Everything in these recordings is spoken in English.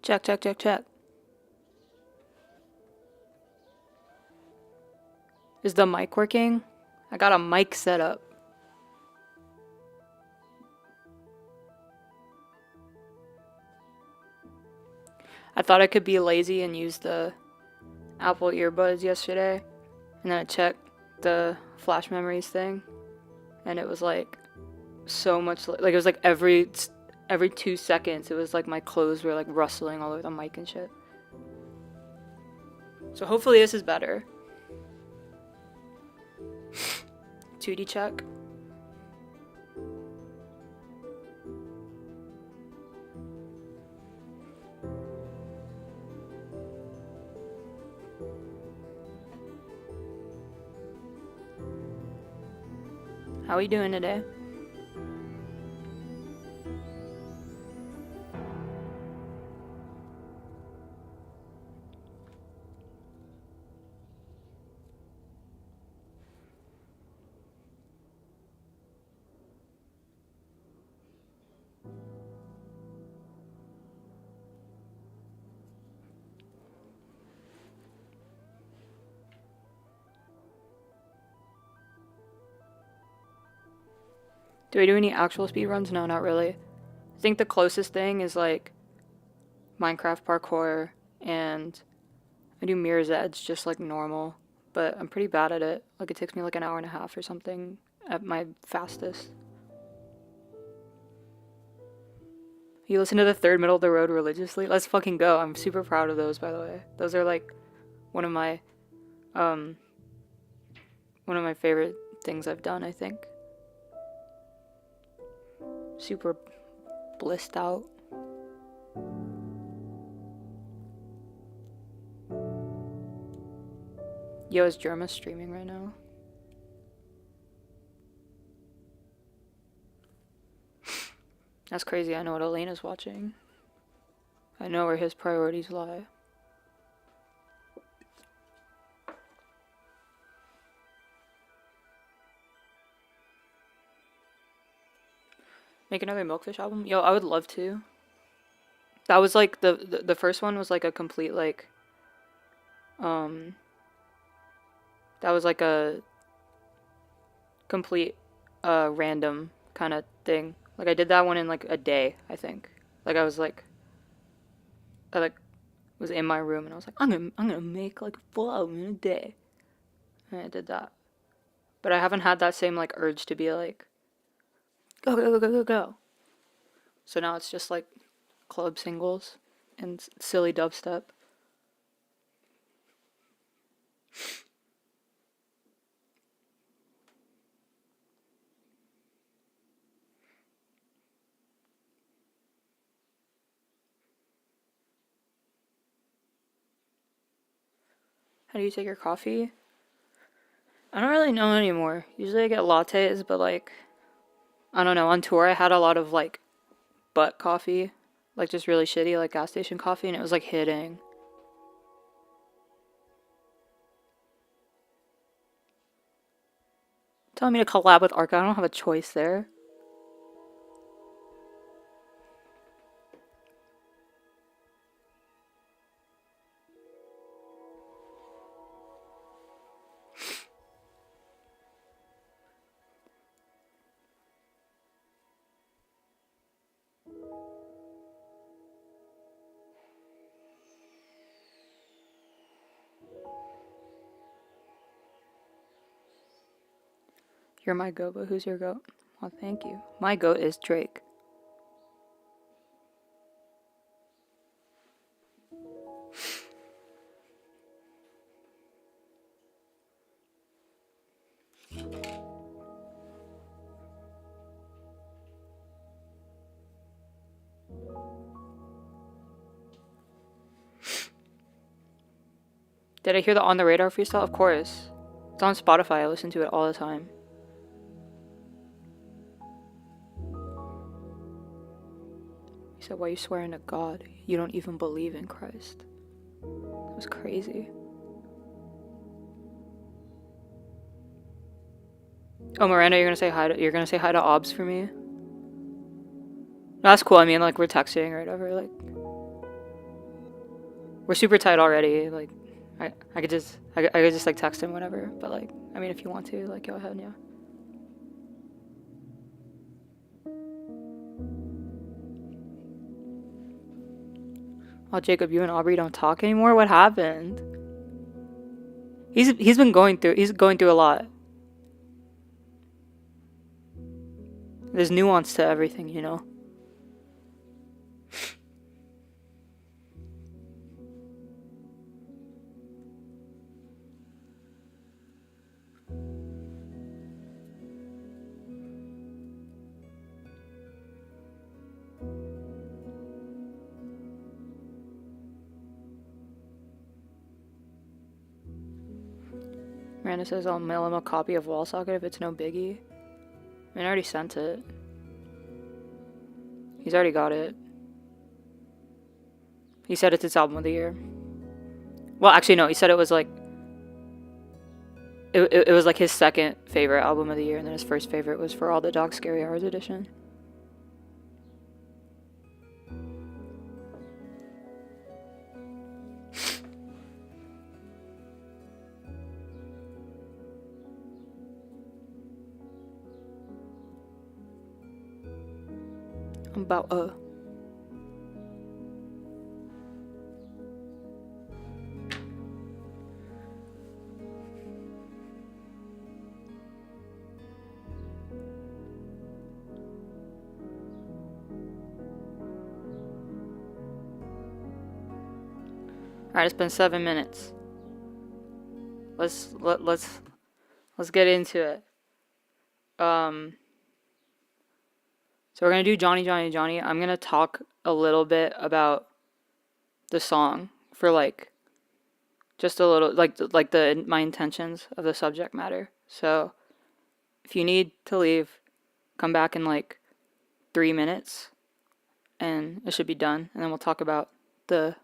Check, check, check, check. Is the mic working? I got a mic set up. I thought I could be lazy and use the Apple earbuds yesterday, and then I checked the flash memories thing, and it was like so much like it was like every 2 seconds it was like my clothes were like rustling all over the mic and shit. So hopefully this is better. 2D check. How are you doing today? Do I do any actual speedruns? No, not really. I think the closest thing is like Minecraft parkour, and I do Mirror's Edge just like normal, but I'm pretty bad at it. Like it takes me like an hour and a half or something at my fastest. You listen to the third middle of the road religiously? Let's fucking go. I'm super proud of those, by the way. Those are like one of my favorite things I've done, I think. Super blissed out. Yo, is Jerma streaming right now? That's crazy. I know what Elena's watching. I know where his priorities lie. Make another Milkfish album? Yo, I would love to. That was like the first one was like a complete like that was like a complete random kind of thing. Like I did that one in like a day, I think. Like I was like was in my room and I was like, I'm gonna make like a full album in a day. And I did that. But I haven't had that same like urge to be like go go go go go go. So now it's just like club singles and silly dubstep. How do you take your coffee? I don't really know anymore. Usually I get lattes, but like, I don't know. On tour I had a lot of like butt coffee, like just really shitty like gas station coffee, and it was like hitting. Telling me to collab with Arca, I don't have a choice there. You're my goat, but who's your goat? Well, thank you. My goat is Drake. Did I hear the On the Radar freestyle? Of course. It's on Spotify. I listen to it all the time. He said, why are you swearing to God? You don't even believe in Christ. That was crazy. Oh, Miranda, you're gonna say hi to Obs for me? That's cool. I mean, like, we're texting or whatever, like. we're super tight already. Like, I could just I could just like text him whenever. But like, I mean, if you want to, like, go ahead, yeah. Oh, Jacob, you and Aubrey don't talk anymore. What happened? He's going through a lot. There's nuance to everything, you know. Miranda says I'll mail him a copy of Wallsocket if it's no biggie. I mean, I already sent it. He's already got it. He said it's his album of the year. Well, actually, no. He said it was like it was like his second favorite album of the year, and then his first favorite was For All the Dogs Scary Hours edition. I'm about Alright, it's been 7 minutes. Let's get into it. So we're gonna do Johnny Johnny Johnny. I'm gonna talk a little bit about the song for like just a little like my intentions of the subject matter. So if you need to leave, come back in like 3 minutes and it should be done, and then we'll talk about the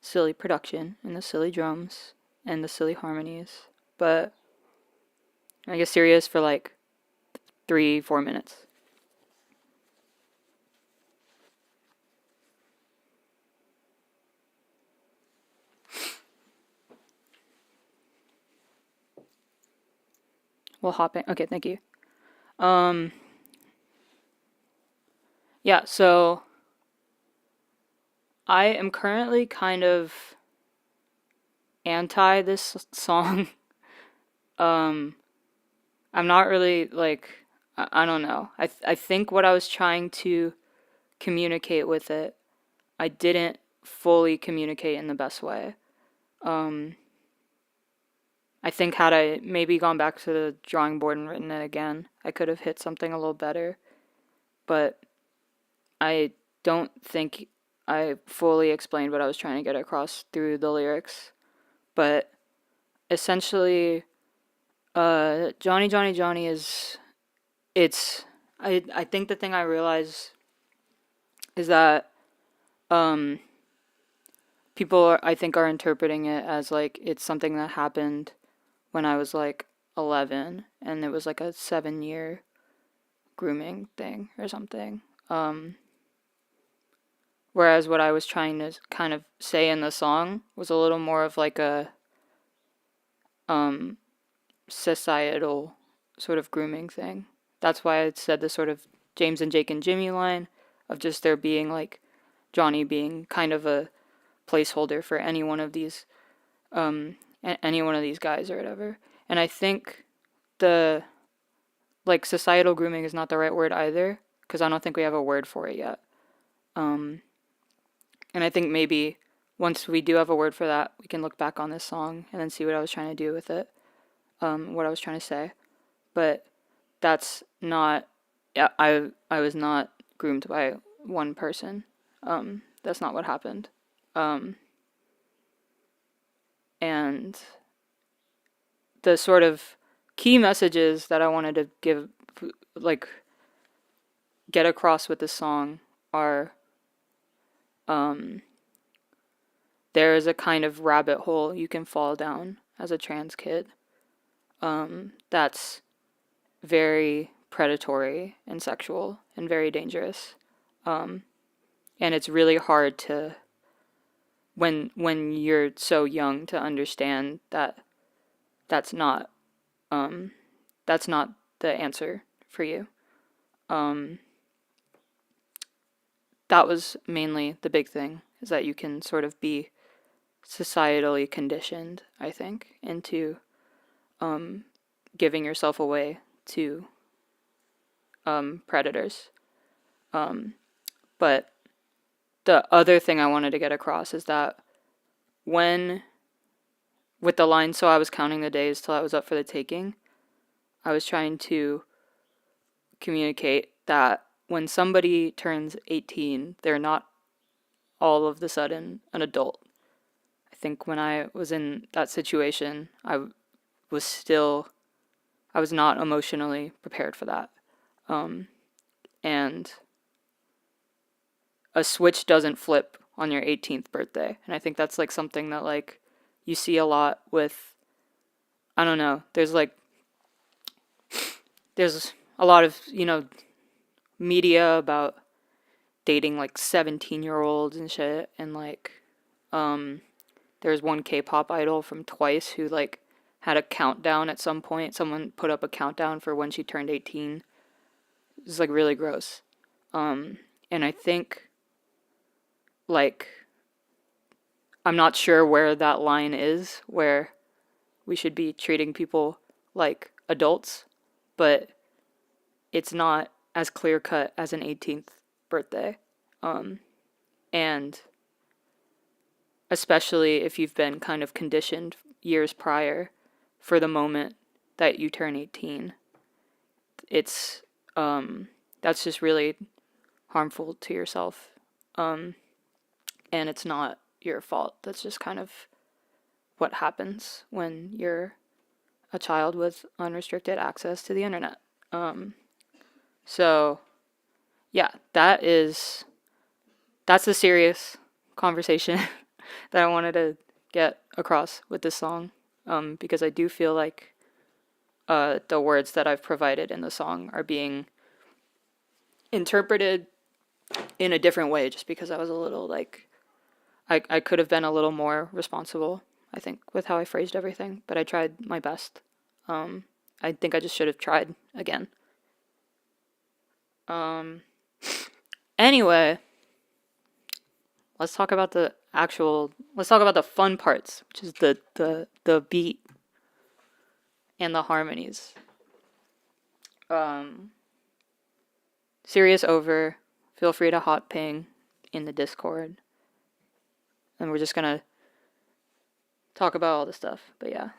silly production and the silly drums and the silly harmonies. But I get serious for like 3-4 minutes. We'll hop in. Okay, thank you. Yeah, so I am currently kind of anti this song. I'm not really like I don't know. I think what I was trying to communicate with it, I didn't fully communicate in the best way. I think had I maybe gone back to the drawing board and written it again, I could have hit something a little better. But I don't think I fully explained what I was trying to get across through the lyrics. But essentially, Johnny Johnny Johnny is I think the thing I realize is that people I think are interpreting it as like it's something that happened when I was like 11 and it was like a 7-year grooming thing or something. Whereas what I was trying to kind of say in the song was a little more of like a societal sort of grooming thing. That's why I said the sort of James and Jake and Jimmy line of just there being like Johnny being kind of a placeholder for any one of these guys or whatever. And I think the like societal grooming is not the right word either, because I don't think we have a word for it yet. And I think maybe once we do have a word for that, we can look back on this song and then see what I was trying to do with it, what I was trying to say. But that's not, yeah, I was not groomed by one person. That's not what happened. And the sort of key messages that I wanted to give, like, get across with this song are, there is a kind of rabbit hole you can fall down as a trans kid. That's very predatory and sexual and very dangerous. And it's really hard to when you're so young to understand that that's not um that's not the answer for you. Um that was mainly the big thing, is that you can sort of be societally conditioned, I think, into um giving yourself away to predators. Um but the other thing I wanted to get across is that when, with the line, so I was counting the days till I was up for the taking, I was trying to communicate that when somebody turns 18, they're not all of the sudden an adult. I think when I was in that situation, was still, I was not emotionally prepared for that. Um, and a switch doesn't flip on your 18th birthday. And I think that's like something that like you see a lot with, I don't know, there's a lot of, media about dating like 17-year-olds and shit, and like there's one K-pop idol from Twice who like had a countdown at some point. Someone put up a countdown for when she turned 18. It's like really gross. And I think like I'm not sure where that line is where we should be treating people like adults, but it's not as clear cut as an 18th birthday. And especially if you've been kind of conditioned years prior for the moment that you turn 18, it's that's just really harmful to yourself. And it's not your fault. That's just kind of what happens when you're a child with unrestricted access to the internet. So yeah, that's the serious conversation that I wanted to get across with this song, because I do feel like the words that I've provided in the song are being interpreted in a different way, just because I was a little like, I could have been a little more responsible, I think, with how I phrased everything, but I tried my best. I think I just should have tried again. Anyway, let's talk about the fun parts, which is the beat and the harmonies. Serious over. Feel free to hot ping in the Discord. And we're just gonna talk about all the stuff. But yeah.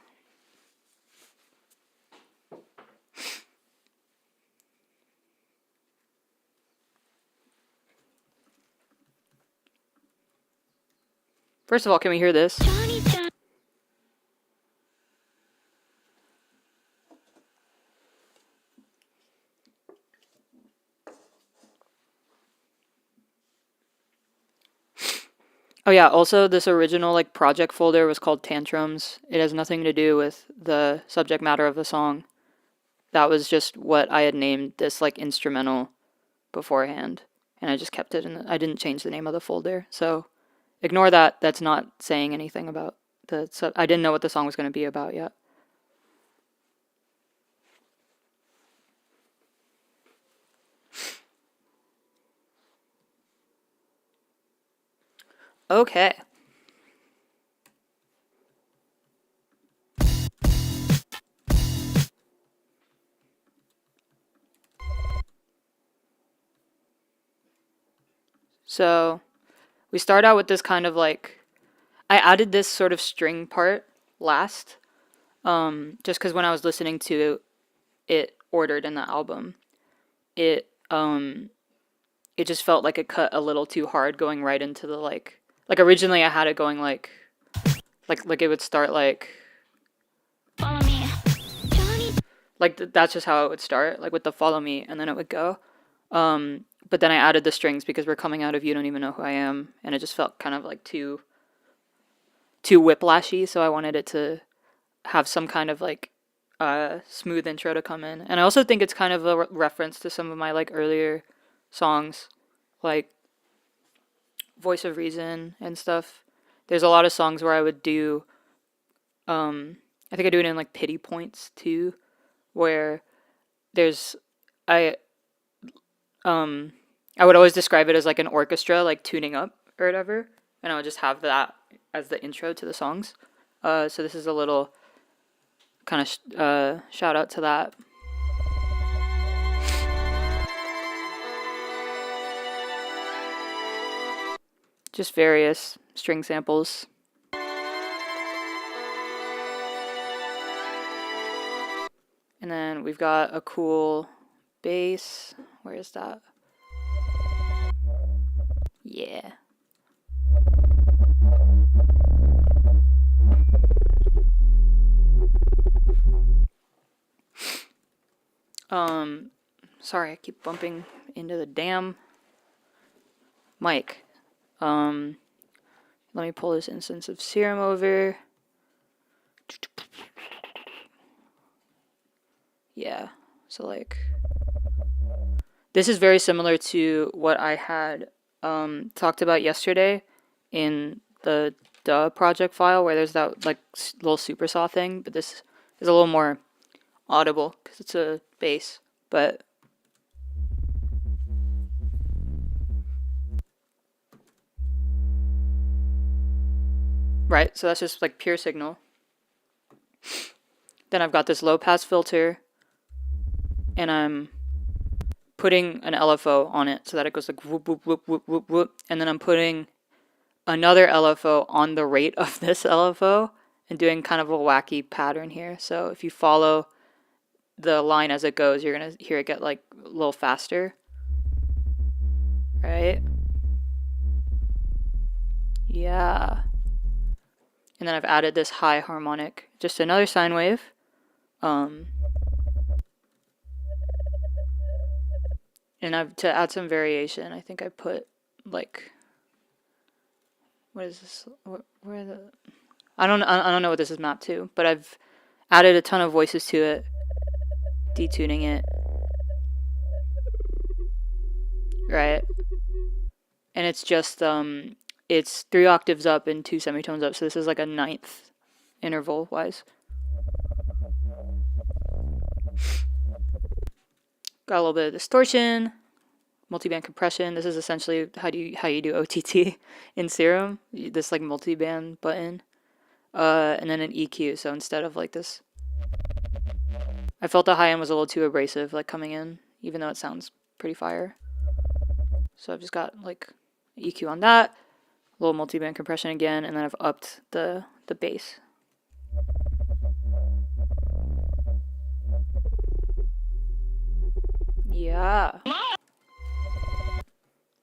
First of all, can we hear this? Oh yeah, also this original like project folder was called Tantrums. It has nothing to do with the subject matter of the song. That was just what I had named this like instrumental beforehand, and I just kept it I didn't change the name of the folder. So ignore that. That's not saying anything about I didn't know what the song was going to be about yet. Okay. So we start out with this kind of like, I added this sort of string part last, just because when I was listening to it ordered in the album, it it just felt like it cut a little too hard going right into the like originally I had it going like it would start like follow me, Johnny. That's just how it would start, like with the follow me, and then it would go. But then I added the strings because we're coming out of You Don't Even Know Who I Am, and it just felt kind of like too whiplashy, so I wanted it to have some kind of like smooth intro to come in. And I also think it's kind of a reference to some of my like earlier songs, like Voice of Reason and stuff. there's a lot of songs where I would do, I think I do it in like pity points too, where there's, I, I would always describe it as like an orchestra, like tuning up or whatever, and I would just have that as the intro to the songs. So this is a little kind of shout out to that. Just various string samples. And then we've got a cool bass. Where is that? Yeah. Sorry, I keep bumping into the damn mic. Let me pull this instance of Serum over. Yeah, so like, this is very similar to what I had talked about yesterday in the duh project file, where there's that like little super saw thing, but this is a little more audible because it's a bass. But right, so that's just like pure signal. Then I've got this low pass filter, and I'm putting an LFO on it so that it goes like whoop whoop whoop whoop whoop whoop, and then I'm putting another LFO on the rate of this LFO and doing kind of a wacky pattern here. So if you follow the line as it goes, you're gonna hear it get like a little faster, right? Yeah. And then I've added this high harmonic, just another sine wave. And to add some variation, I think I put like, what is this? Where are the? I don't know what this is mapped to, but I've added a ton of voices to it, detuning it, right? And it's just it's 3 octaves up and 2 semitones up, so this is like a 9th interval wise. Got a little bit of distortion, multiband compression. This is essentially how you do OTT in Serum. This like multiband button, and then an EQ. So instead of like this, I felt the high end was a little too abrasive, like coming in, even though it sounds pretty fire. So I've just got like EQ on that, a little multiband compression again, and then I've upped the bass. Yeah. And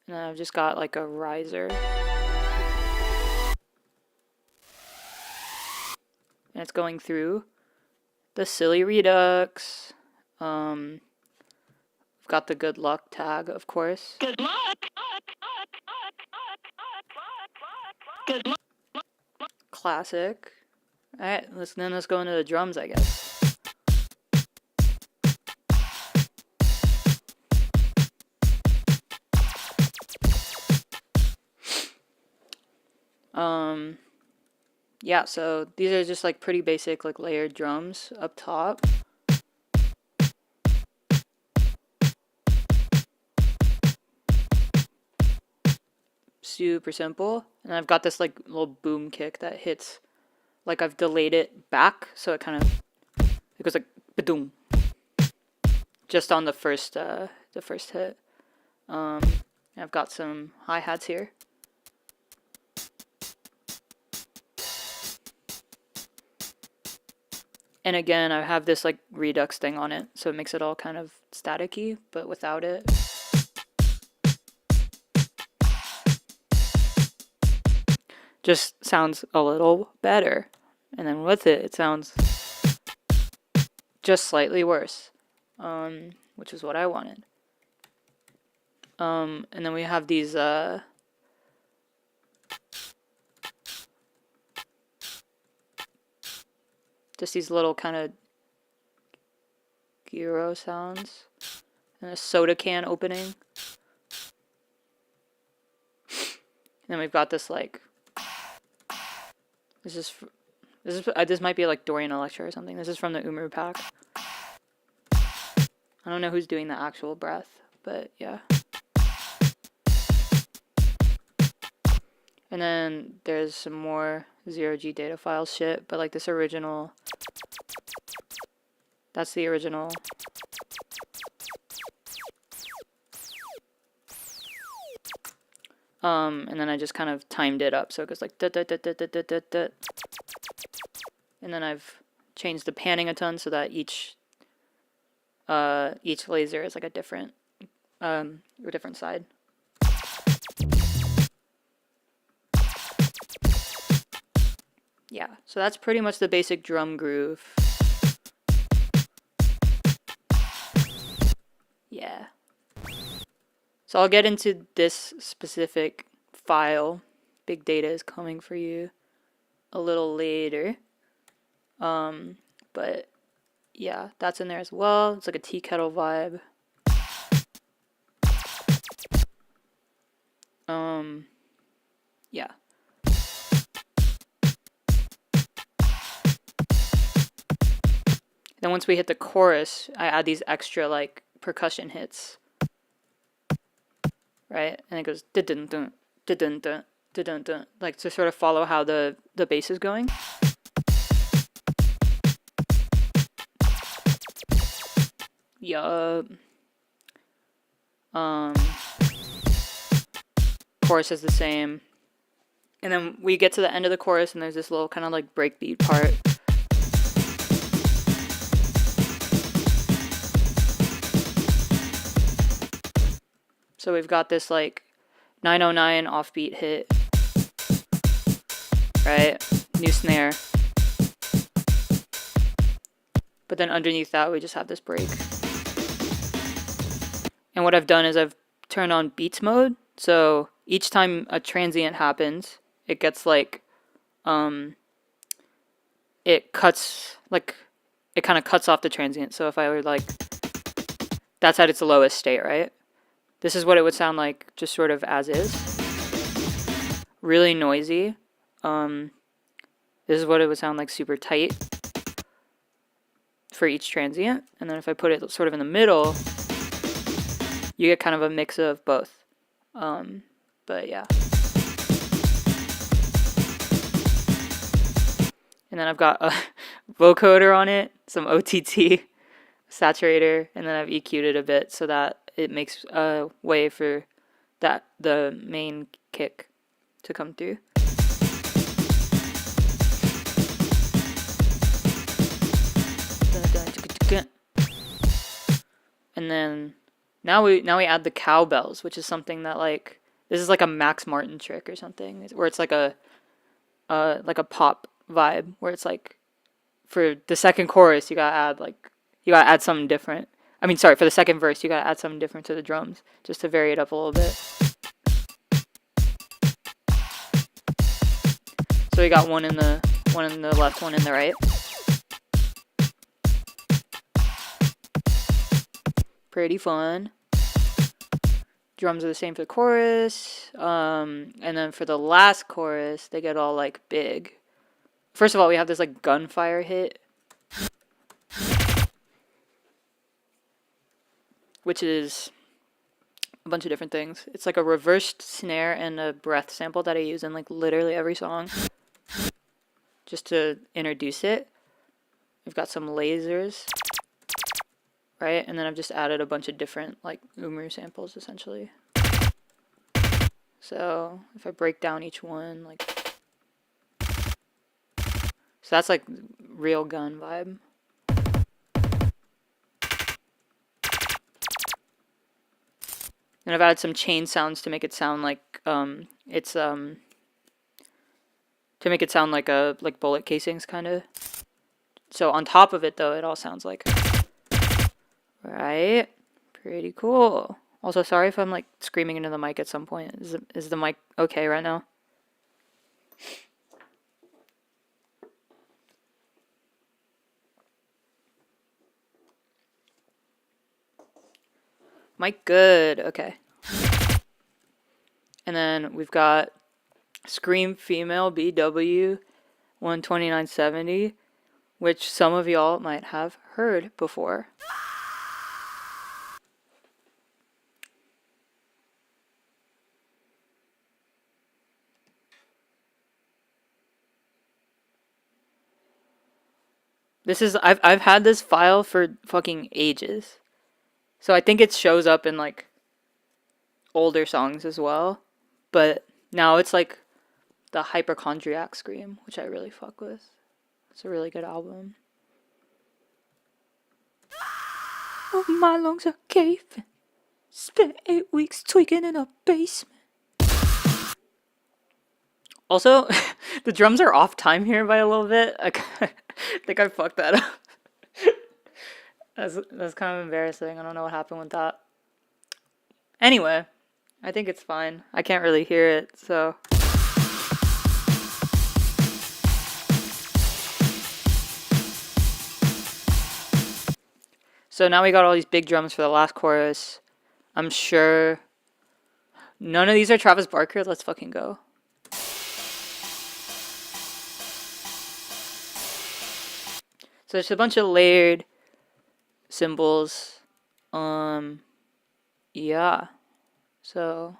then I've just got like a riser. And it's going through the silly redux. I've got the good luck tag, of course. Good luck. Good luck. Classic. Alright, let's go into the drums, I guess. Yeah, so these are just like pretty basic like layered drums up top. Super simple. And I've got this like little boom kick that hits, like I've delayed it back, so it kind of, it goes like ba-doom, just on the first hit. I've got some hi-hats here. And again, I have this like redux thing on it, so it makes it all kind of staticky, but without it. Just sounds a little better. And then with it, it sounds just slightly worse, which is what I wanted. And then we have these just these little kind of gyro sounds, and a soda can opening. And then we've got this like This might be like Dorian Electra or something. This is from the Umu pack. I don't know who's doing the actual breath, but yeah. And then there's some more 0G data file shit, but like this original, that's the original. And then I just kind of timed it up so it goes like dut, dut, dut, dut, dut, dut, dut, dut. And then I've changed the panning a ton so that each laser is like a different side. Yeah, so that's pretty much the basic drum groove. Yeah. So I'll get into this specific file. Big data is coming for you a little later. But yeah, that's in there as well. It's like a tea kettle vibe. Yeah. Then once we hit the chorus, I add these extra like percussion hits. Right? And it goes dun dun dun dun dun dun, like to sort of follow how the bass is going. Yup. Chorus is the same. And then we get to the end of the chorus and there's this little kind of like breakbeat part. So we've got this like 909 offbeat hit, right? New snare. But then underneath that, we just have this break. And what I've done is I've turned on beats mode. So each time a transient happens, it gets like, it cuts, like, it kind of cuts off the transient. So if I were like, that's at its lowest state, right? This is what it would sound like just sort of as is. Really noisy. This is what it would sound like super tight for each transient. And then if I put it sort of in the middle, you get kind of a mix of both. But yeah. And then I've got a vocoder on it, some OTT, saturator, and then I've EQ'd it a bit so that it makes a way for the main kick to come through. And then now we add the cowbells, which is something that like this is like a Max Martin trick or something, where it's like a pop vibe, where it's like for the second chorus you gotta add something different. I mean, sorry, for the second verse, you gotta add something different to the drums, just to vary it up a little bit. So we got one in the left, one in the right. Pretty fun. Drums are the same for the chorus. And then for the last chorus, they get all like big. First of all, we have this like gunfire hit, which is a bunch of different things. It's like a reversed snare and a breath sample that I use in like literally every song, just to introduce it. We've got some lasers, right? And then I've just added a bunch of different like Umu samples essentially. So if I break down each one, like, so that's like real gun vibe. And I've added some chain sounds to make it sound like to make it sound like bullet casings kind of. So on top of it though, it all sounds like, right? Pretty cool. Also, sorry if I'm like screaming into the mic at some point. Is the mic okay right now? Mic good. Okay. And then we've got Scream Female BW 129.70, which some of y'all might have heard before. This is I've had this file for fucking ages. So I think it shows up in like older songs as well. But now it's like the Hypochondriac Scream, which I really fuck with. It's a really good album. Oh, my lungs are caving. Spent 8 weeks tweaking in a basement. Also, the drums are off time here by a little bit. I think I fucked that up. That's kind of embarrassing. I don't know what happened with that. Anyway, I think it's fine. I can't really hear it, so. So now we got all these big drums for the last chorus. I'm sure none of these are Travis Barker. Let's fucking go. So there's a bunch of layered cymbals. Yeah. So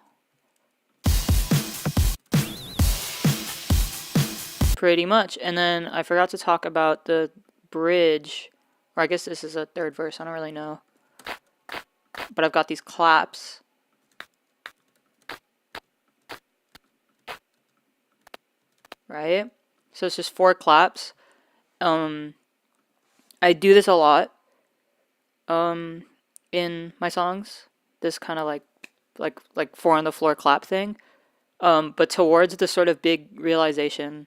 pretty much. And then I forgot to talk about the bridge, or I guess this is a third verse, I don't really know. But I've got these claps. Right? So it's just 4 claps. I do this a lot in my songs. This kind of like 4 on the floor clap thing. But towards the sort of big realization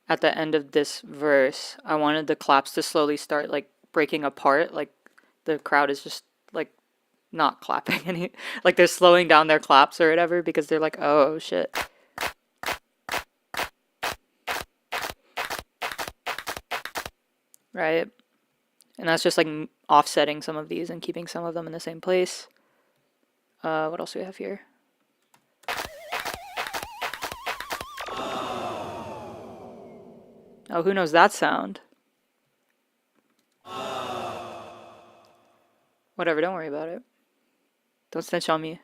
at the end of this verse, I wanted the claps to slowly start like breaking apart. Like the crowd is just like not clapping any, like they're slowing down their claps or whatever because they're like, oh shit. Right? And that's just like offsetting some of these and keeping some of them in the same place. What else do we have here? Oh, who knows that sound? Whatever, don't worry about it. Don't snitch on me.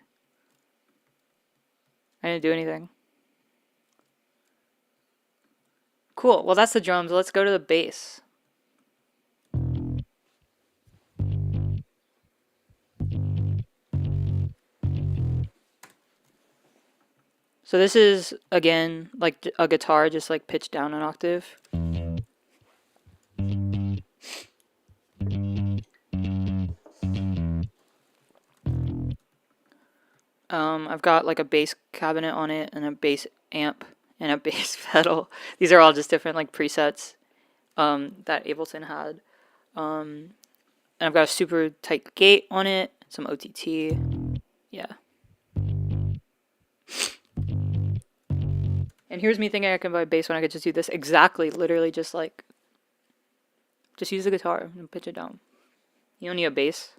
I didn't do anything. Cool, well that's the drums. Let's go to the bass. So this is, again, like a guitar just like pitched down an octave. I've got like a bass cabinet on it and a bass amp and a bass pedal. These are all just different like presets that Ableton had. And I've got a super tight gate on it, some OTT. Yeah. And here's me thinking I can buy bass when I could just do this exactly, literally just like, just use the guitar and pitch it down. You don't need a bass.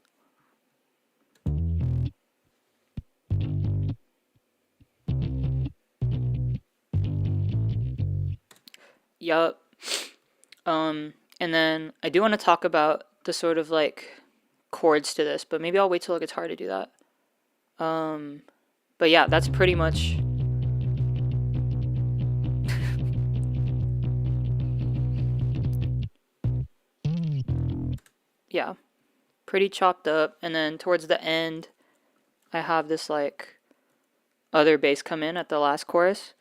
Yup. And then I do want to talk about the sort of like chords to this, but maybe I'll wait till a guitar to do that. But yeah, that's pretty much yeah, pretty chopped up. And then towards the end, I have this like other bass come in at the last chorus.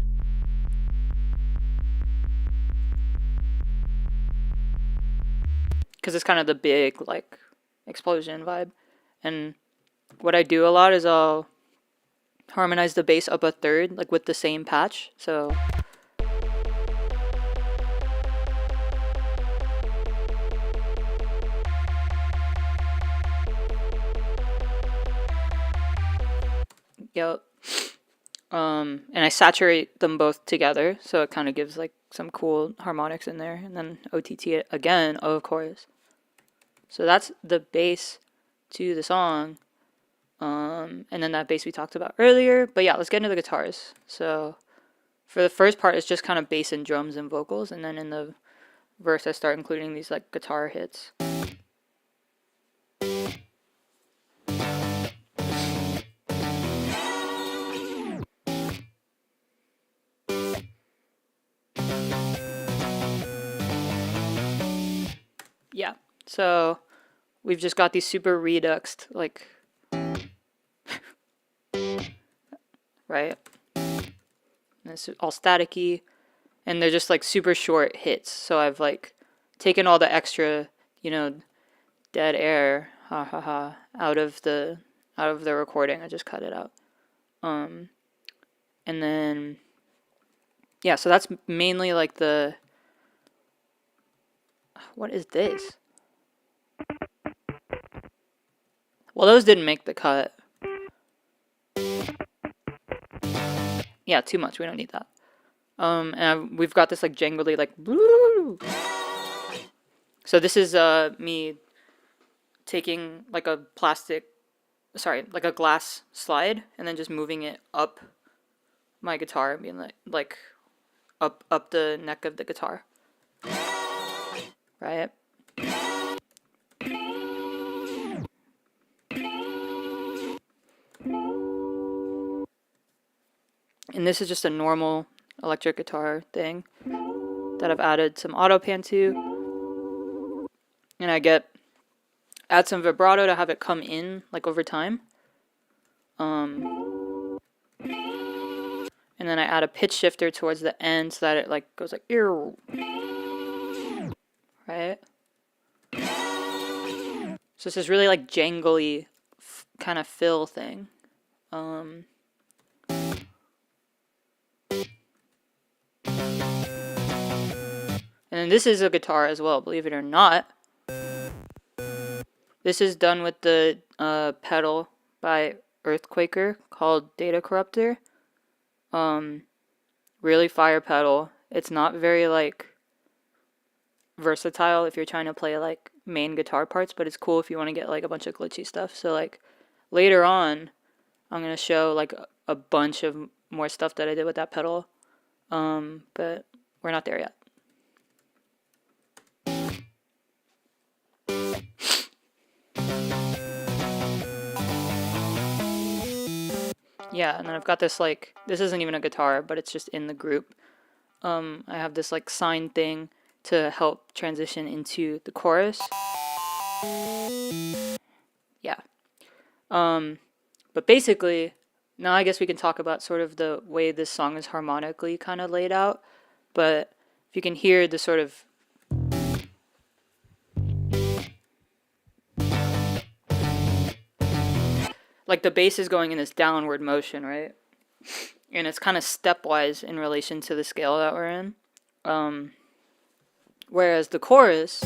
Because it's kind of the big like explosion vibe. And what I do a lot is I'll harmonize the bass up a third, like with the same patch. So yep. And I saturate them both together, so it kind of gives like some cool harmonics in there, and then OTT it again, of course. So that's the bass to the song. And then that bass we talked about earlier. But yeah, let's get into the guitars. So For the first part, it's just kind of bass and drums and vocals, and then in the verse I start including these like guitar hits. Yeah, so we've just got these super reduxed, like, right? And it's all staticky, and they're just like super short hits. So I've like taken all the extra, you know, dead air, ha ha ha, out of the recording. I just cut it out. And then yeah, so that's mainly like the, what is this? Well, those didn't make the cut. Yeah, too much. We don't need that. And we've got this like jangly like. So this is me taking like a like a glass slide, and then just moving it up my guitar and being like up the neck of the guitar, right? And this is just a normal electric guitar thing that I've added some auto pan to, and I add some vibrato to have it come in like over time. And then I add a pitch shifter towards the end so that it like goes like ew, right? So it's this really like jangly kind of fill thing. And then this is a guitar as well, believe it or not. This is done with the pedal by Earthquaker called Data Corruptor. Really fire pedal. It's not very like versatile if you're trying to play like main guitar parts, but it's cool if you want to get like a bunch of glitchy stuff. So like later on, I'm gonna show like a bunch of more stuff that I did with that pedal, but we're not there yet. Yeah, and then I've got this like, this isn't even a guitar, but it's just in the group. I have this like sign thing to help transition into the chorus. Yeah. But basically, now I guess we can talk about sort of the way this song is harmonically kind of laid out. But if you can hear the sort of like the bass is going in this downward motion, right? And it's kind of stepwise in relation to the scale that we're in. Whereas the chorus,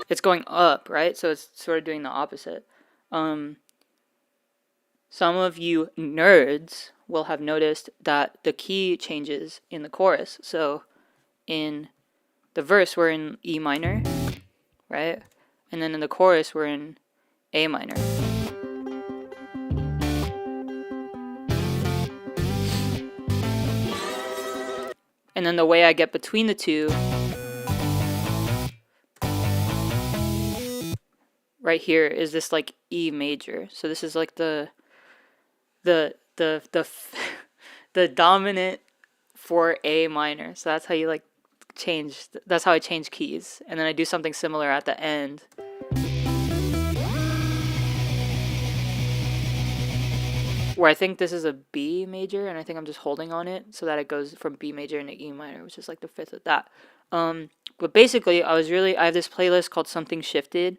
it's going up, right? So it's sort of doing the opposite. Some of you nerds will have noticed that the key changes in the chorus. So in the verse, we're in E minor, right? And then in the chorus, we're in A minor. And then the way I get between the two, right here, is this like E major. So this is like the dominant for A minor. So that's how you like change. That's how I change keys. And then I do something similar at the end. Where I think this is a B major, and I think I'm just holding on it so that it goes from B major into E minor, which is like the fifth of that. But basically, I have this playlist called Something Shifted,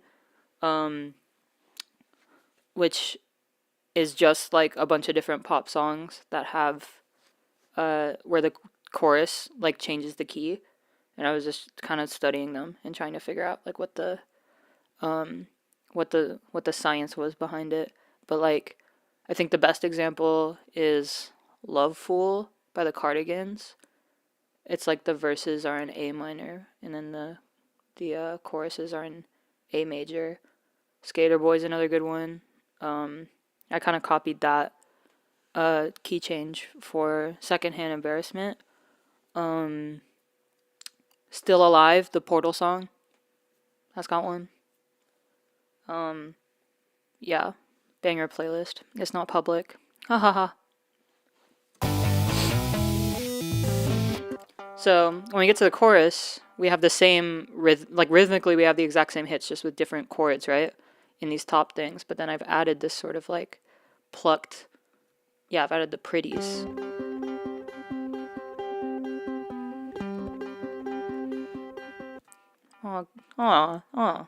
which is just like a bunch of different pop songs that have where the chorus like changes the key, and I was just kind of studying them and trying to figure out like what the science was behind it. But like, I think the best example is Love Fool by the Cardigans. It's like the verses are in A minor, and then the choruses are in A major. Skater Boy's another good one. I kind of copied that key change for Secondhand Embarrassment. Still Alive, the Portal song. That's got one. Yeah. Banger playlist. It's not public. Ha ha ha. So when we get to the chorus, we have the same rhythmically we have the exact same hits, just with different chords, right? In these top things. But then I've added this sort of like plucked. Yeah, I've added the pretties. Oh.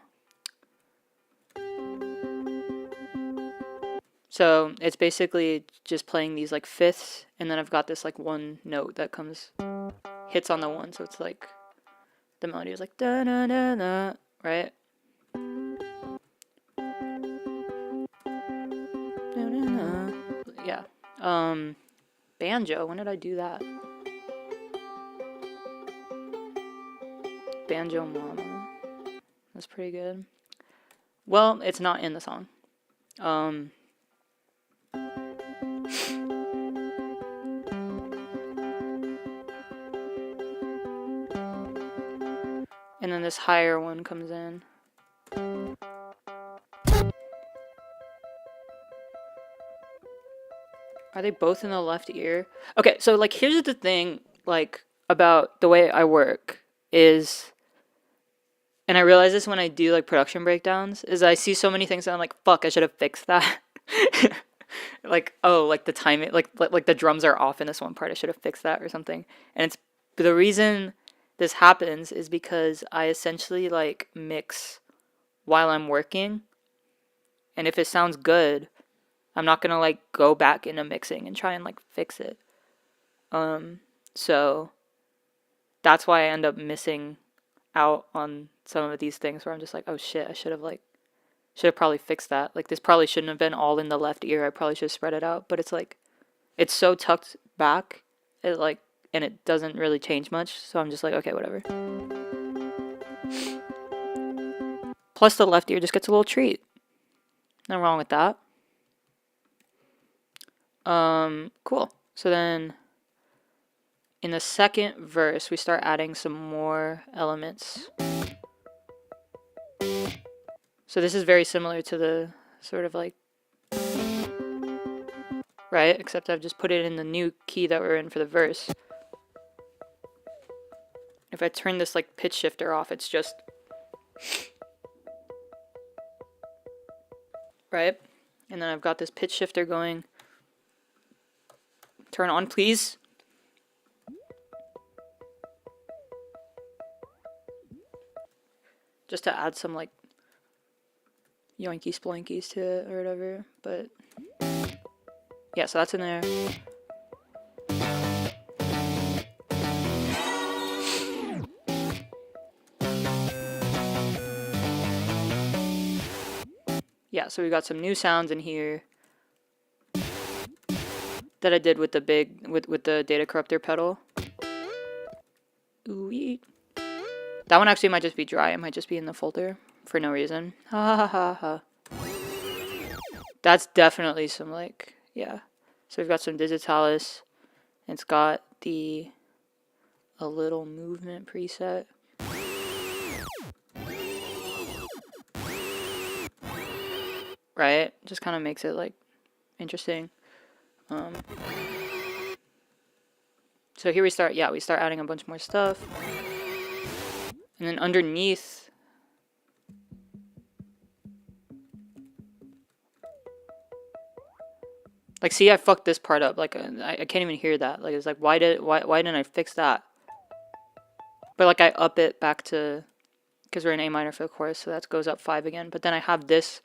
So it's basically just playing these like fifths, and then I've got this like one note that comes, hits on the one, so it's like the melody is like da da da da, right? Yeah. Banjo. When did I do that? Banjo Mama. That's pretty good. Well, it's not in the song. And then this higher one comes in. Are they both in the left ear? Okay, so like here's the thing like about the way I work is, and I realize this when I do like production breakdowns, is I see so many things and I'm like, fuck, I should have fixed that. Like, oh, like the timing, like the drums are off in this one part, I should have fixed that or something. And it's the reason this happens is because I essentially like mix while I'm working, and if it sounds good, I'm not gonna like go back into mixing and try and like fix it. So that's why I end up missing out on some of these things where I'm just like, oh shit, I should have probably fixed that. Like this probably shouldn't have been all in the left ear. I probably should have spread it out. But it's like, it's so tucked back, it like, and it doesn't really change much. So I'm just like, okay, whatever. Plus the left ear just gets a little treat. Nothing wrong with that. Cool. So then in the second verse, we start adding some more elements. So this is very similar to the sort of like, right? Except I've just put it in the new key that we're in for the verse. If I turn this like pitch shifter off, it's just, right? And then I've got this pitch shifter going. Turn on, please. Just to add some like yoinky sploinkies to it or whatever, but yeah, so that's in there. Yeah, so we got some new sounds in here that I did with the with the data corruptor pedal. Ooh-wee. That one actually might just be dry. It might just be in the folder for no reason. Ha ha ha ha. That's definitely some like, yeah. So we've got some digitalis. It's got a little movement preset. Right? Just kind of makes it like interesting. So here we start adding a bunch more stuff. And then underneath, like, see, I fucked this part up. Like, I can't even hear that. Like, it's like, why didn't I fix that? But like, I up it back to, because we're in A minor for the chorus, so that goes up 5 again. But then I have this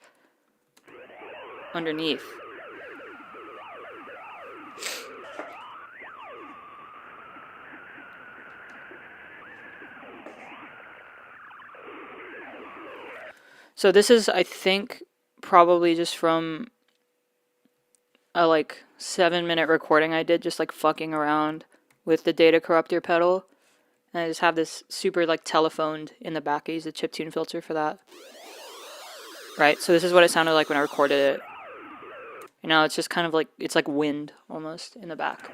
underneath. So this is, I think, probably just from a like 7-minute recording I did, just like fucking around with the data corruptor pedal. And I just have this super like telephoned in the back. I use a chiptune filter for that. Right, so this is what it sounded like when I recorded it. You know, it's just kind of like, it's like wind almost in the back.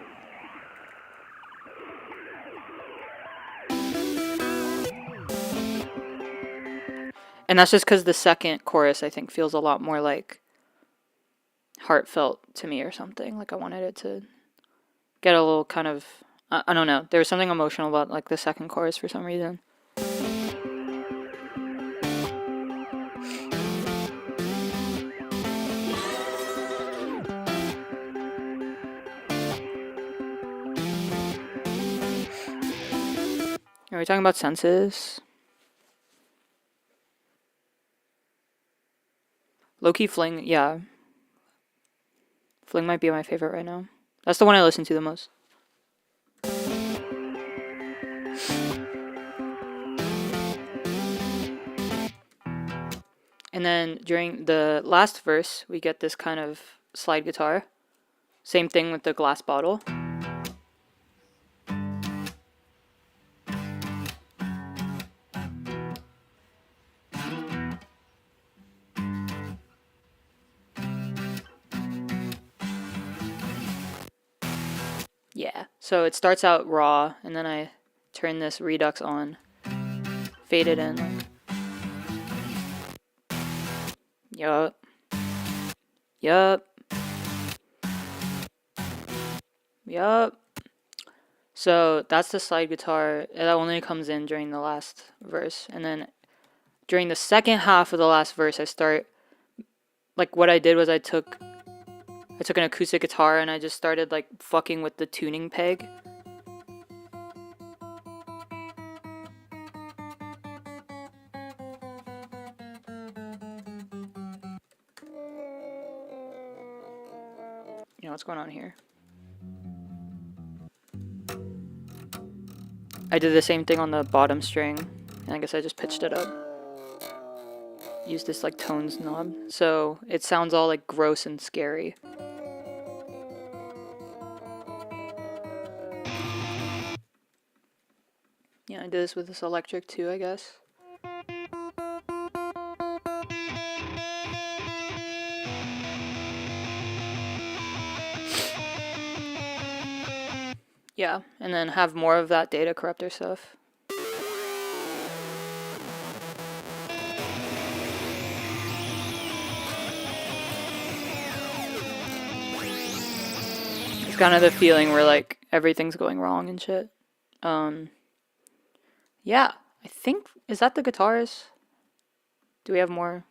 And that's just because the second chorus, I think, feels a lot more like heartfelt to me or something. Like I wanted it to get a little kind of, I don't know. There was something emotional about like the second chorus for some reason. Are we talking about senses? Low-key Fling, yeah. Fling might be my favorite right now. That's the one I listen to the most. And then during the last verse, we get this kind of slide guitar. Same thing with the glass bottle. Yeah, so it starts out raw, and then I turn this redux on, fade it in. Yup. Yup. Yup. So that's the slide guitar. That only comes in during the last verse. And then during the second half of the last verse, I start, like what I did was I took an acoustic guitar and I just started like fucking with the tuning peg. You know what's going on here? I did the same thing on the bottom string, and I guess I just pitched it up. Use this like tones knob, so it sounds all like gross and scary. Yeah, I did this with this electric too, I guess. Yeah, and then have more of that data corruptor stuff. It's kind of the feeling where like everything's going wrong and shit. Yeah, I think, is that the guitars? Do we have more?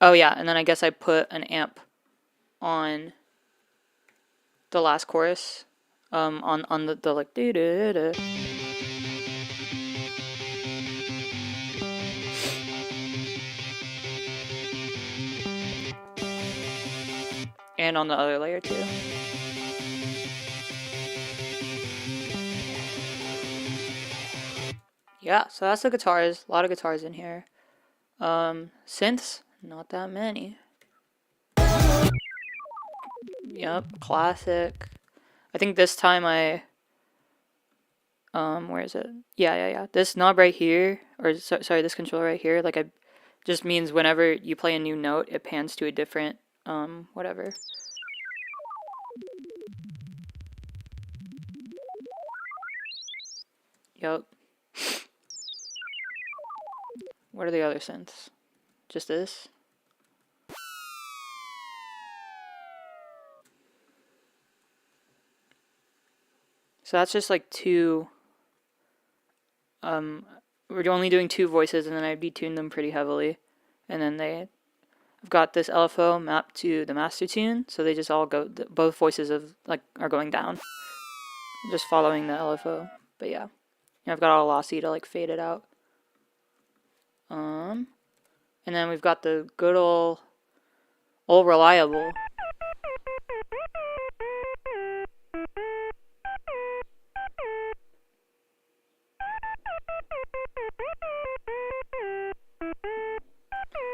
Oh yeah, and then I guess I put an amp on the last chorus, on the like doo-doo-doo. And on the other layer too. Yeah, so that's the guitars. A lot of guitars in here. Synths, not that many. Yep, classic. I think this time where is it? Yeah. This knob right here, or sorry, this controller right here, like just means whenever you play a new note, it pans to a different, whatever. Yep. What are the other synths? Just this? So that's just like two, we're only doing two voices, and then I detuned them pretty heavily. And then I've got this LFO mapped to the master tune, so they just all go, both voices are going down. Just following the LFO, but yeah. I've got all lossy to like fade it out. And then we've got the good old reliable.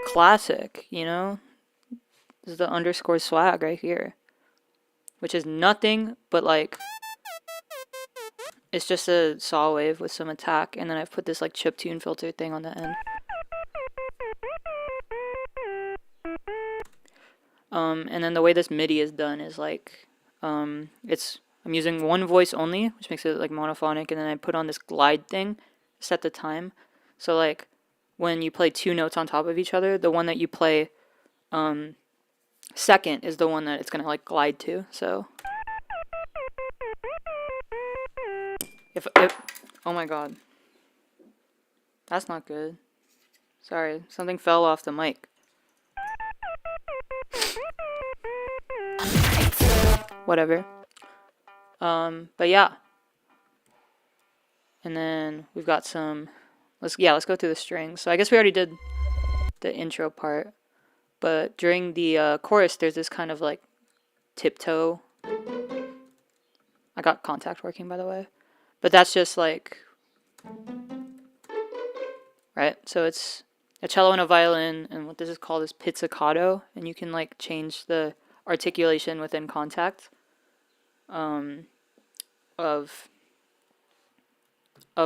Classic, you know? This is the underscore swag right here. Which is nothing but like, it's just a saw wave with some attack, and then I've put this like chiptune filter thing on the end. And then the way this MIDI is done is like, I'm using one voice only, which makes it like monophonic, and then I put on this glide thing to set the time. So like when you play two notes on top of each other, the one that you play second is the one that it's gonna like glide to. So if oh my god, that's not good. Sorry, something fell off the mic. Whatever. But yeah. And then we've got some, let's go through the strings. So I guess we already did the intro part, but during the chorus, there's this kind of like tiptoe. I got Contact working, by the way. But that's just like, right? So it's a cello and a violin, and what this is called is pizzicato, and you can like change the articulation within Contact of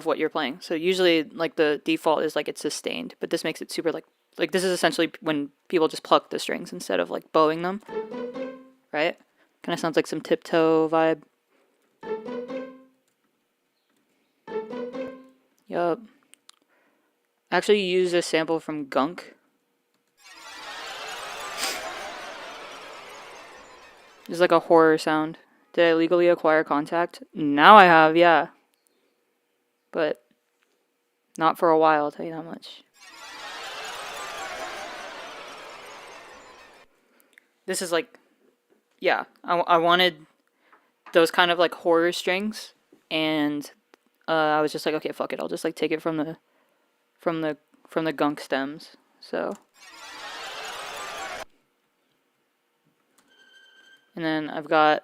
what you're playing. So usually like the default is like it's sustained, but this makes it super like this is essentially when people just pluck the strings instead of like bowing them, right? Kind of sounds like some tiptoe vibe. Yup. I actually used a sample from Gunk. It's like a horror sound. Did I legally acquire Contact? Now I have, yeah. But not for a while, I'll tell you that much. This is like, yeah, I wanted those kind of like horror strings, and I was just like, okay, fuck it, I'll just like take it from the Gunk stems. So, and then I've got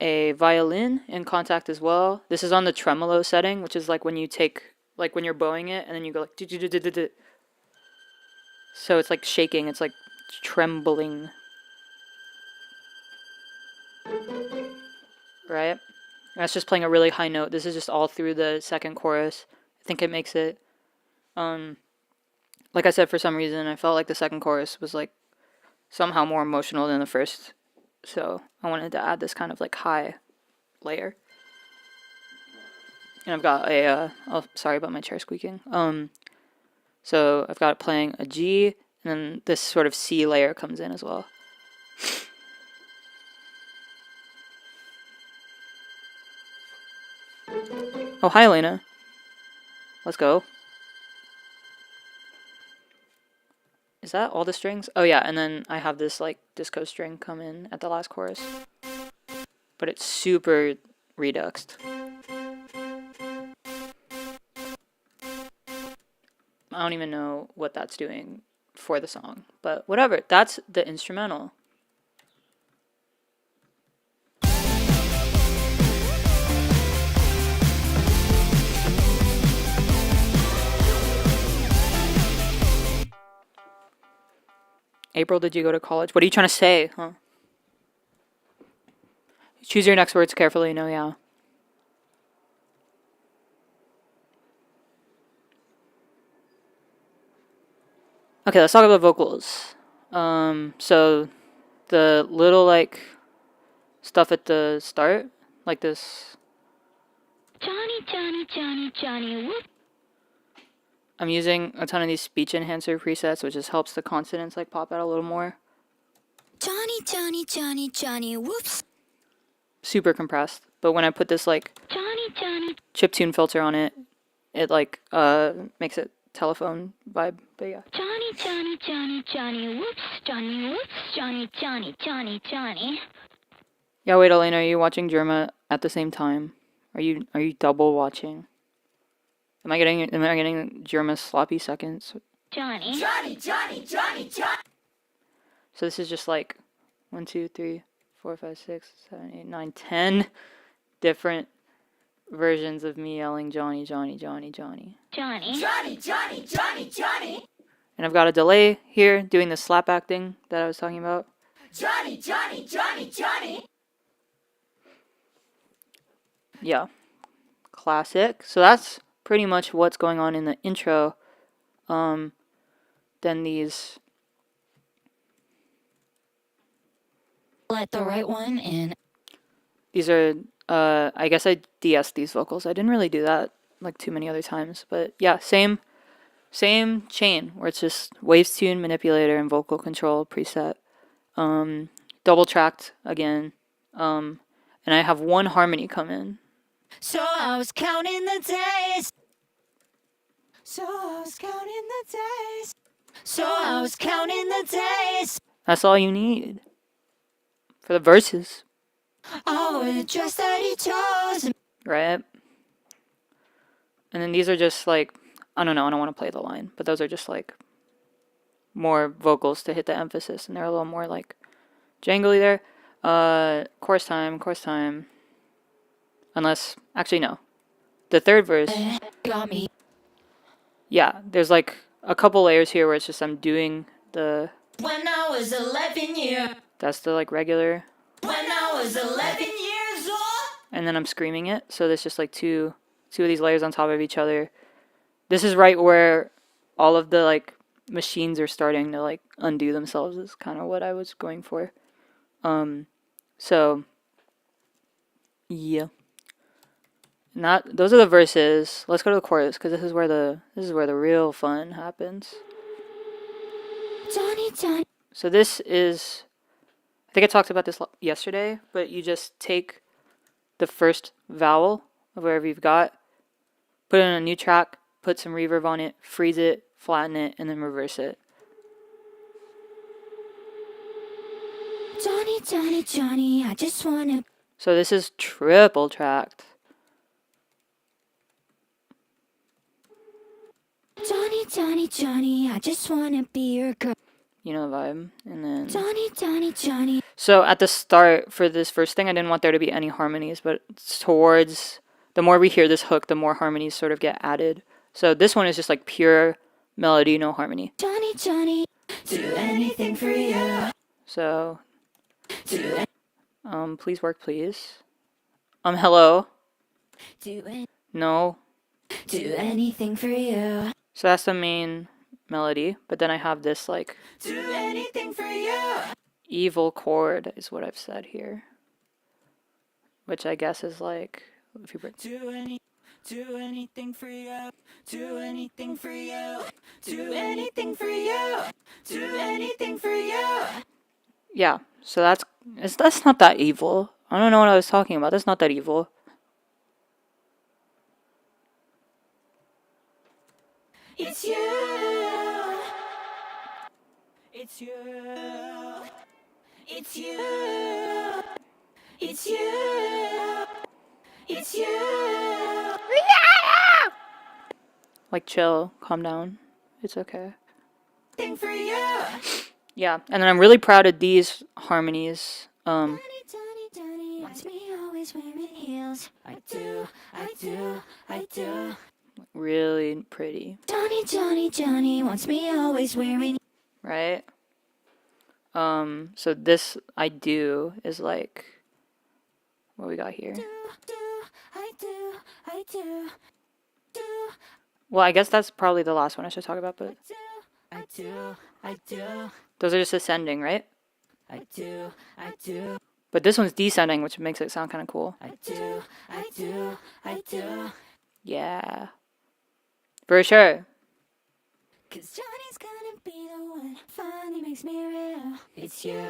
a violin in Contact as well. This is on the tremolo setting, which is like when you take, like when you're bowing it and then you go like do. So it's like shaking, it's like trembling. Right? That's just playing a really high note. This is just all through the second chorus. I think it makes it like I said, for some reason I felt like the second chorus was like somehow more emotional than the first. So I wanted to add this kind of like high layer. And I've got a, oh, sorry about my chair squeaking. So I've got playing a G, and then this sort of C layer comes in as well. Oh, hi, Elena. Let's go. Is that all the strings? Oh yeah, and then I have this like disco string come in at the last chorus. But it's super reduxed. I don't even know what that's doing for the song, but whatever. That's the instrumental. April, did you go to college? What are you trying to say, huh? Choose your next words carefully, no, yeah. Okay, let's talk about vocals. So the little like stuff at the start, like this. Johnny, whoop. I'm using a ton of these speech enhancer presets, which just helps the consonants like pop out a little more. Johnny, whoops. Super compressed, but when I put this like chiptune filter on it, it like makes it telephone vibe. But yeah. Johnny, whoops, Johnny. Yeah, wait, Elena, are you watching Germa at the same time? Are you double watching? Am I getting Germa's sloppy seconds? Johnny. So this is just like 1, 2, 3, 4, 5, 6, 7, 8, 9, 10 different versions of me yelling Johnny. And I've got a delay here doing the slap acting that I was talking about. Johnny. Yeah. Classic. So that's pretty much what's going on in the intro. Then these Let the right one in. These are, I guess I DS these vocals. I didn't really do that like too many other times, but yeah, same chain where it's just waves tune, manipulator, and vocal control preset. Double tracked again. And I have one harmony come in. So I was counting the days. So I was counting the days. So I was counting the days. That's all you need for the verses, I wore the dress that he chose. right? And then these are just like, I don't know, I don't want to play the line, but those are just like more vocals to hit the emphasis, and they're a little more like jangly there. Chorus time, chorus time. Unless, actually, no. The third verse, Got me. yeah, there's like a couple layers here where it's just I'm doing the, When I was 11 years. that's the like regular, When I was 11 years old. and then I'm screaming it. So there's just like two of these layers on top of each other. This is right where all of the like machines are starting to like undo themselves is kind of what I was going for. So yeah. Not those are the verses. Let's go to the chorus because this is where the real fun happens. Johnny. So this is, I think I talked about this yesterday, but you just take the first vowel of wherever you've got, put it in a new track, put some reverb on it, freeze it, flatten it, and then reverse it. Johnny, I just wanna. So this is triple tracked. Johnny, I just wanna be your girl. You know the vibe. And then Johnny. so at the start for this first thing, I didn't want there to be any harmonies, but towards the more we hear this hook, the more harmonies sort of get added. So this one is just like pure melody, no harmony. Johnny, do anything for you. So, please work, please. Hello. No. Do anything for you. So that's the main melody, but then I have this like Do anything for you. evil chord is what I've said here, which I guess is like if you break. Do anything for you. Do anything for you. Do anything for you. Do anything for you. Yeah, so that's not that evil. I don't know what I was talking about. That's not that evil. It's you. It's you. It's you. It's you. It's you. Like chill, calm down. It's okay. Thing for you. Yeah, and then I'm really proud of these harmonies. Johnny wants me always wearing heels. I do. Really pretty, Johnny wants me always wearing. right? So this I do is like what we got here. I do. Well, I guess that's probably the last one I should talk about, but I do. those are just ascending, right? I do. But this one's descending, which makes it sound kind of cool. I do. Yeah. For sure. Cause Johnny's gonna be the one finally makes me real. It's you.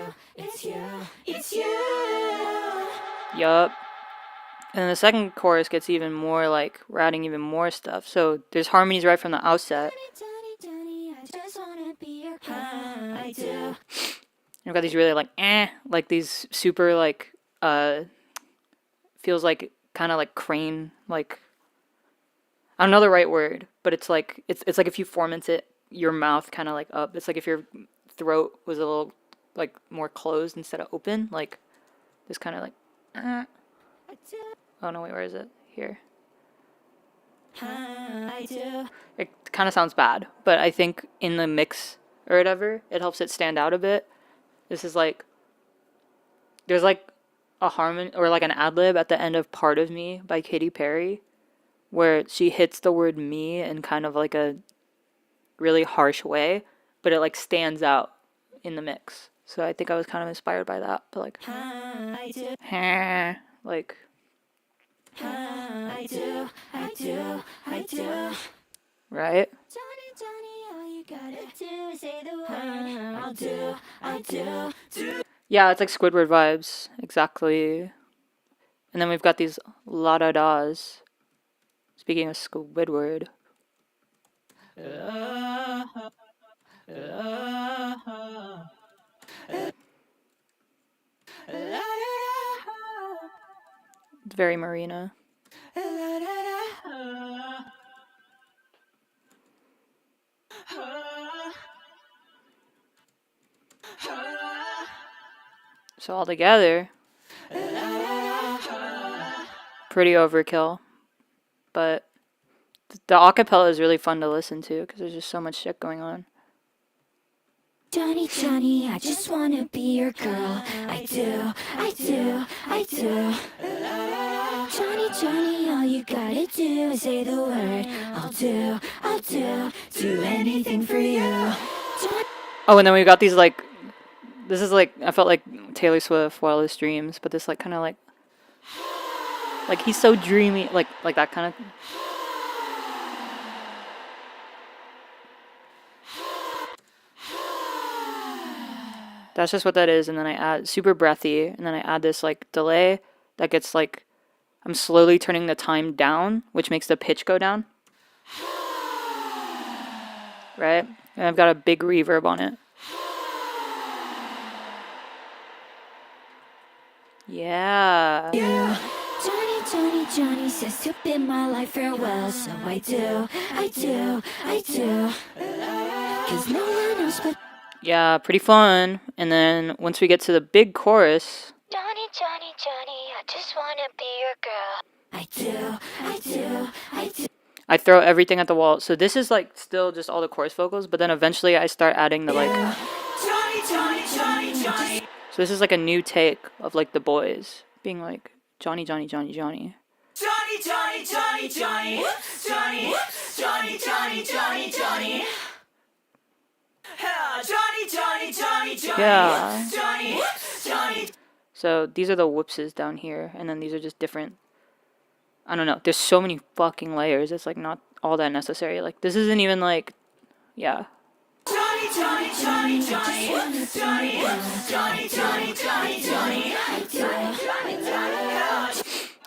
Yup. And the second chorus gets even more like, we're adding even more stuff. So there's harmonies right from the outset. Johnny, I just wanna be your girl. I do. I've got these really like these super like, feels like kind of like crane, like, I don't know the right word, but it's like like if you formant it, your mouth kind of like up. It's like if your throat was a little like more closed instead of open, like this kind of like. Oh no, wait, where is it? Here. I do. It kind of sounds bad, but I think in the mix or whatever, it helps it stand out a bit. This is like, there's like a harmony or like an ad lib at the end of "Part of Me" by Katy Perry, where she hits the word "me" in kind of like a really harsh way, but it like stands out in the mix. So I think I was kind of inspired by that. But like, I do, like, I do, I do, I do. right? Johnny, Johnny, all you gotta do is say the word. I'll do, I do, do. Yeah, it's like Squidward vibes. Exactly. And then we've got these la da das. Speaking of Squidward. It's very Marina. So all together, pretty overkill. But the acapella is really fun to listen to because there's just so much shit going on. Johnny, Johnny, I just wanna be your girl. I do, I do, I do. Johnny, Johnny, all you gotta do is say the word. I'll do anything for you. Oh, and then we got these like, this is like, I felt like Taylor Swift, Wildest Dreams, but this like kind of like he's so dreamy, like that kind of. That's just what that is, and then I add super breathy, and then I add this like delay that gets like, I'm slowly turning the time down, which makes the pitch go down. Right? And I've got a big reverb on it. Yeah. Johnny, Johnny, Johnny says to bid my life farewell. So I do, I do, I do. Cause no one else but Yeah, pretty fun. And then once we get to the big chorus. Johnny, Johnny, Johnny, I just wanna be your girl. I do, I do, I do. I throw everything at the wall. So this is like still just all the chorus vocals, but then eventually I start adding the like. Johnny, Johnny, Johnny, Johnny. So this is like a new take of like the boys being like Johnny, Johnny, Johnny, Johnny. Johnny, Johnny, Johnny, Johnny. Johnny, Johnny, Johnny, Johnny, Johnny. Johnny, Johnny, Johnny, Johnny. Yeah. Johnny, Johnny. So these are the whoopses down here, and then these are just different. I don't know. There's so many fucking layers. It's like not all that necessary. Like this isn't even like, yeah. Johnny, Johnny, Johnny, Johnny, Johnny, Johnny, Johnny, Johnny, Johnny.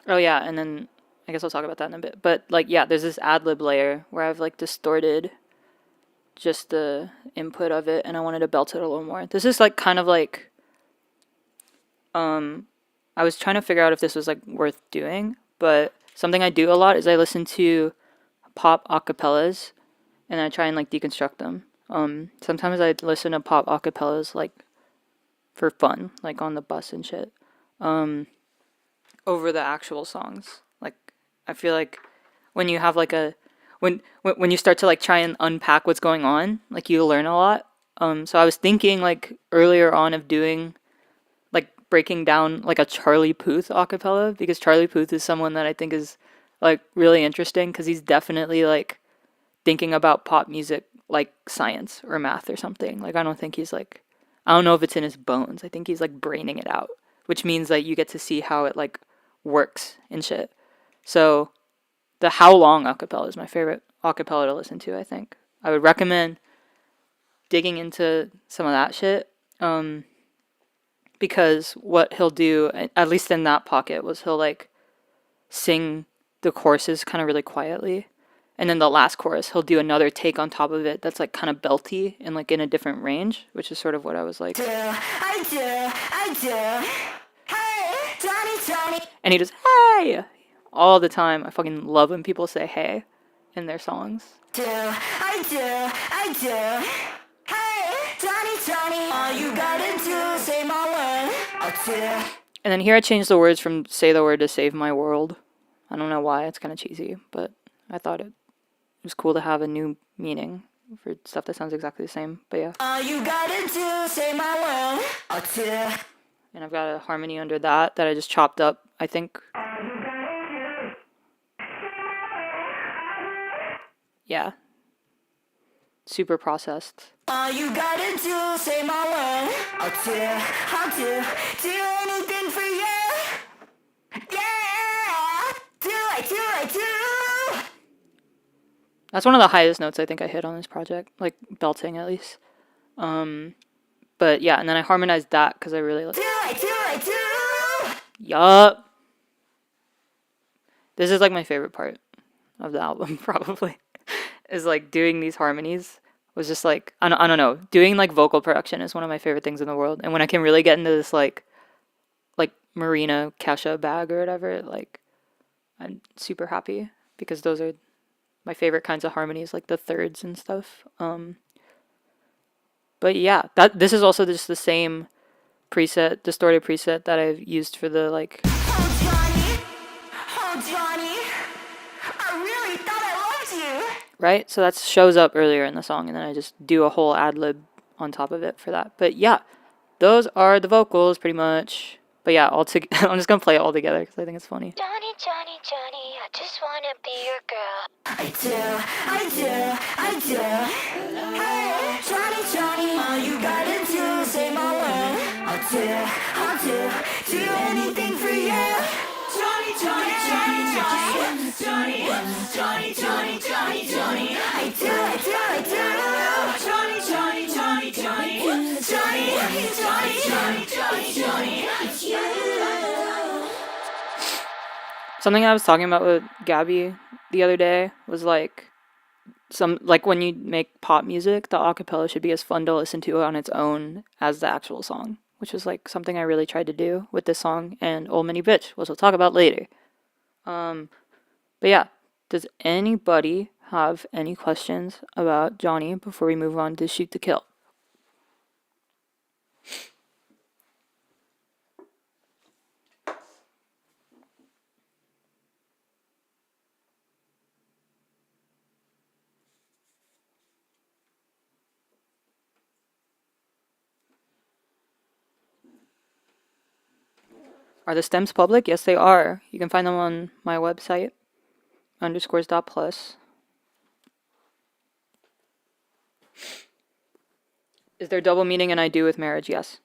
Oh yeah, and then I guess I'll talk about that in a bit. But like yeah, there's this ad lib layer where I've like distorted just the input of it, and I wanted to belt it a little more. This is like kind of like, I was trying to figure out if this was like worth doing, but something I do a lot is I listen to pop acapellas, and I try and like deconstruct them. Sometimes I listen to pop acapellas like for fun, like on the bus and shit, over the actual songs. Like I feel like when you have like a when you start to like try and unpack what's going on, like you learn a lot. So I was thinking like earlier on of doing like breaking down like a Charlie Puth acapella, because Charlie Puth is someone that I think is like really interesting because he's definitely like thinking about pop music like science or math or something. Like I don't think he's like, I don't know if it's in his bones. I think he's like braining it out, which means that you get to see how it like works and shit. So the How Long acapella is my favorite acapella to listen to, I think. I would recommend digging into some of that shit. Because what he'll do, at least in that pocket, was he'll like sing the choruses kind of really quietly. And then the last chorus, he'll do another take on top of it that's like kind of belty and like in a different range, which is sort of what I was like. I do. Hey, Johnny, Johnny. And he does, hey, all the time. I fucking love when people say hey in their songs. I do. Hey, Johnny, Johnny. All you gotta do is say my word. I'll do. And then here I changed the words from say the word to save my world. I don't know why, it's kind of cheesy, but I thought it was cool to have a new meaning for stuff that sounds exactly the same. But yeah. All you gotta do is say my word. I'll do. And I've got a harmony under that I just chopped up, I think. Yeah. super processed. All you gotta do, say my word. I'll do anything for you. Yeah, do. That's one of the highest notes I think I hit on this project, like belting at least. But yeah, and then I harmonized that because I really like. Do. Yup. This is like my favorite part of the album, probably. Is like doing these harmonies was just like I don't know. Doing like vocal production is one of my favorite things in the world, and when I can really get into this like Marina Kesha bag or whatever, like I'm super happy because those are my favorite kinds of harmonies, like the thirds and stuff. But yeah, this is also just the same preset, distorted preset that I've used for the like. Oh Johnny, I really thought I loved you. Right, so that shows up earlier in the song, and then I just do a whole ad lib on top of it for that. But yeah, those are the vocals pretty much. But yeah, I'm just gonna play it all together because I think it's funny. Johnny, I just wanna be your girl. I do. Hey, Johnny, all you gotta do, say my word. I'll do anything for you. Johnny, I do. Johnny, it's you. Something I was talking about with Gabby the other day was like when you make pop music, the acapella should be as fun to listen to on its own as the actual song, which is like something I really tried to do with this song and Old Mini Bitch, which we'll talk about later. But yeah, does anybody have any questions about Johnny before we move on to Shoot to Kill? Are the stems public? Yes, they are. You can find them on my website, underscores.plus. Is there double meaning in I do with marriage? Yes.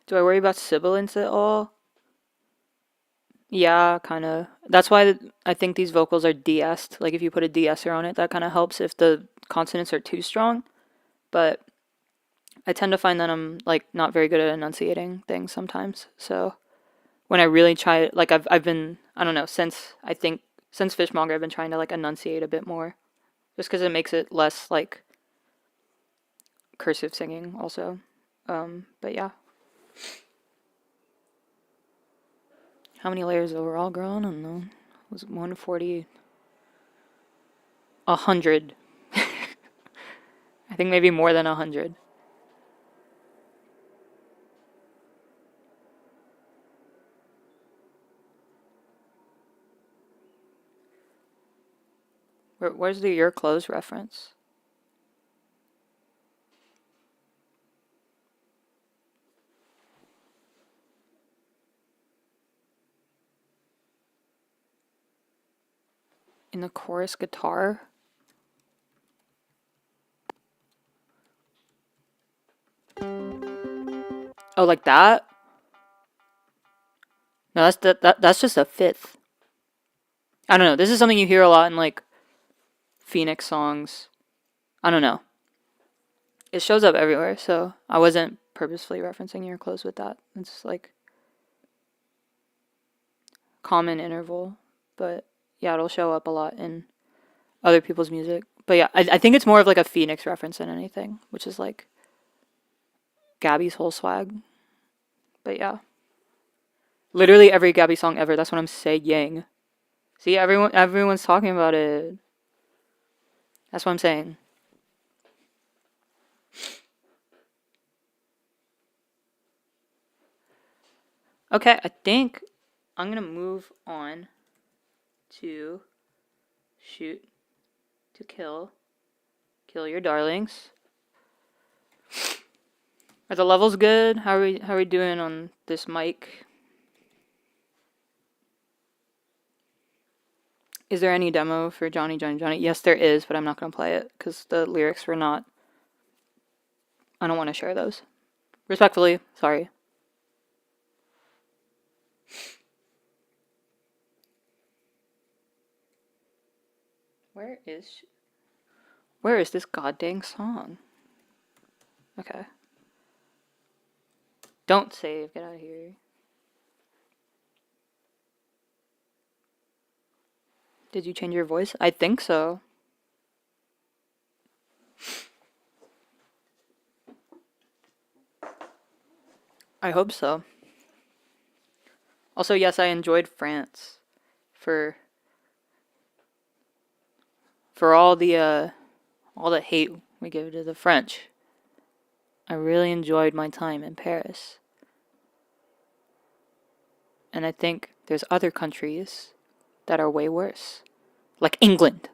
Do I worry about sibilance at all? Yeah, kind of. That's why I think these vocals are de-essed. Like if you put a de-esser on it, that kind of helps if the consonants are too strong. But I tend to find that I'm like not very good at enunciating things sometimes. So when I really try, like I've been, I don't know, since Fishmonger, I've been trying to like enunciate a bit more, just because it makes it less like cursive singing also. But yeah. How many layers overall, girl? I don't know. It was 140. 100. I think maybe more than 100. Where's the your clothes reference? In the chorus guitar? Oh, like that? No, that's just a fifth. I don't know. This is something you hear a lot in like Phoenix songs. I don't know. It shows up everywhere, so I wasn't purposefully referencing your clothes with that. It's like common interval, but yeah, it'll show up a lot in other people's music. But yeah, I think it's more of like a Phoenix reference than anything, which is like Gabby's whole swag. But yeah. Literally every Gabby song ever, that's what I'm saying. See, everyone's talking about it. That's what I'm saying. Okay, I think I'm gonna move on to Shoot to Kill. Kill Your Darlings. Are the levels good? How are we doing on this mic? Is there any demo for Johnny, Johnny, Johnny? Yes, there is, but I'm not going to play it because the lyrics were not... I don't want to share those. Respectfully, sorry. Where is this goddamn song? Okay. Don't save. Get out of here. Did you change your voice? I think so. I hope so. Also, yes, I enjoyed France for all the hate we give to the French. I really enjoyed my time in Paris. And I think there's other countries that are way worse. Like England.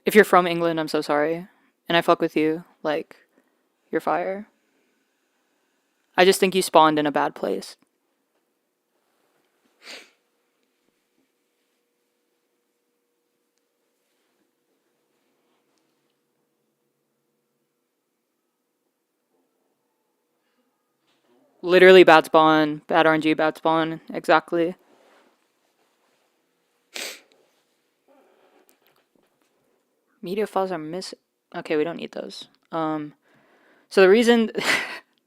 If you're from England, I'm so sorry. And I fuck with you. Like, you're fire. I just think you spawned in a bad place. Literally bad spawn, bad RNG, bad spawn, exactly. Media files are missing. Okay, we don't need those. So the reason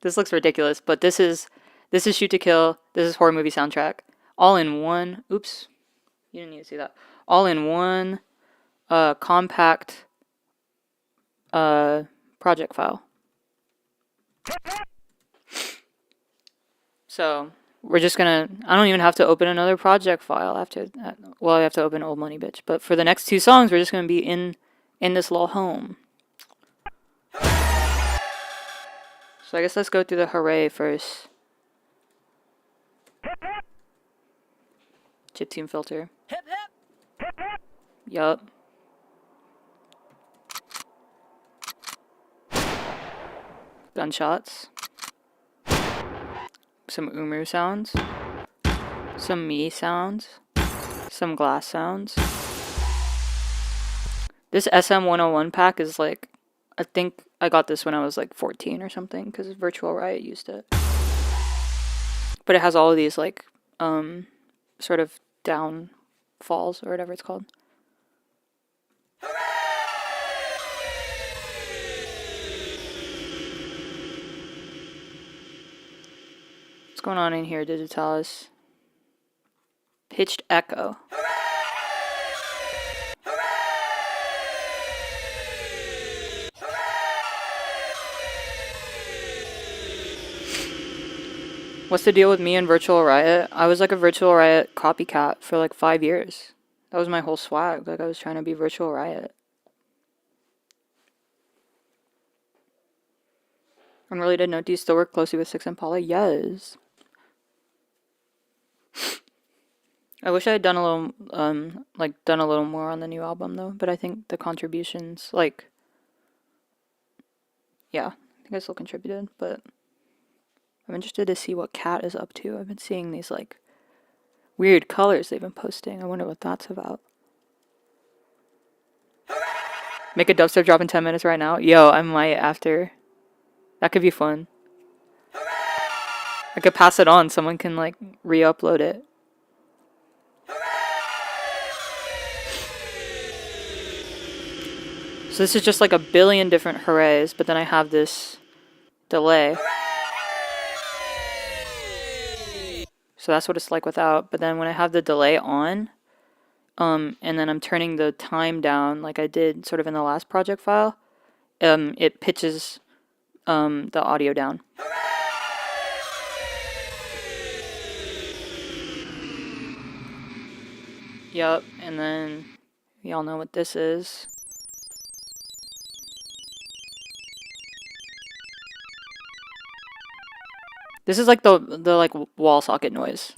this looks ridiculous, but this is Shoot to Kill. This is horror movie soundtrack, all in one. Oops, you didn't need to see that. All in one, compact, project file. So we're just gonna. I don't even have to open another project file after. Well, I have to open Old Money Bitch, but for the next two songs, we're just gonna be in this little home. So I guess let's go through the hooray first. Chiptune filter. Yup. Gunshots. Some Umu sounds. Some me sounds. Some glass sounds. This SM101 pack is like, I think I got this when I was like 14 or something because Virtual Riot used it. But it has all of these like, sort of downfalls or whatever it's called. What's going on in here, Digitalis? Pitched echo. What's the deal with me and Virtual Riot? I was like a Virtual Riot copycat for like 5 years. That was my whole swag. Like I was trying to be Virtual Riot. Unrelated note, do you still work closely with Six and Paula? Yes. I wish I had done a little, done a little more on the new album though. But I think the contributions, like, yeah, I think I still contributed. But I'm interested to see what Cat is up to. I've been seeing these like weird colors they've been posting. I wonder what that's about. Make a dubstep drop in 10 minutes right now? Yo, I might after. That could be fun. I could pass it on. Someone can like re-upload it. So this is just like a billion different hoorays, but then I have this delay. So that's what it's like without. But then when I have the delay on, and then I'm turning the time down like I did sort of in the last project file, it pitches the audio down. Yup, and then y'all know what this is. This is like the like wall socket noise,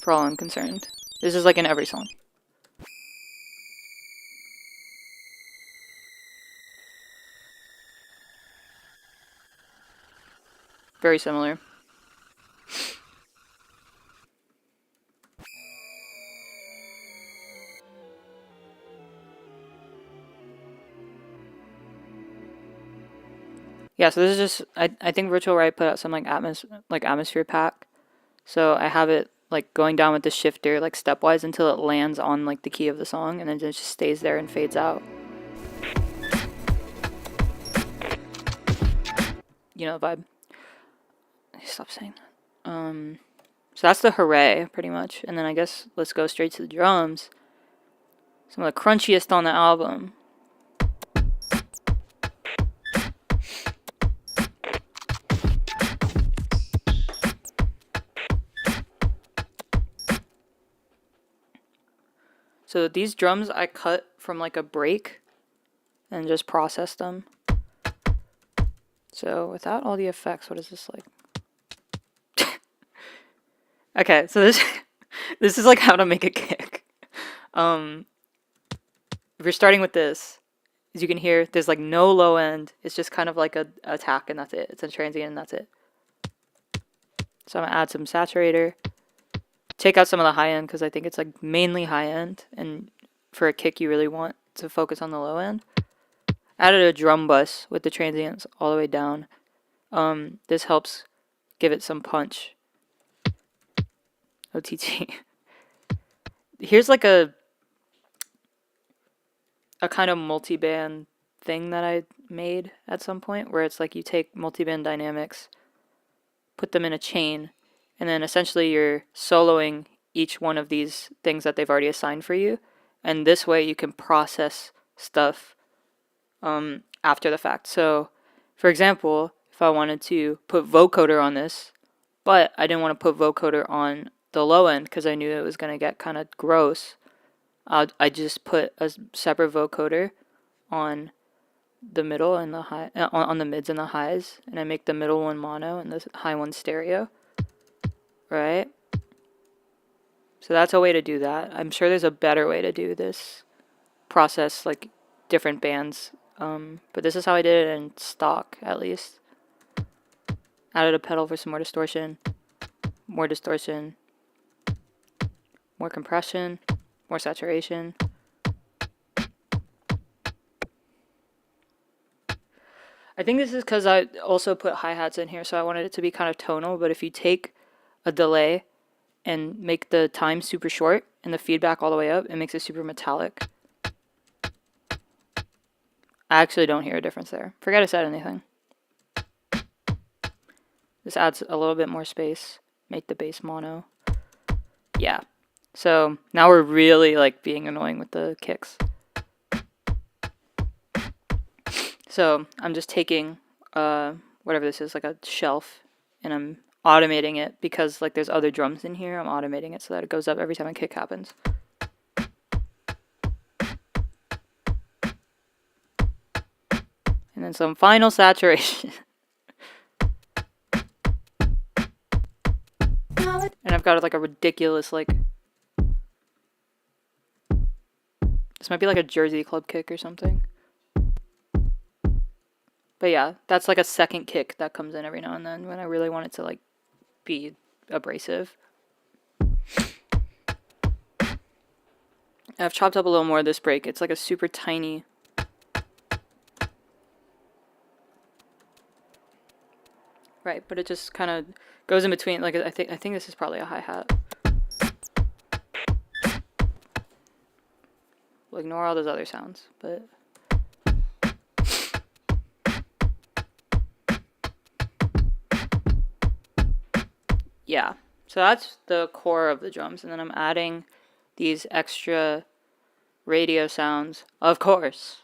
for all I'm concerned. This is like in every song. very similar. Yeah, so this is just I think Virtual Right put out some like atmosphere pack. So I have it like going down with the shifter like stepwise until it lands on like the key of the song, and then it just stays there and fades out. You know the vibe. Stop saying that. So that's the hooray pretty much, and then I guess let's go straight to the drums. Some of the crunchiest on the album. So these drums I cut from like a break and just processed them. So without all the effects, what is this like? Okay, so this is like how to make a kick. If you're starting with this, as you can hear, there's like no low end. It's just kind of like a attack and that's it. It's a transient and that's it. So I'm gonna add some saturator. Take out some of the high end because I think it's like mainly high end, and for a kick you really want to focus on the low end. Added a drum bus with the transients all the way down. This helps give it some punch. OTT. Here's like a kind of multi-band thing that I made at some point where it's like you take multi-band dynamics, put them in a chain, and then essentially you're soloing each one of these things that they've already assigned for you, and this way you can process stuff after the fact. So for example, if I wanted to put vocoder on this, but I didn't want to put vocoder on the low end because I knew it was going to get kind of gross, I just put a separate vocoder on the middle and the high, on the mids and the highs, and I make the middle one mono and the high one stereo, right? So that's a way to do that. I'm sure there's a better way to do this process, like different bands, but this is how I did it in stock, at least. Added a pedal for some more distortion, more compression, more saturation. I think this is because I also put hi-hats in here, so I wanted it to be kind of tonal, but if you take a delay and make the time super short and the feedback all the way up, it makes it super metallic. I actually don't hear a difference there. Forget I said anything. This adds a little bit more space. Make the bass mono. Yeah. So now we're really like being annoying with the kicks. So I'm just taking whatever this is, like a shelf, and I'm automating it because like there's other drums in here. I'm automating it so that it goes up every time a kick happens. And then some final saturation. And I've got like a ridiculous like, this might be like a Jersey club kick or something. But yeah, that's like a second kick that comes in every now and then when I really want it to like be abrasive. I've chopped up a little more of this break. It's like a super tiny. Right, but it just kind of goes in between. Like I think this is probably a hi-hat. We'll ignore all those other sounds, but yeah. So that's the core of the drums, and then I'm adding these extra radio sounds, of course.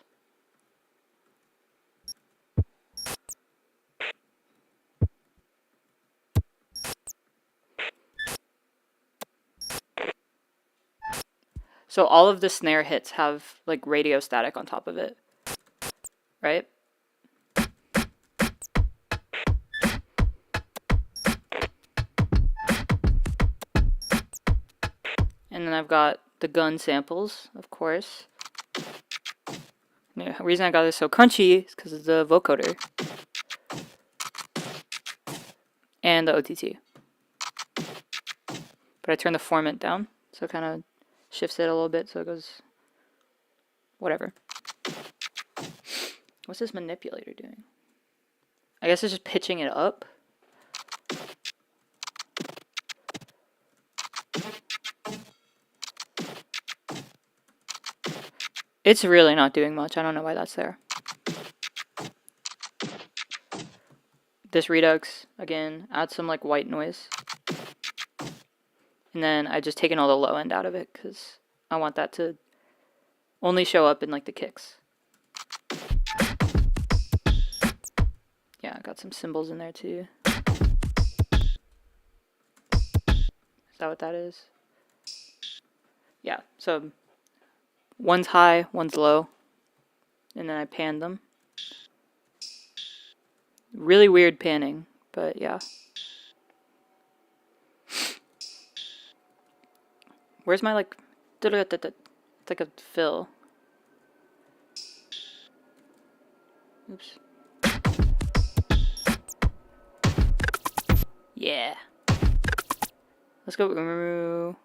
So all of the snare hits have like radio static on top of it, right? And then I've got the gun samples, of course. The reason I got this so crunchy is because of the vocoder. and the OTT. But I turn the formant down, so it kind of shifts it a little bit so it goes whatever. What's this manipulator doing? I guess it's just pitching it up. It's really not doing much. I don't know why that's there. This redux, again, adds some like white noise. And then I just taken all the low end out of it because I want that to only show up in like the kicks. Yeah, I got some cymbals in there too. Is that what that is? Yeah, so one's high, one's low. And then I pan them. Really weird panning, but yeah. Where's my like... It's like a fill. Oops. Yeah. Let's go.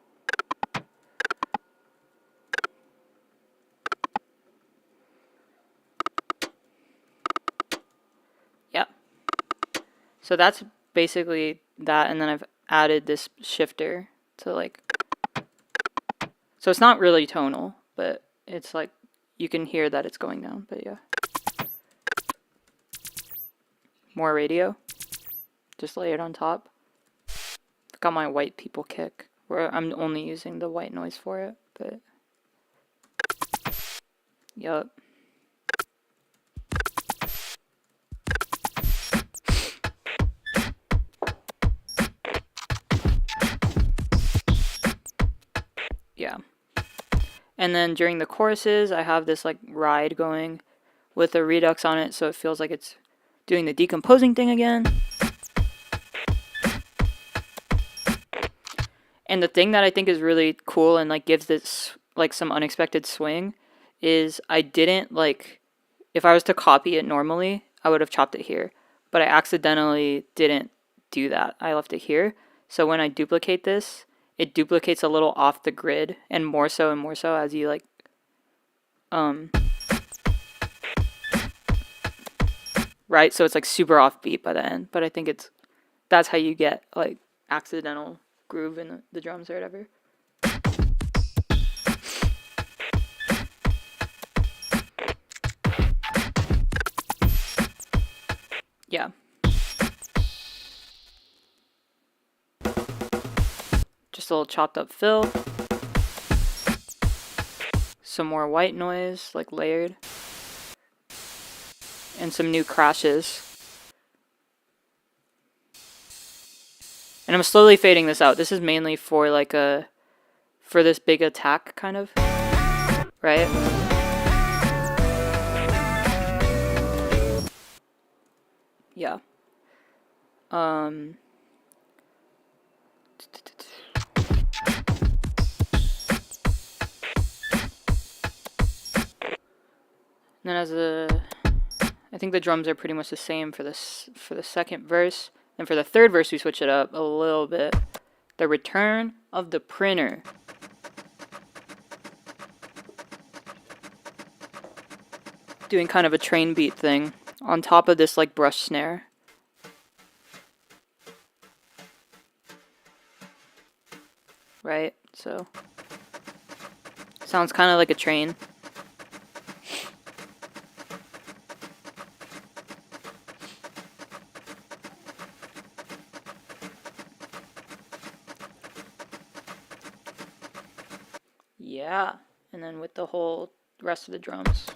Yeah. So that's basically that, and then I've added this shifter to like... So it's not really tonal, but it's like, you can hear that it's going down, but yeah. More radio. Just lay it on top. Got my white people kick, where I'm only using the white noise for it, but... Yup. Yeah. And then during the choruses, I have this like ride going with a redux on it, so it feels like it's doing the decomposing thing again. And the thing that I think is really cool and like gives this like some unexpected swing is I didn't like, if I was to copy it normally, I would have chopped it here, but I accidentally didn't do that. I left it here. So when I duplicate this, it duplicates a little off the grid, and more so as you like right, so it's like super offbeat by the end, but I think that's how you get like accidental groove in the drums or whatever. Yeah. Just a little chopped up fill. Some more white noise, like layered. And some new crashes. And I'm slowly fading this out. This is mainly for like for this big attack kind of, right? Yeah. And then I think the drums are pretty much the same for the second verse. And for the third verse, we switch it up a little bit. The return of the printer. Doing kind of a train beat thing on top of this like brush snare. Right? So sounds kind of like a train. Yeah, and then with the whole rest of the drums.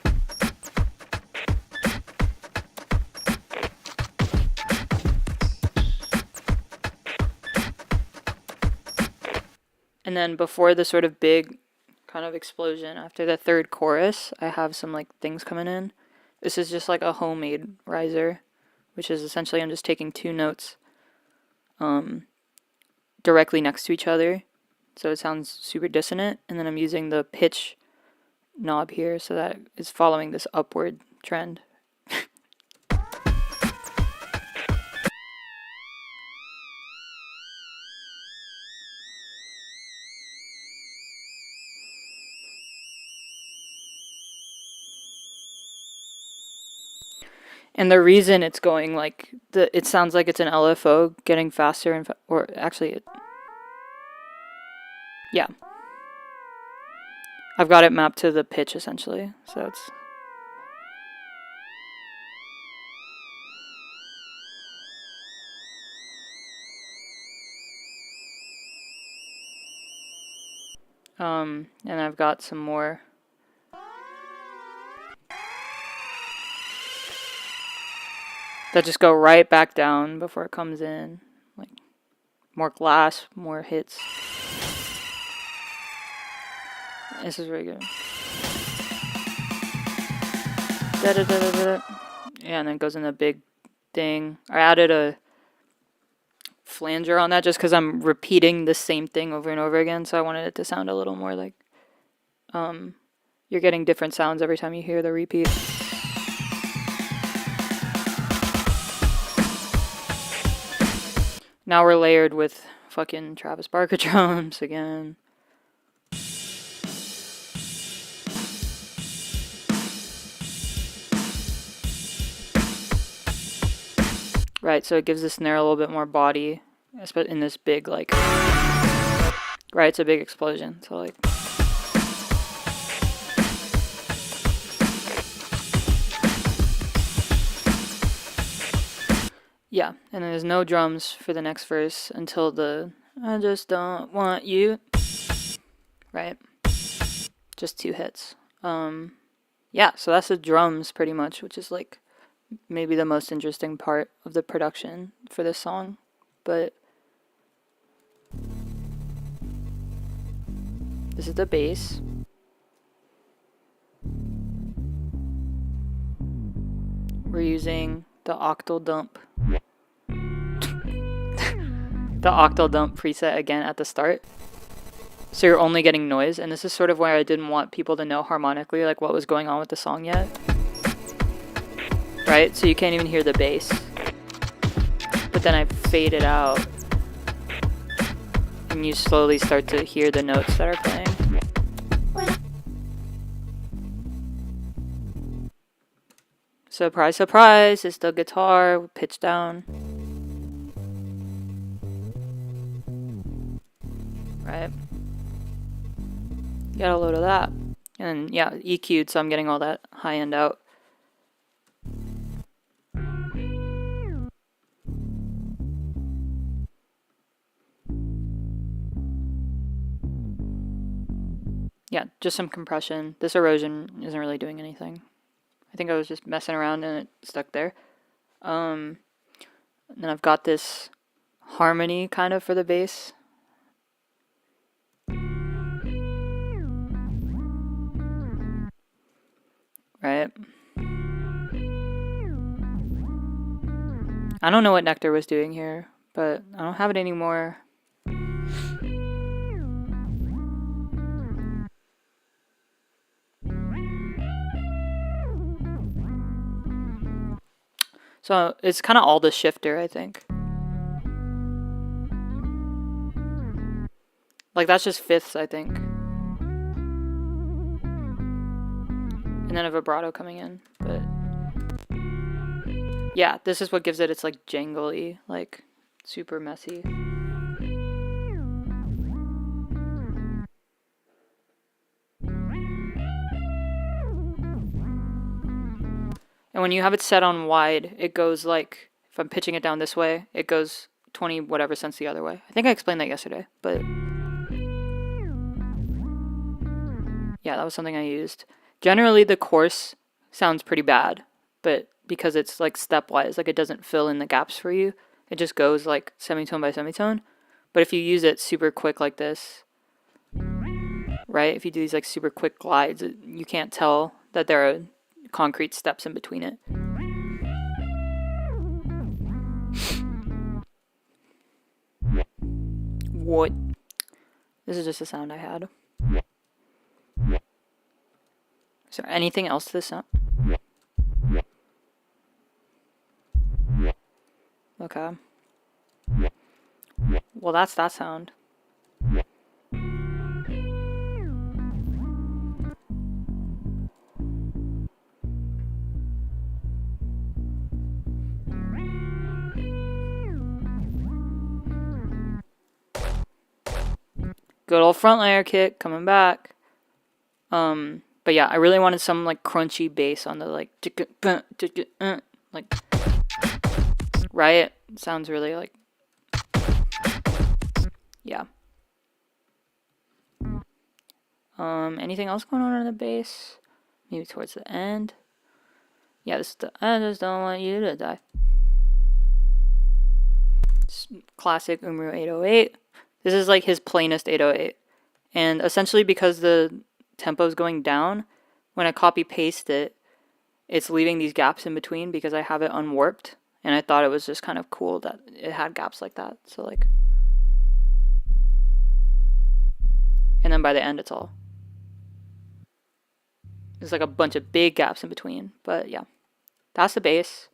And then before the sort of big kind of explosion after the third chorus, I have some like things coming in. This is just like a homemade riser, which is essentially I'm just taking two notes directly next to each other, so it sounds super dissonant, and then I'm using the pitch knob here so that it's following this upward trend. And the reason it's going like it sounds like it's an LFO getting faster and or actually yeah. I've got it mapped to the pitch essentially. So it's and I've got some more that just go right back down before it comes in. Like more glass, more hits. This is really good. Da-da-da-da-da. Yeah, and then it goes in a big thing. I added a flanger on that just because I'm repeating the same thing over and over again, so I wanted it to sound a little more like you're getting different sounds every time you hear the repeat. Now we're layered with fucking Travis Barker drums again. Right, so it gives the snare a little bit more body, in this big, like, right, it's a big explosion, so, like, yeah, and there's no drums for the next verse until the, I just don't want you, right, just 2 hits, yeah, so that's the drums, pretty much, which is, like, maybe the most interesting part of the production for this song, but this is the bass. We're using the octal dump. The octal dump preset again at the start. So you're only getting noise, and this is sort of where I didn't want people to know harmonically like what was going on with the song yet. Right? So you can't even hear the bass. But then I fade it out. And you slowly start to hear the notes that are playing. Surprise, surprise, it's the guitar pitched down. Right? Got a load of that. And yeah, EQ'd, so I'm getting all that high end out. Yeah, just some compression. This erosion isn't really doing anything. I think I was just messing around and it stuck there. And then I've got this harmony kind of for the bass. Right? I don't know what Nectar was doing here, but I don't have it anymore. So it's kind of all the shifter, I think. Like that's just fifths, I think. And then a vibrato coming in, but yeah, this is what gives it its like jangly, like super messy. And when you have it set on wide, it goes like, if I'm pitching it down this way, it goes 20 whatever cents the other way. I think I explained that yesterday, but yeah, that was something I used. Generally, the course sounds pretty bad, but because it's like stepwise, like it doesn't fill in the gaps for you. It just goes like semitone by semitone. But if you use it super quick like this, right? If you do these like super quick glides, you can't tell that there are concrete steps in between it. What? This is just a sound I had. Is there anything else to this sound? Okay. Well, that's that sound. Good old front layer kick coming back. But yeah, I really wanted some like crunchy bass on the like right? Sounds really like yeah. Anything else going on the bass? Maybe towards the end. Yeah, this is the I just don't want you to die. It's classic Umru 808. This is like his plainest 808. And essentially because the tempo is going down, when I copy paste it, it's leaving these gaps in between because I have it unwarped. And I thought it was just kind of cool that it had gaps like that. So like, and then by the end it's all, there's like a bunch of big gaps in between. But yeah, that's the bass.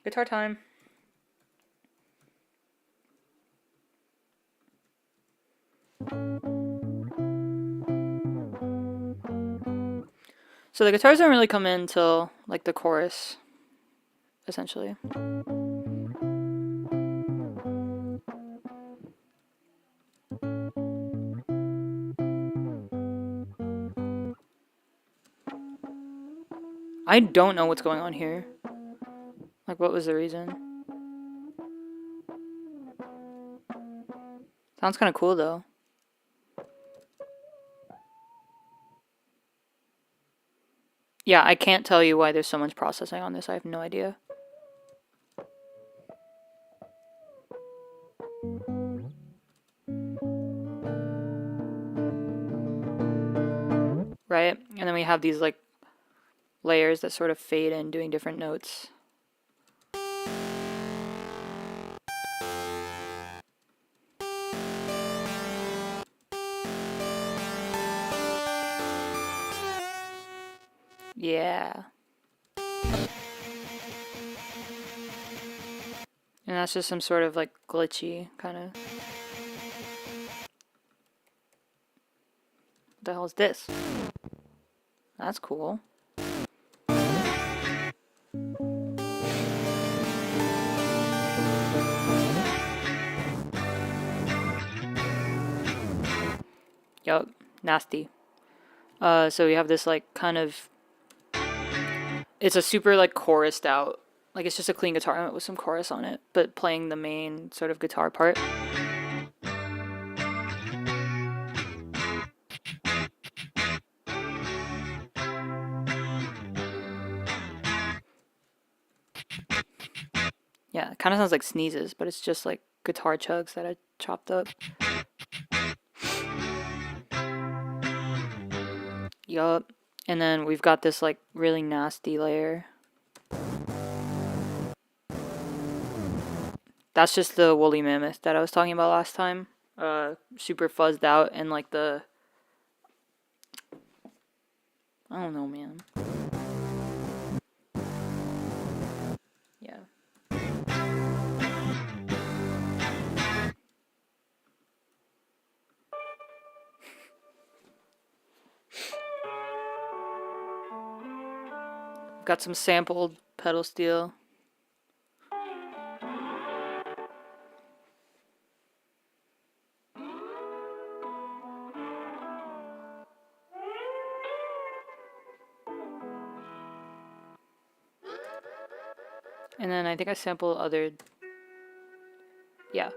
Guitar time. So the guitars don't really come in until like the chorus, essentially. I don't know what's going on here. Like, what was the reason? Sounds kind of cool though. Yeah, I can't tell you why there's so much processing on this. I have no idea. Right? And then we have these like layers that sort of fade in doing different notes. Yeah. And that's just some sort of like glitchy kind of. What the hell is this? That's cool. Yup, nasty. So we have this like kind of, it's a super like chorused out, like it's just a clean guitar with some chorus on it, but playing the main sort of guitar part. Yeah, it kind of sounds like sneezes, but it's just like guitar chugs that I chopped up. Yup. And then we've got this like really nasty layer. That's just the woolly mammoth that I was talking about last time. Super fuzzed out and like the, I don't know, man. Yeah. Got some sampled pedal steel. And then I think I sampled other, yeah.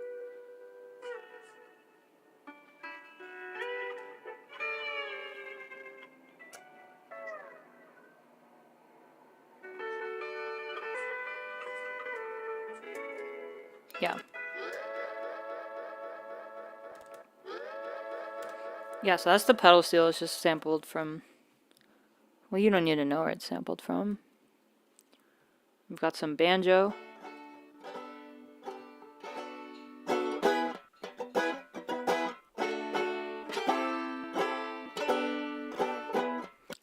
Yeah. Yeah, so that's the pedal steel. It's just sampled from, well, you don't need to know where it's sampled from. We've got some banjo.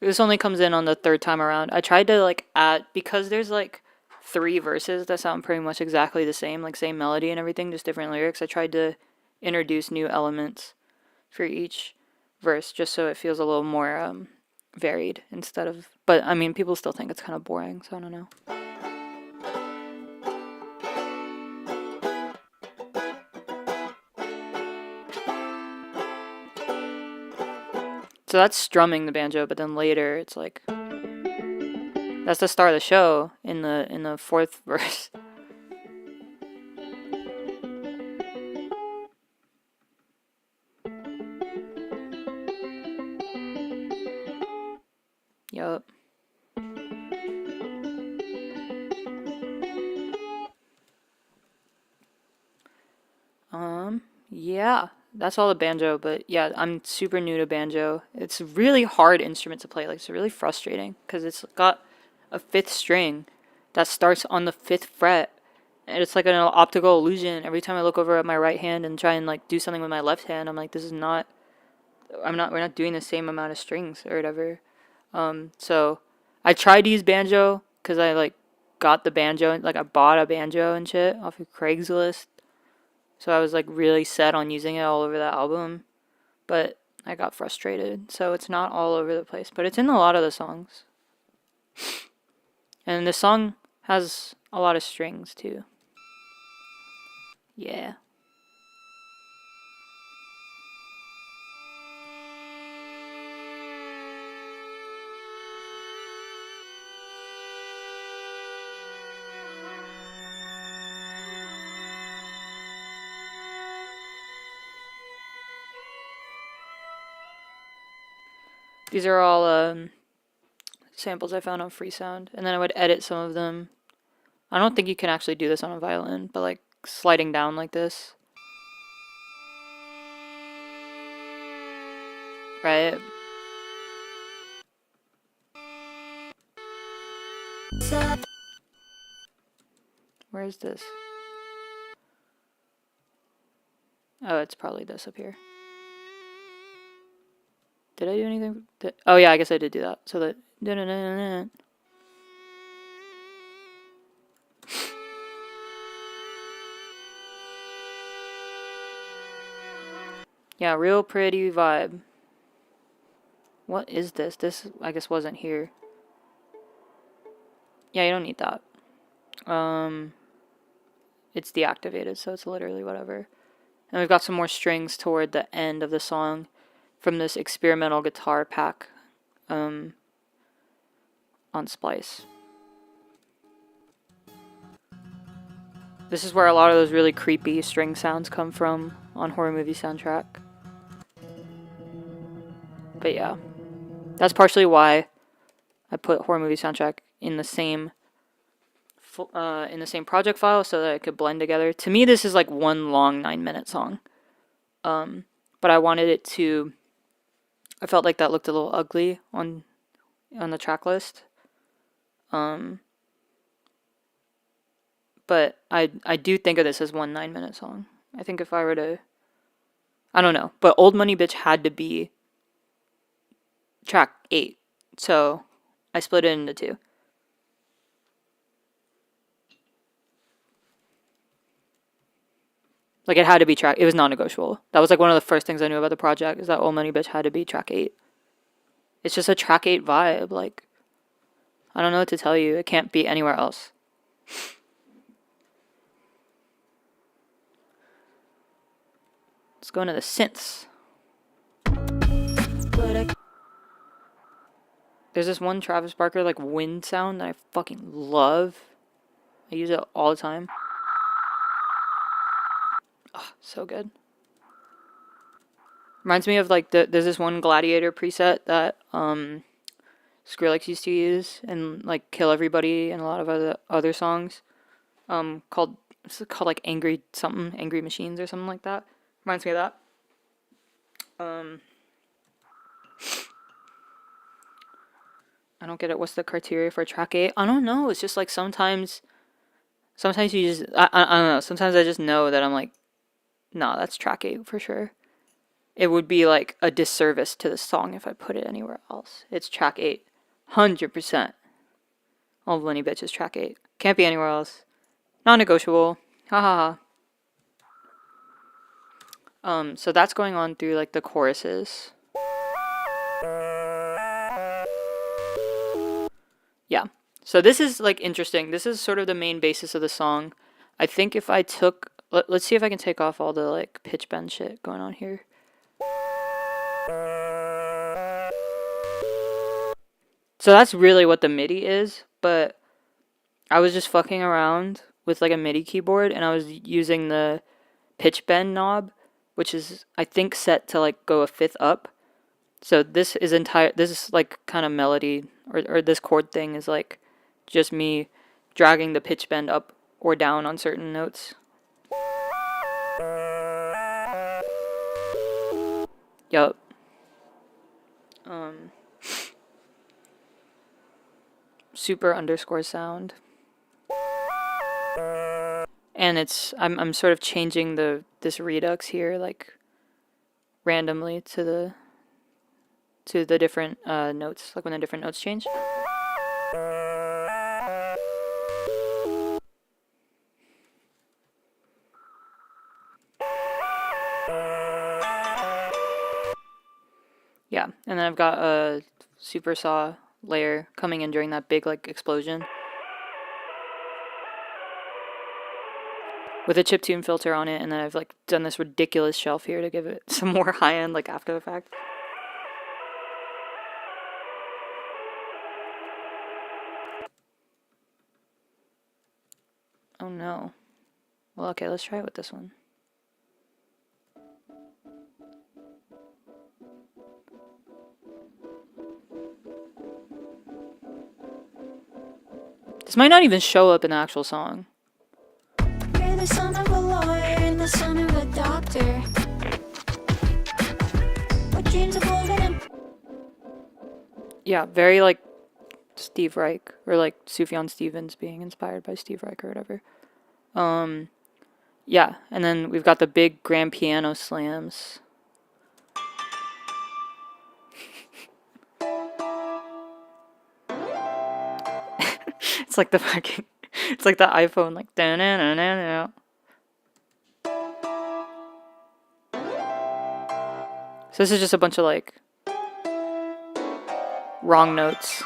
This only comes in on the third time around. I tried to like add, because there's like 3 verses that sound pretty much exactly the same, like same melody and everything, just different lyrics. I tried to introduce new elements for each verse just so it feels a little more varied instead of, but I mean, people still think it's kind of boring, so I don't know. So that's strumming the banjo, but then later it's like that's the start of the show in the fourth verse. Yup. Yeah, that's all the banjo, but yeah, I'm super new to banjo. It's a really hard instrument to play. Like, it's really frustrating because it's got a fifth string that starts on the fifth fret, and it's like an optical illusion. Every time I look over at my right hand and try and like do something with my left hand, I'm like, this is not. We're not doing the same amount of strings or whatever. So I tried to use banjo because I like got the banjo, like I bought a banjo and shit off of Craigslist. So I was like really set on using it all over the album, but I got frustrated. So it's not all over the place, but it's in a lot of the songs. And the song has a lot of strings too. Yeah. These are all samples I found on Freesound, and then I would edit some of them. I don't think you can actually do this on a violin, but like sliding down like this. Right? Where is this? Oh, it's probably this up here. Did I do anything? Oh yeah, I guess I did do that. So that. Yeah, real pretty vibe. What is this? This, I guess, wasn't here. Yeah, you don't need that. It's deactivated, so it's literally whatever. And we've got some more strings toward the end of the song from this experimental guitar pack on Splice. This is where a lot of those really creepy string sounds come from on horror movie soundtrack. But yeah, that's partially why I put horror movie soundtrack in the same project file so that it could blend together. To me, this is like one long 9-minute song. But I wanted it to. I felt like that looked a little ugly on the track list. But I do think of this as one 9-minute song. I think if I were to. I don't know, but Old Money Bitch had to be track 8, so I split it into 2. Like, it had to be track. It was non-negotiable. That was like one of the first things I knew about the project, is that Old Money Bitch had to be track 8. It's just a track 8 vibe. Like, I don't know what to tell you. It can't be anywhere else. Let's go into the synths. There's this one Travis Barker like wind sound that I fucking love. I use it all the time. Oh, so good. Reminds me of like there's this one Gladiator preset that Skrillex used to use and like kill everybody in a lot of other songs. Called like Angry Machines or something like that. Reminds me of that. I don't get it. What's the criteria for track 8? I don't know. It's just like sometimes you just I don't know. Sometimes I just know that I'm like, nah, that's track 8 for sure. It would be like a disservice to the song if I put it anywhere else. It's track 8. 100%. All Lenny Bitch is track 8. Can't be anywhere else. Non-negotiable. Ha ha ha. So that's going on through like the choruses. Yeah. So this is like interesting. This is sort of the main basis of the song. I think if I took, let's see if I can take off all the like pitch bend shit going on here. So that's really what the MIDI is, but I was just fucking around with like a MIDI keyboard and I was using the pitch bend knob, which is I think set to like go a fifth up. So this is like kind of melody or this chord thing is like just me dragging the pitch bend up or down on certain notes. Yup. Super underscore sound. And I'm sort of changing this redux here like randomly to the different notes, like when the different notes change. Yeah, and then I've got a super saw layer coming in during that big like explosion with a chiptune filter on it, and then I've like done this ridiculous shelf here to give it some more high-end like after effect. Oh no. Well, okay, let's try it with this one. This might not even show up in the actual song. You're the son of a lawyer and the son of a doctor. What dreams of holding him? Yeah, very like Steve Reich or like Sufjan Stevens being inspired by Steve Reich or whatever. Yeah, and then we've got the big grand piano slams. It's like the fucking, it's like the iPhone, like da-na-na-na-na. So this is just a bunch of like wrong notes.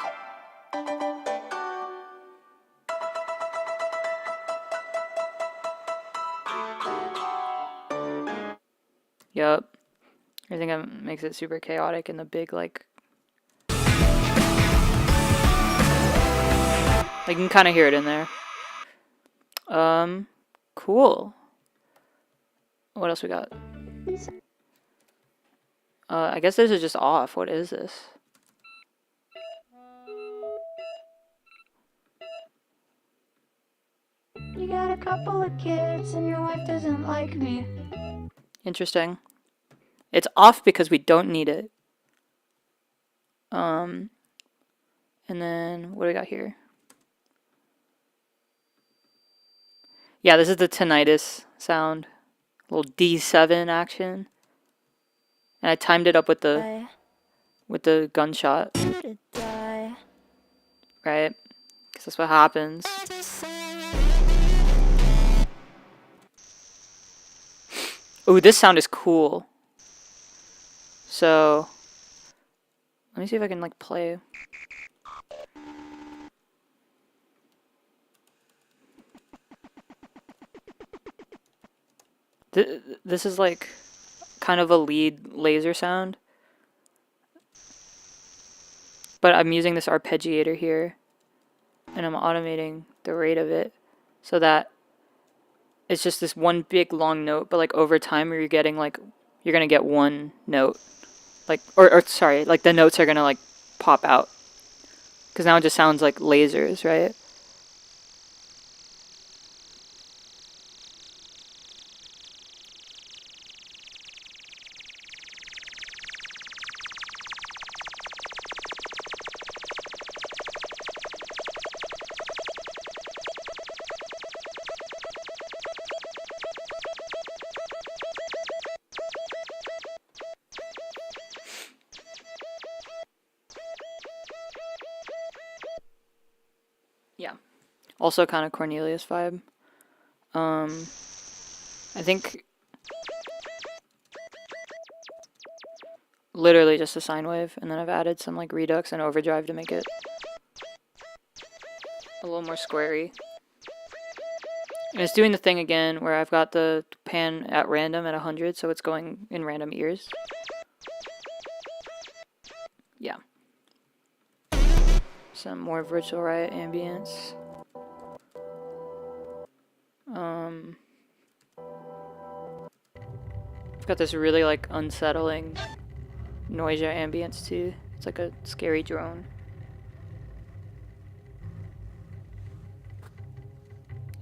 Yup. I think that makes it super chaotic in the big like you can kind of hear it in there. Cool. What else we got? I guess this is just off. What is this? You got a couple of kids and your wife doesn't like me. Interesting. It's off because we don't need it. And then what do we got here? Yeah, this is the tinnitus sound. A little D7 action. And I timed it up with the gunshot. Right? Because that's what happens. Ooh, this sound is cool. So, let me see if I can like play. This is like kind of a lead laser sound. But I'm using this arpeggiator here. And I'm automating the rate of it so that it's just this one big long note, but like over time you're getting like, you're gonna get one note. Like, or sorry, like the notes are gonna like pop out. Because now it just sounds like lasers, right? Yeah. Also kind of Cornelius vibe. I think literally just a sine wave, and then I've added some like redux and overdrive to make it a little more squarey. And it's doing the thing again where I've got the pan at random at 100, so it's going in random ears. Yeah. Some more virtual riot ambience. Got this really like unsettling noisia ambience too. It's like a scary drone.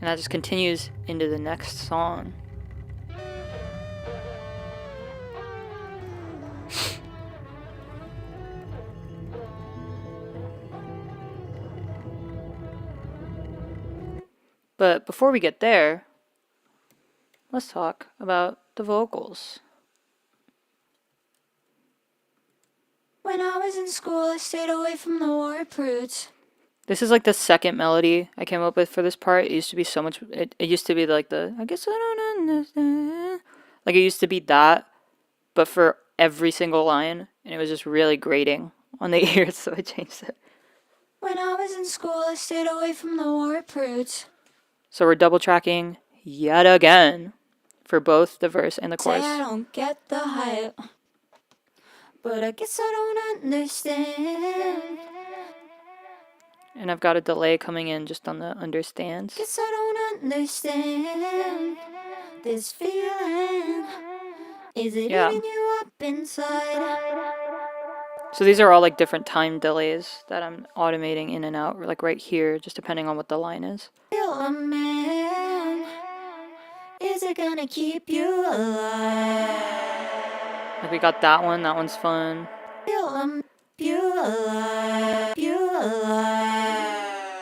And that just continues into the next song. But before we get there, let's talk about the vocals. When I was in school, I stayed away from the warp roots. This is like the second melody I came up with for this part. It used to be so much. It used to be like the I guess I don't understand. Like it used to be that, but for every single line, and it was just really grating on the ears, so I changed it. When I was in school, I stayed away from the warp roots. So we're double tracking yet again for both the verse and the Say chorus. I don't get the hype, but I guess I don't understand. And I've got a delay coming in just on the understands. Guess I don't understand this feeling. Is it eating you up inside? So these are all like different time delays that I'm automating in and out, like right here, just depending on what the line is. Feel a man. Is it gonna keep you alive? Like we got that one. That one's fun. Feel you alive. You alive.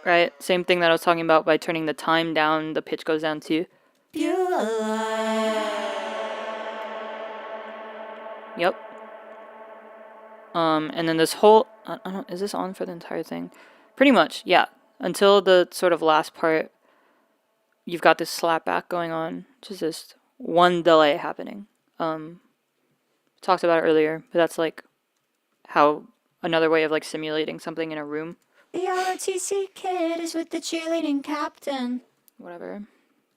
Right? Same thing that I was talking about by turning the time down, the pitch goes down too. You alive. Yep. And then this whole, I don't, is this on for the entire thing? Pretty much, yeah. Until the sort of last part, you've got this slap back going on, which is just one delay happening. Talked about it earlier, but that's like how another way of like simulating something in a room. The ROTC kid is with the cheerleading captain. Whatever.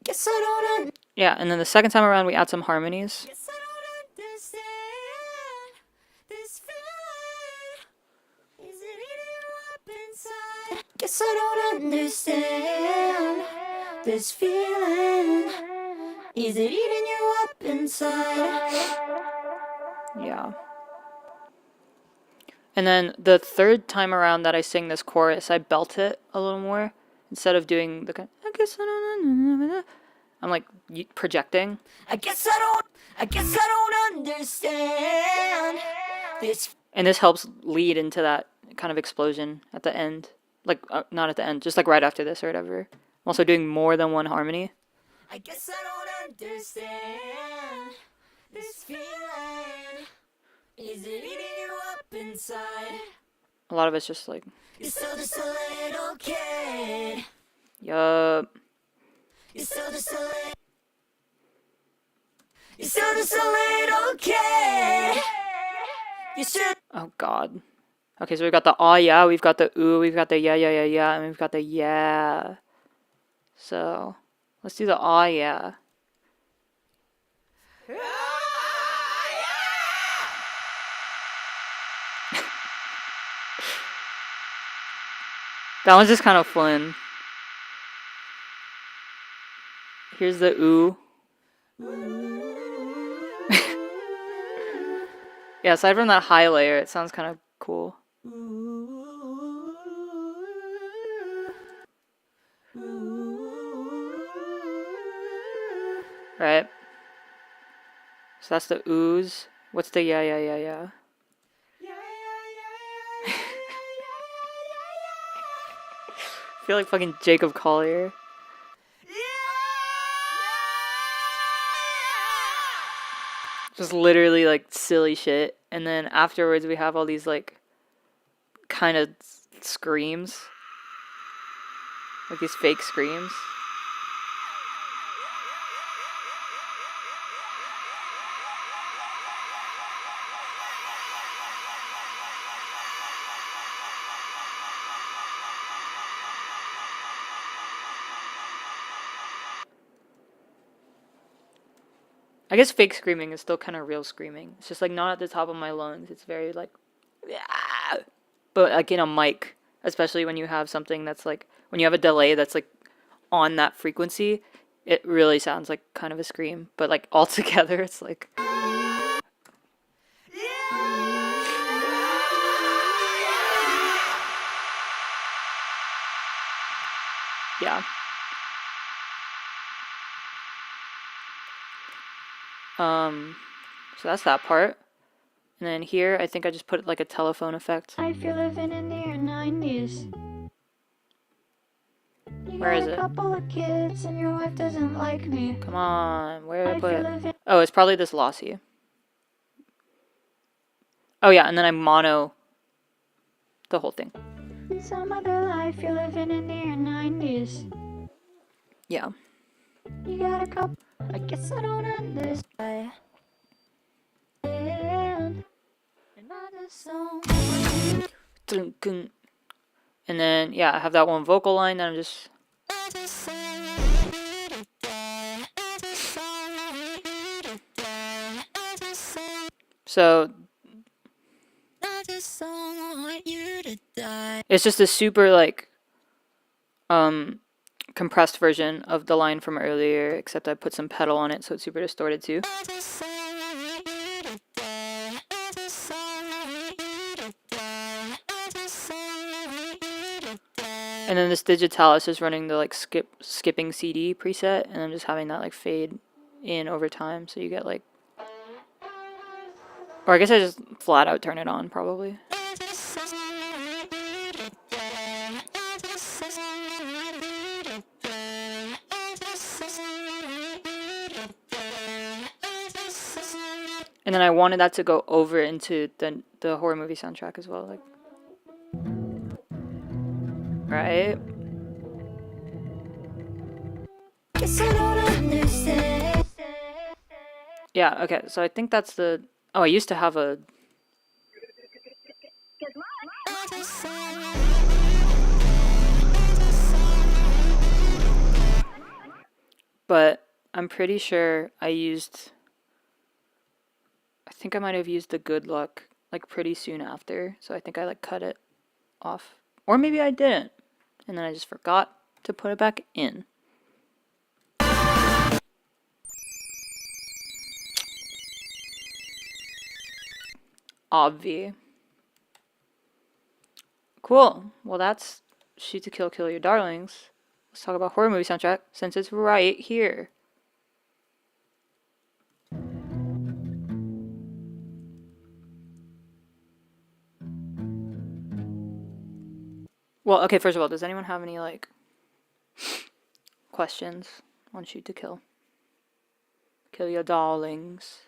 Guess I don't Yeah, and then the second time around we add some harmonies. Guess I don't understand this feeling. Is it eating you up inside? Guess I don't understand this feeling. Is it eating you up inside? Yeah. And then the third time around that I sing this chorus, I belt it a little more. Instead of doing the kind of, I guess I don't know. I'm like projecting. I guess I don't understand this. And this helps lead into that kind of explosion at the end. Like, not at the end, just like right after this or whatever. I'm also doing more than one harmony. I guess I don't understand this feeling. Is it eating you up inside? A lot of it's just like, You're still just a little kid. yup. You're still just a little kid. You should. Oh god. Okay, so we've got the aw yeah, we've got the ooh, we've got the yeah yeah yeah yeah, and we've got the yeah. So let's do the aw yeah. That one's just kind of fun. Here's the ooh. Yeah, aside from that high layer, it sounds kind of cool. Right? So that's the oohs. What's the yeah yeah yeah yeah? I feel like fucking Jacob Collier. Just literally like silly shit. And then afterwards we have all these like kind of screams. Like these fake screams. I guess fake screaming is still kind of real screaming. It's just like not at the top of my lungs. It's very like, but but like in a mic, especially when you have something that's like when you have a delay that's like on that frequency, it really sounds like kind of a scream. But like all together, it's like yeah. So that's that part. And then here, I think I just put like a telephone effect. If you're living in your 90s, you Where got is a it? couple of kids and your wife doesn't like me. Come on, where did I If put you're it? living Oh, it's probably this lossy. Oh yeah, and then I mono the whole thing. in some other life, you're living in your 90s. Yeah. You got a couple, I guess I don't understand. Another song. And then yeah, I have that one vocal line that I'm just. So it's just a super like compressed version of the line from earlier, except I put some pedal on it so it's super distorted too. And then this digitalis is running the like skipping CD preset, and I'm just having that like fade in over time, so you get like, or I guess I just flat out turn it on probably. And then I wanted that to go over into the horror movie soundtrack as well, like, right? Guess I don't understand. Yeah, okay, so I think that's the, oh, I used to have a, but I'm pretty sure I think I might have used the good luck like pretty soon after, so I think I like cut it off. Or maybe I didn't, and then I just forgot to put it back in. Obvi. Cool. Well, that's Shoot to Kill, Kill Your Darlings. Let's talk about horror movie soundtrack since it's right here. Well, okay, first of all, does anyone have any like questions on Shoot to Kill? Kill Your Darlings.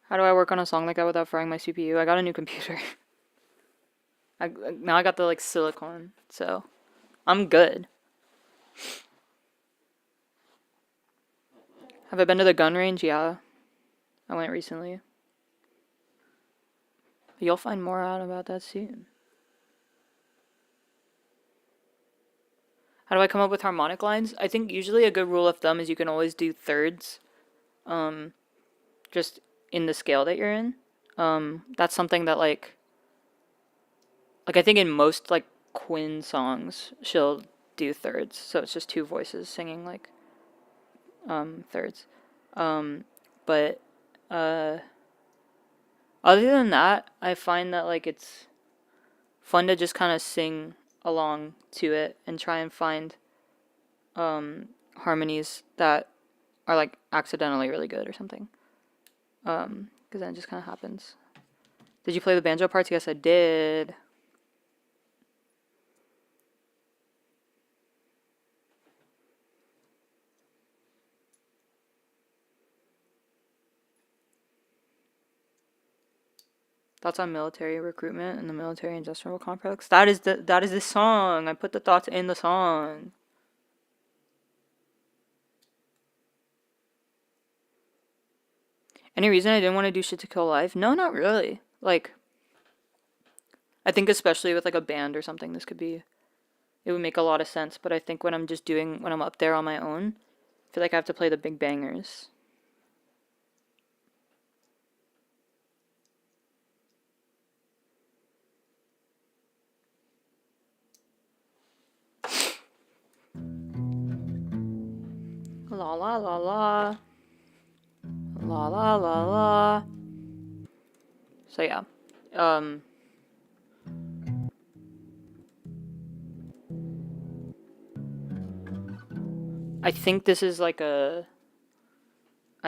How do I work on a song like that without frying my CPU? I got a new computer. Now I got the like silicone, so I'm good. Have I been to the gun range? Yeah. I went recently. You'll find more out about that soon. How do I come up with harmonic lines? I think usually a good rule of thumb is you can always do thirds, just in the scale that you're in. That's something that like I think in most like Quinn songs she'll do thirds, so it's just two voices singing like thirds. But other than that, I find that like it's fun to just kind of sing along to it and try and find harmonies that are like accidentally really good or something. Because then it just kind of happens. Did you play the banjo parts? Yes, I did. Thoughts on military recruitment and the military industrial complex? That is the song. I put the thoughts in the song. Any reason I didn't want to do Shit to Kill Live? No, not really. Like, I think especially with like a band or something, it would make a lot of sense. But I think when I'm up there on my own, I feel like I have to play the big bangers. La la la la. La la la la. So yeah. I think this is like I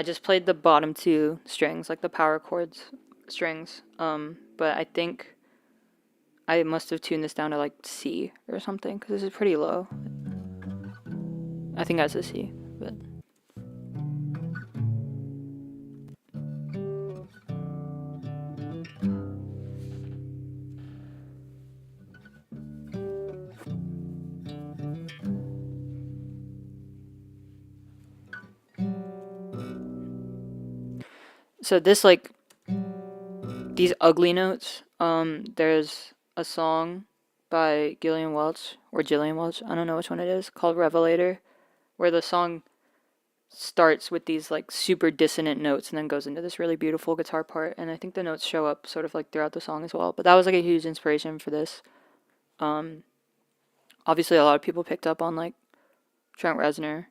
just played the bottom two strings, like the power chords strings. But I think I must have tuned this down to like C or something, because this is pretty low. I think that's a C, but. So this, like, these ugly notes, there's a song by Gillian Welch, or Jillian Welch, I don't know which one it is, called Revelator, where the song starts with these like super dissonant notes and then goes into this really beautiful guitar part, and I think the notes show up sort of like throughout the song as well. But that was like a huge inspiration for this. Obviously a lot of people picked up on like Trent Reznor,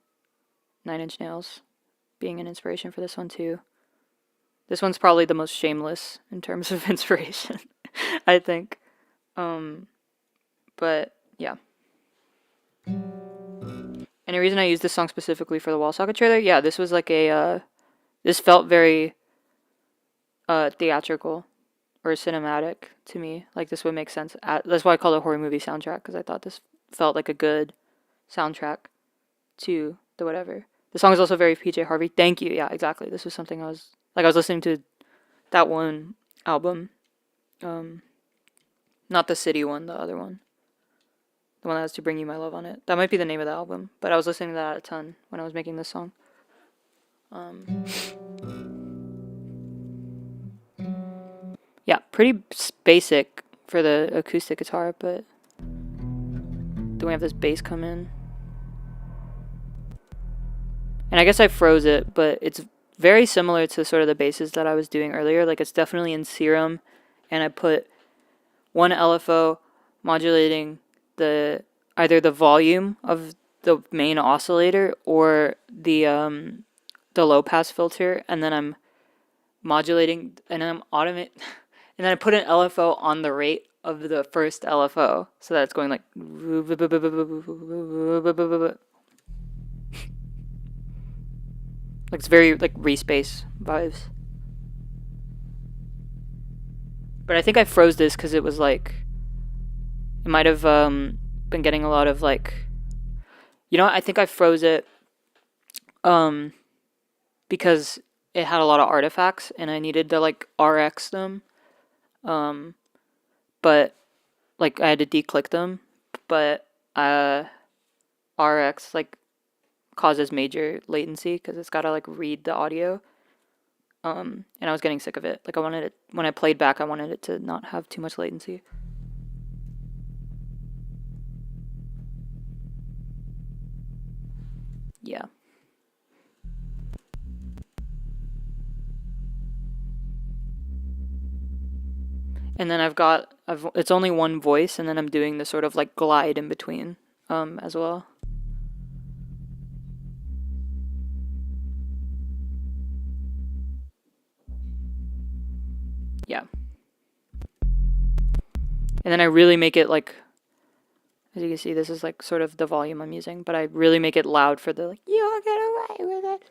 Nine Inch Nails being an inspiration for this one too. This one's probably the most shameless in terms of inspiration, I think. But yeah. Any reason I used this song specifically for the Wallsocket trailer? Yeah, this was like this felt very theatrical or cinematic to me. Like this would make sense. That's why I call it a horror movie soundtrack, because I thought this felt like a good soundtrack to the whatever. The song is also very PJ Harvey. Thank you. Yeah, exactly. This was something I was listening to that one album. Not the City one, the other one. The one that has To Bring You My Love on it. That might be the name of the album, but I was listening to that a ton when I was making this song. Yeah, pretty basic for the acoustic guitar, but then we have this bass come in. And I guess I froze it, but it's very similar to sort of the basses that I was doing earlier. Like it's definitely in Serum, and I put one LFO modulating either the volume of the main oscillator or the low pass filter, and then I'm modulating, and I'm and then I put an LFO on the rate of the first LFO, so that it's going like it's very like respace vibes. But I think I froze this because it was like it might have been getting a lot of like, I think I froze it because it had a lot of artifacts and I needed to like RX them, but like I had to declick them, but RX like causes major latency because it's got to like read the audio, and I was getting sick of it. Like I wanted it, when I played back, I wanted it to not have too much latency. Yeah. And then it's only one voice, and then I'm doing the sort of like glide in between as well. Yeah. And then I really make it like, as you can see, this is like sort of the volume I'm using, but I really make it loud for the like, you'll get away with it.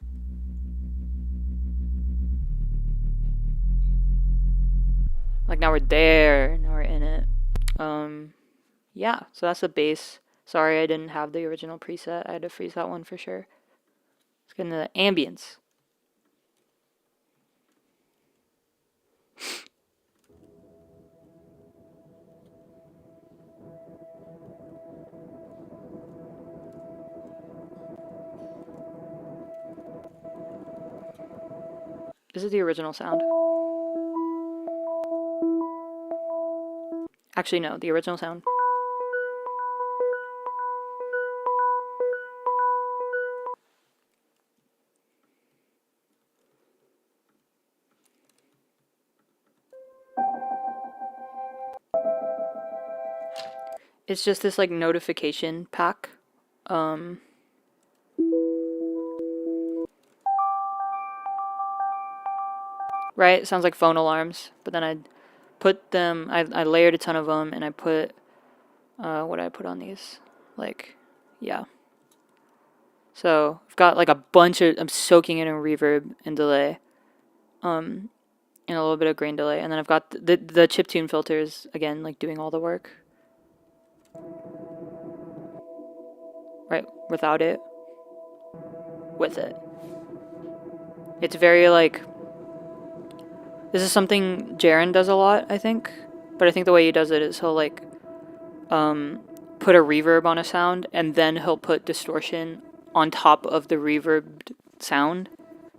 Like now we're there, now we're in it. Yeah, so that's the bass. Sorry I didn't have the original preset. I had to freeze that one for sure. Let's get into the ambience. This is the original sound. Actually, no, the original sound. It's just this like notification pack. Right? It sounds like phone alarms, but then I put them, I layered a ton of them, and I put, what did I put on these? Like, yeah. So I've got like a bunch of, I'm soaking it in reverb and delay, and a little bit of grain delay, and then I've got the chiptune filters again, like doing all the work. Right, without it, with it. It's very like, this is something Jaren does a lot, I think, but I think the way he does it is he'll like, put a reverb on a sound, and then he'll put distortion on top of the reverbed sound.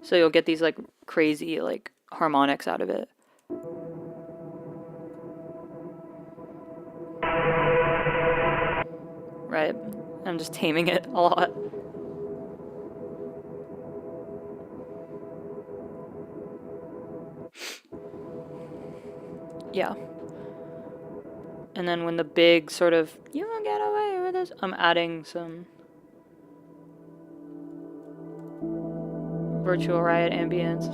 So you'll get these like crazy like harmonics out of it. Right? I'm just taming it a lot. Yeah. And then when the big sort of, you won't get away with this, I'm adding some Virtual Riot ambience.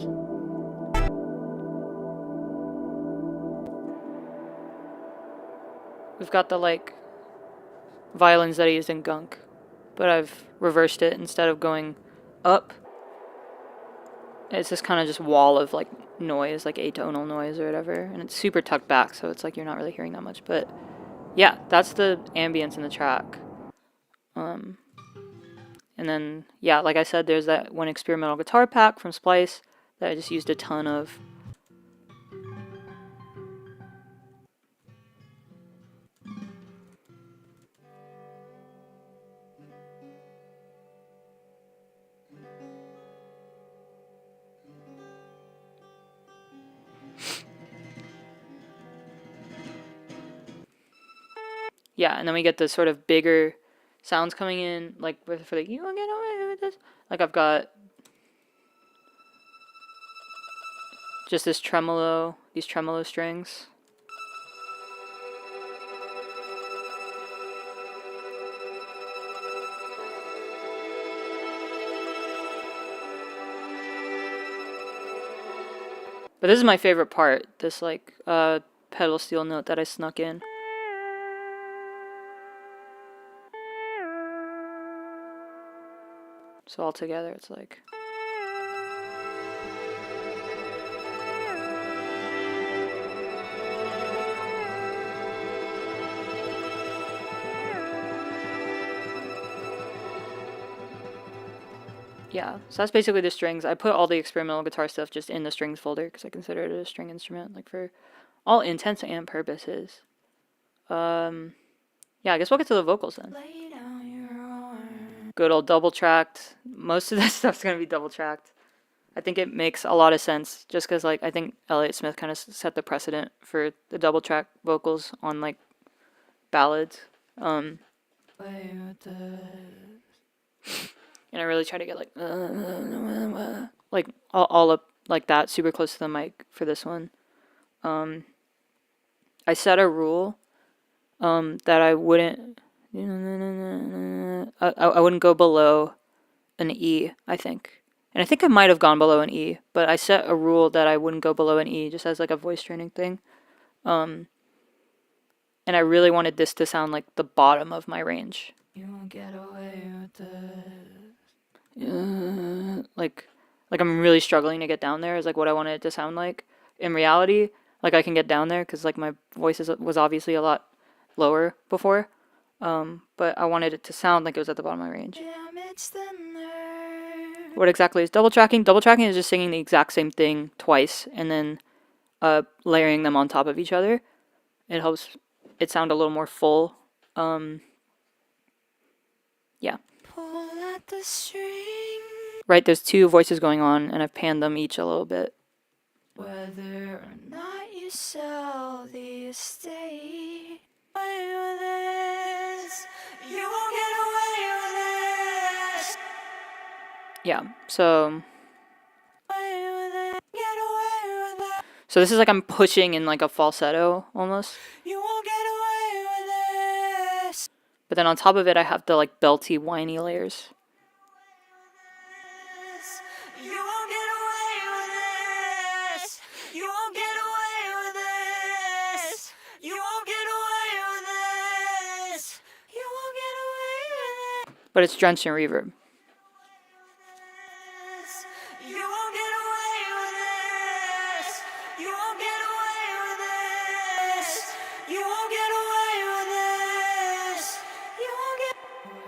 We've got the like violins that I used in Gunk, but I've reversed it. Instead of going up, it's this kind of just wall of like noise, like atonal noise or whatever, and it's super tucked back, so it's like you're not really hearing that much. But yeah, that's the ambience in the track. And then yeah, like I said, there's that one experimental guitar pack from Splice that I just used a ton of. Yeah, and then we get the sort of bigger sounds coming in, like for the you won't get away with this. Like I've got just this tremolo, these tremolo strings. But this is my favorite part, this like pedal steel note that I snuck in. So all together it's like yeah, so that's basically the strings. I put all the experimental guitar stuff just in the strings folder because I consider it a string instrument, like for all intents and purposes. Yeah, I guess we'll get to the vocals then. Good old double tracked. Most of this stuff's gonna be double tracked. I think it makes a lot of sense just because, like, I think Elliott Smith kind of set the precedent for the double track vocals on like ballads. And I really try to get like all up like that, super close to the mic for this one. I set a rule that I wouldn't I wouldn't go below an E, I think. And I think I might have gone below an E, but I set a rule that I wouldn't go below an E just as like a voice training thing. And I really wanted this to sound like the bottom of my range. You won't get away with this. Like I'm really struggling to get down there is like what I wanted it to sound like. In reality, like I can get down there because like my voice was obviously a lot lower before. But I wanted it to sound like it was at the bottom of my range. What exactly is double tracking? Double tracking is just singing the exact same thing twice and then layering them on top of each other. It helps it sound a little more full. Yeah. Pull at the string. Right, there's two voices going on, and I've panned them each a little bit. whether or not you sell the estate. Away with this. You won't get away with this. Yeah, so so this is like I'm pushing in like a falsetto almost. You won't get away with this. But then on top of it I have the like belty whiny layers. You won't get away with this. You won't get away with this. You won't get away with this. You won't get away with it. But it's drenched in reverb. You won't get away with this. You won't get away with this. You won't get away with this. You won't get away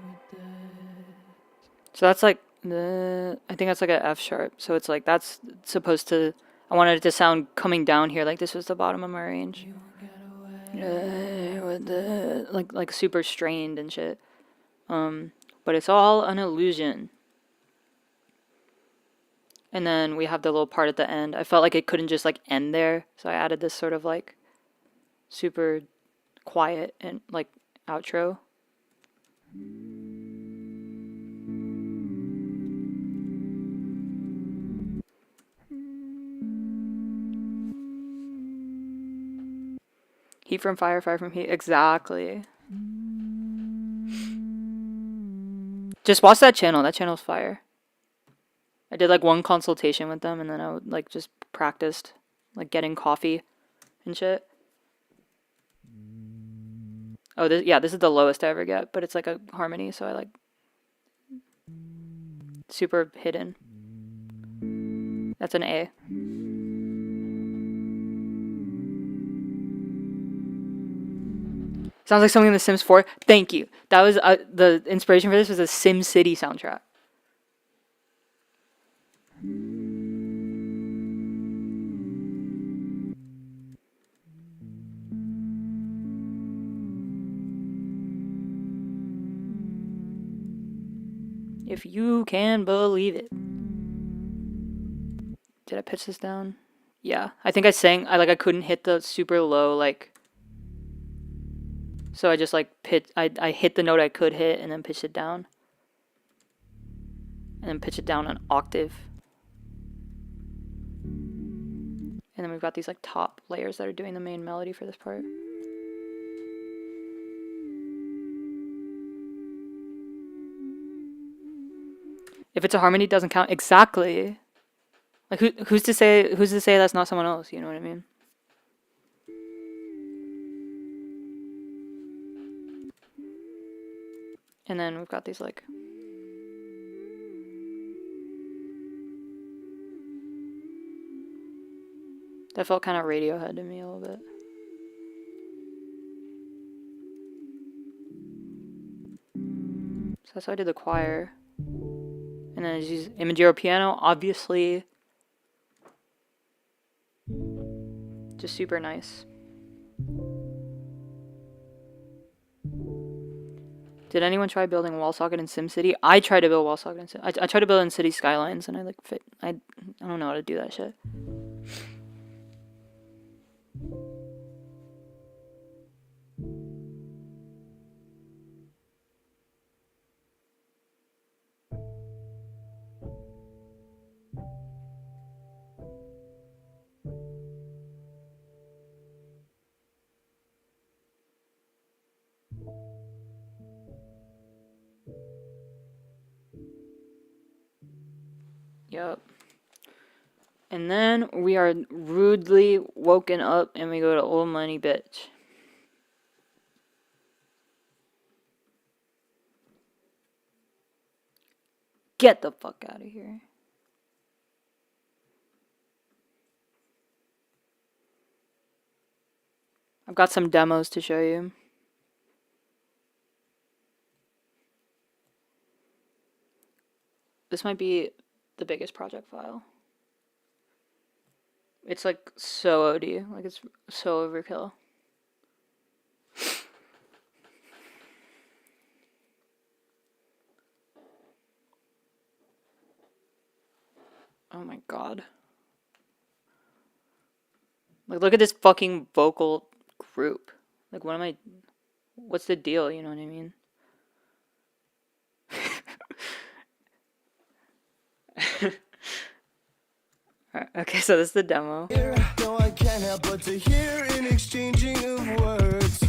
with this. So that's like I think that's like an F sharp. So it's like that's supposed to. I wanted it to sound coming down here like this was the bottom of my range. You won't get away with the like super strained and shit. But it's all an illusion. And then we have the little part at the end. I felt like it couldn't just like end there, so I added this sort of like super quiet and like outro. Heat from fire, fire from heat. Exactly. Just watch that channel. That channel's fire. I did like one consultation with them and then I would like just practiced like getting coffee and shit. Oh, this is the lowest I ever get, but it's like a harmony, so I like super hidden. That's an A. Sounds like something in The Sims 4. Thank you. That was the inspiration for this was a Sim City soundtrack. If you can believe it. Did I pitch this down? Yeah. I think I sang I couldn't hit the super low like so I just like I hit the note I could hit and then pitched it down. And then pitch it down an octave. And then we've got these like top layers that are doing the main melody for this part. If it's a harmony, it doesn't count. Exactly. Like who's to say that's not someone else, you know what I mean? And then we've got these like that felt kind of Radiohead to me a little bit. So that's how I did the choir. And then I just use Imagero piano, obviously. Just super nice. Did anyone try building Wallsocket in SimCity? I tried to build Wallsocket in SimCity. I tried to build it in City Skylines and I like fit. I don't know how to do that shit. Yup. And then we are rudely woken up and we go to Old Money Bitch. Get the fuck out of here. I've got some demos to show you. This might be the biggest project file. It's like so OD, like it's so overkill. Oh my god. Like, look at this fucking vocal group. Like, what am I... What's the deal, you know what I mean? Alright, okay, so this is the demo. No, I can't help but to hear an exchanging of words.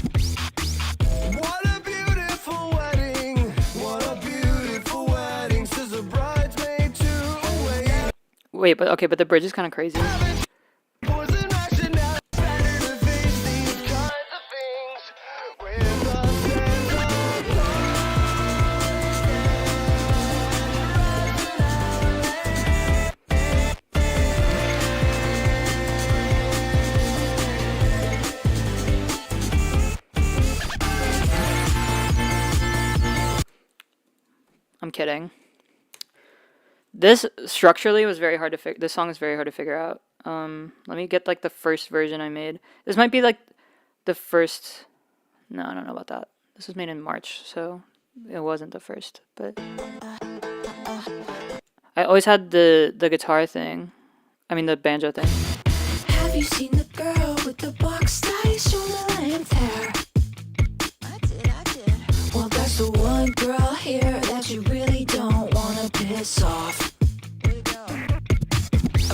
What a beautiful wedding. What a beautiful wedding. Says a bridesmaid to a wedding. Wait, but okay, but the bridge is kind of crazy. Boys in action now. Better to face these kinds of things with a sense of I'm kidding. This structurally was very hard to figure. This song is very hard to figure out. Let me get like the first version I made. This might be like the first. No, I don't know about that. This was made in March, so it wasn't the first. But I always had the guitar thing. I mean the banjo thing. Have you seen the girl with the box tie shoulder length hair? I did. Well, that's the one girl here that you really don't wanna piss off.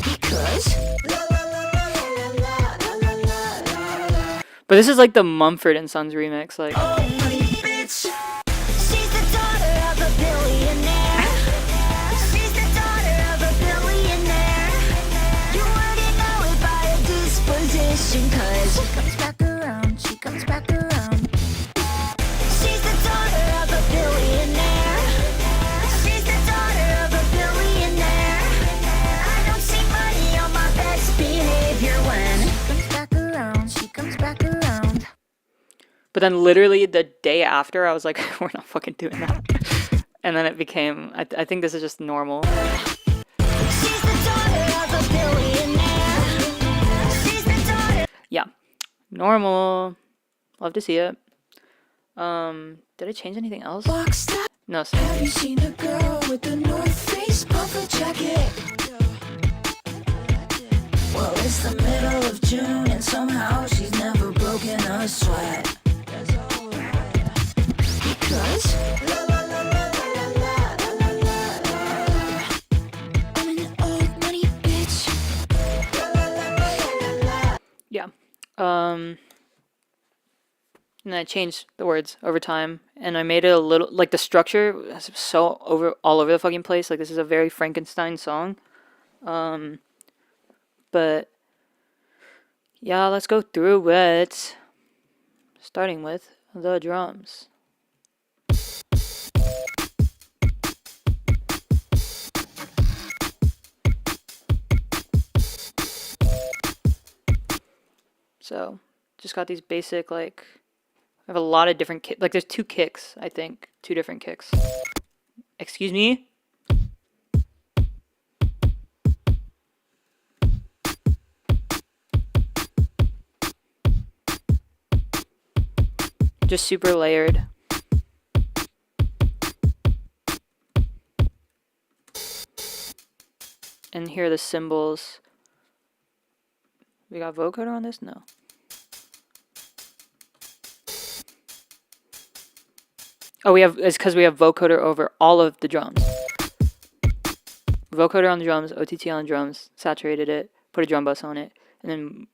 Because But this is like the Mumford and Sons remix. Like, money bitch. She's the daughter of a billionaire. She's the daughter of a billionaire. You wouldn't know it by her disposition, 'cause she comes back around, she comes back around. She's the daughter of a billionaire. She's the daughter of a billionaire. I don't see money on my best behavior when she comes back around, she comes back around. but then literally the day after, I was like, we're not fucking doing that. And then it became. I think this is just normal. She's the daughter of a billionaire. She's the daughter. Yeah, normal. Love to see it. Did I change anything else? Box top. No. Have you seen a girl with the North Face puffer jacket? Well, it's the middle of June and somehow she's never broken a sweat. Because I'm an old money bitch. Yeah. And I changed the words over time, and I made it a little like the structure was so all over the fucking place. Like, this is a very Frankenstein song. But yeah, let's go through it. Starting with the drums. So, just got these basic, like, I have a lot of different like, there's two kicks, I think. Two different kicks. Excuse me? Just super layered. And here are the cymbals. We got vocoder on this? No. Oh, it's because we have vocoder over all of the drums. Vocoder on the drums, OTT on the drums, saturated it, put a drum bus on it, and then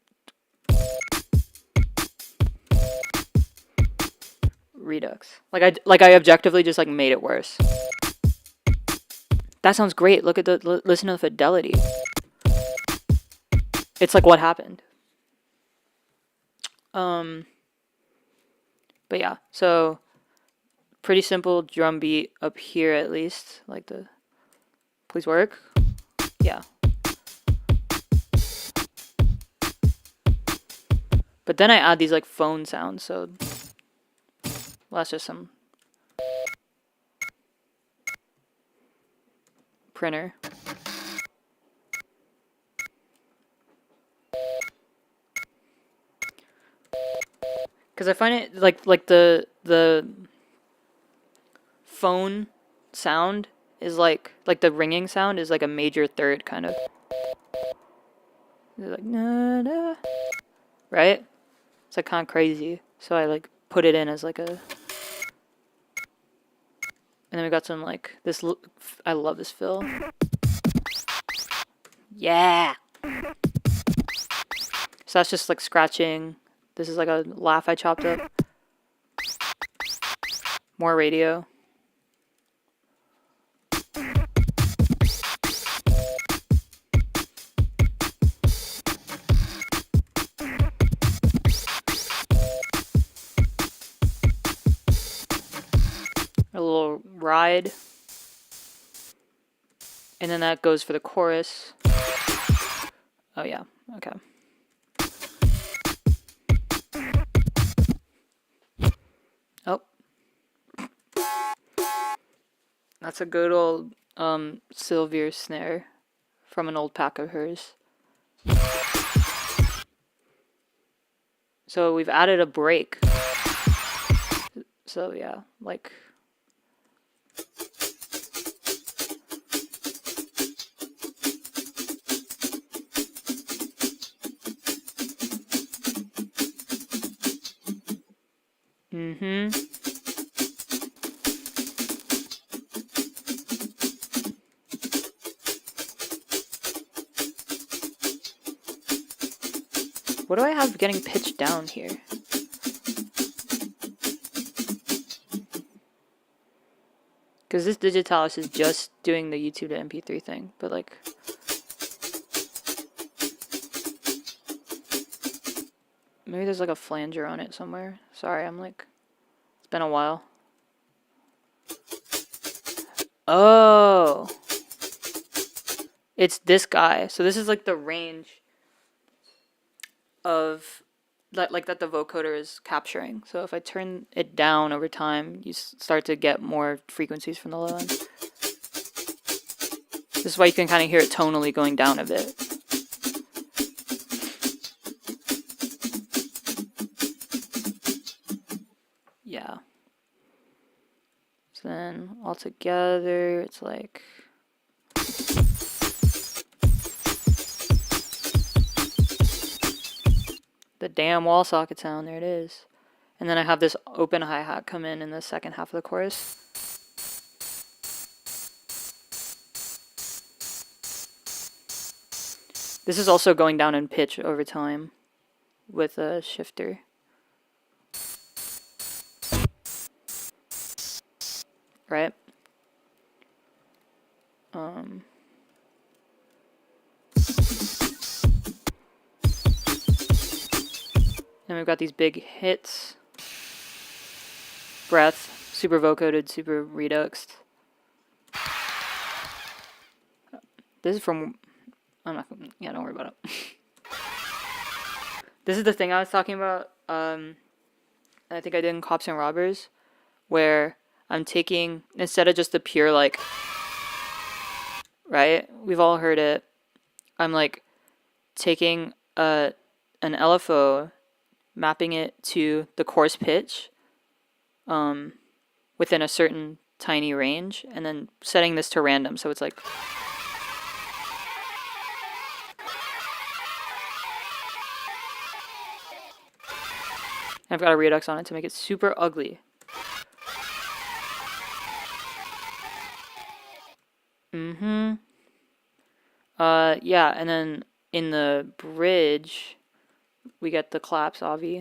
redux. Like I objectively just like made it worse. That sounds great. Look at listen to the fidelity. It's like what happened. But yeah, so pretty simple drum beat up here at least. Like the please work. Yeah. But then I add these like phone sounds, so well, that's just some printer. Because I find it like the phone sound is like the ringing sound is like a major third kind of. It's like na na right? It's like kind of crazy. So I like put it in as like a, and then we got some like this. I love this fill. Yeah. So that's just like scratching. This is like a laugh I chopped up. More radio. A little ride. And then that goes for the chorus. Oh yeah, okay. Oh. That's a good old Sylvier snare from an old pack of hers. So we've added a break. So yeah, like what do I have getting pitched down here? Because this Digitalis is just doing the YouTube to MP3 thing, but like... Maybe there's like a flanger on it somewhere. Sorry, I'm like... It's been a while. Oh! It's this guy. So this is like the range of... that the vocoder is capturing. So if I turn it down over time, you start to get more frequencies from the low end. This is why you can kind of hear it tonally going down a bit. Yeah. So then all together, it's like... the damn wall socket sound, there it is. And then I have this open hi-hat come in the second half of the chorus. This is also going down in pitch over time with a shifter. Right? And we've got these big hits. Breath, super vocoded, super reduxed. This is from... I'm not... Yeah, don't worry about it. This is the thing I was talking about, I think I did in Cops and Robbers, where I'm taking, instead of just the pure, like... Right? We've all heard it. I'm, like, taking an LFO, mapping it to the coarse pitch within a certain tiny range, and then setting this to random, so it's like... I've got a redux on it to make it super ugly. Yeah, and then in the bridge, we get the claps, Avi.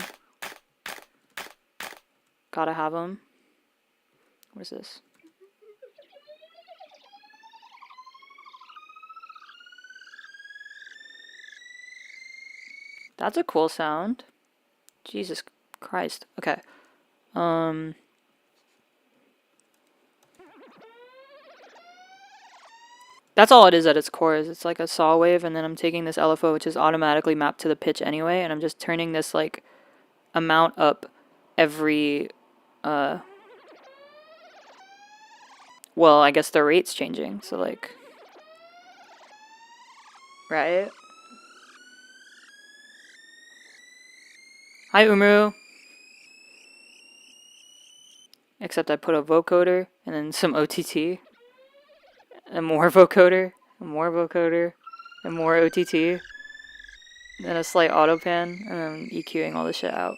Gotta have them. What is this? That's a cool sound. Jesus Christ. Okay. That's all it is at its core, is it's like a saw wave, and then I'm taking this LFO, which is automatically mapped to the pitch anyway, and I'm just turning this, like, amount up every, well, I guess the rate's changing, so, like, right? Hi, Umru. Except I put a vocoder, and then some OTT. And more vocoder, and more vocoder, and more OTT. then a slight auto pan, and then EQing all this shit out.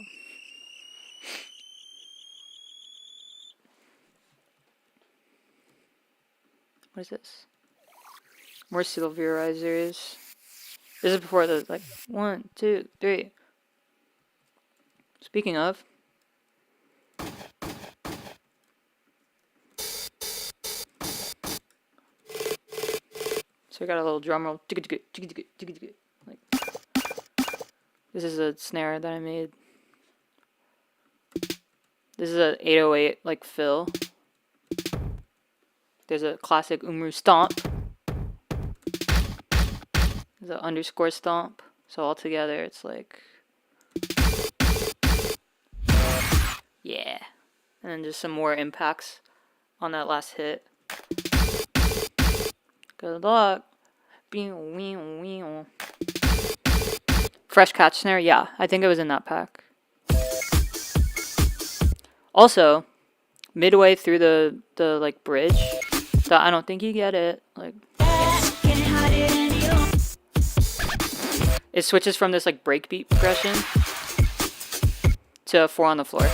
What is this? More silverizers. This is before the, like, 1, 2, 3. Speaking of. So we got a little drum roll. Like, this is a snare that I made. This is a 808 like fill. There's a classic Umru stomp. There's an underscore stomp. So all together it's like, yeah. And then just some more impacts on that last hit. Good luck. Fresh catch snare, yeah, I think it was in that pack. Also, midway through the like bridge, I don't think you get it. Like, it switches from this like breakbeat progression to 4 on the floor.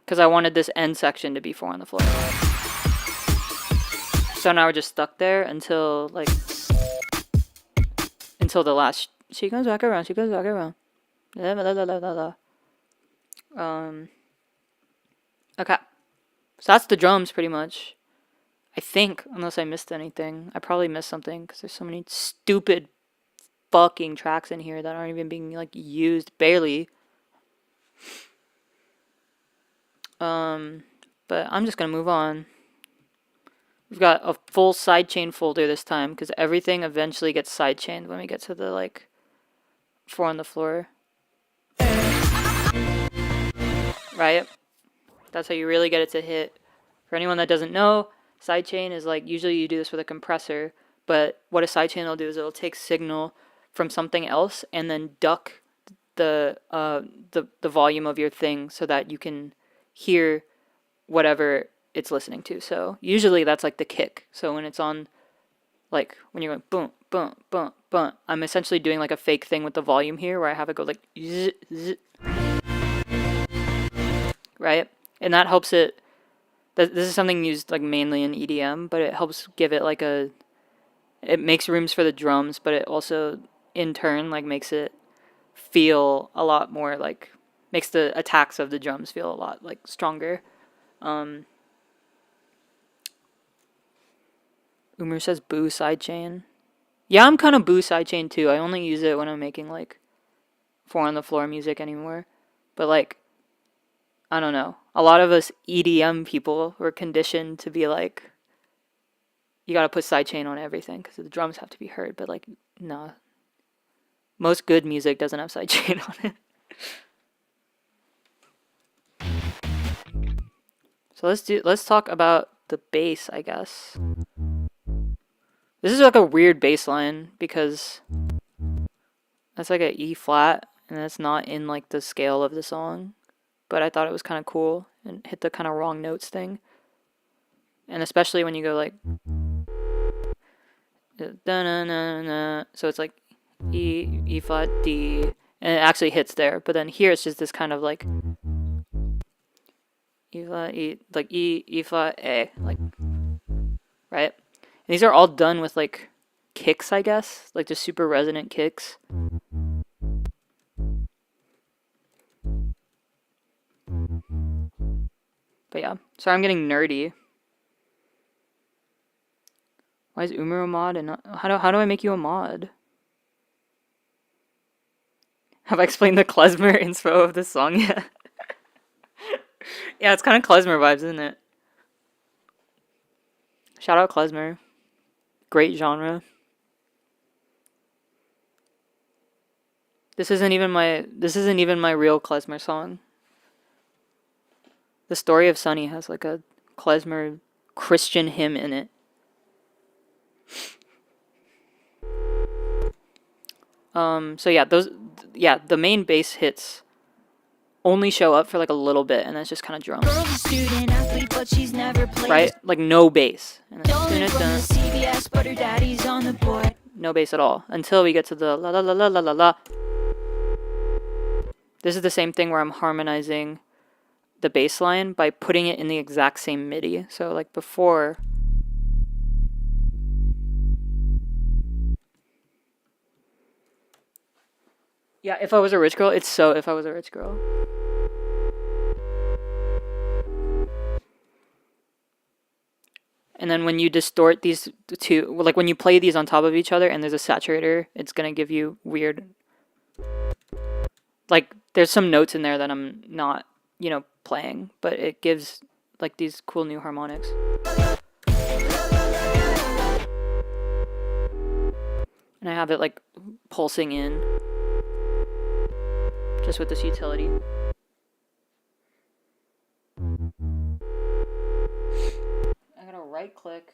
Because I wanted this end section to be 4 on the floor. So now we're just stuck there until like the last. She goes back around. She goes back around. Okay. So that's the drums pretty much. I think, unless I missed anything. I probably missed something because there's so many stupid fucking tracks in here that aren't even being like used barely. But I'm just gonna move on. We've got a full sidechain folder this time because everything eventually gets sidechained when we get to the like 4 on the floor. Right? That's how you really get it to hit. For anyone that doesn't know, sidechain is like, usually you do this with a compressor, but what a sidechain will do is it'll take signal from something else and then duck the volume of your thing so that you can hear whatever it's listening to. So usually that's like the kick. So when it's on, like when you're going boom, boom, boom, boom, I'm essentially doing like a fake thing with the volume here where I have it go like zzz, zzz, right? And that helps it. This is something used like mainly in EDM, but it helps give it like a, it makes rooms for the drums, but it also in turn like makes it feel a lot more like, makes the attacks of the drums feel a lot like stronger. Umar says boo sidechain. Yeah, I'm kind of boo sidechain too. I only use it when I'm making like 4 on the floor music anymore. But like, I don't know. A lot of us EDM people were conditioned to be like, you gotta put sidechain on everything because the drums have to be heard. But like, no. Most good music doesn't have sidechain on it. So let's talk about the bass, I guess. This is like a weird bass line because that's like a E flat and that's not in like the scale of the song. But I thought it was kind of cool and hit the kind of wrong notes thing. And especially when you go like da-na-na-na. So it's like E flat, D, and it actually hits there. But then here it's just this kind of like E flat, E, like E flat, A, like, right? And these are all done with like kicks, I guess, like just super resonant kicks. But yeah, sorry I'm getting nerdy. Why is Umar a mod and not, how do I make you a mod? Have I explained the klezmer inspo of this song yet? Yeah, it's kind of klezmer vibes, isn't it? Shout out klezmer. Great genre. This isn't even my real klezmer song. The Story of Sunny has like a klezmer Christian hymn in it. So yeah, the main bass hits only show up for like a little bit, and then it's just kind of drums. Student athlete, but she's never played. Right? Like no bass. And then, CBS, but her daddy's on the board. no bass at all until we get to the la la la la la la la. This is the same thing where I'm harmonizing the bass line by putting it in the exact same MIDI. So like before, yeah, if I was a rich girl, it's so if I was a rich girl. And then when you distort these two, like when you play these on top of each other and there's a saturator, it's gonna give you weird, like there's some notes in there that I'm not, you know, playing, but it gives like these cool new harmonics. And I have it like pulsing in just with this utility. I gotta right click.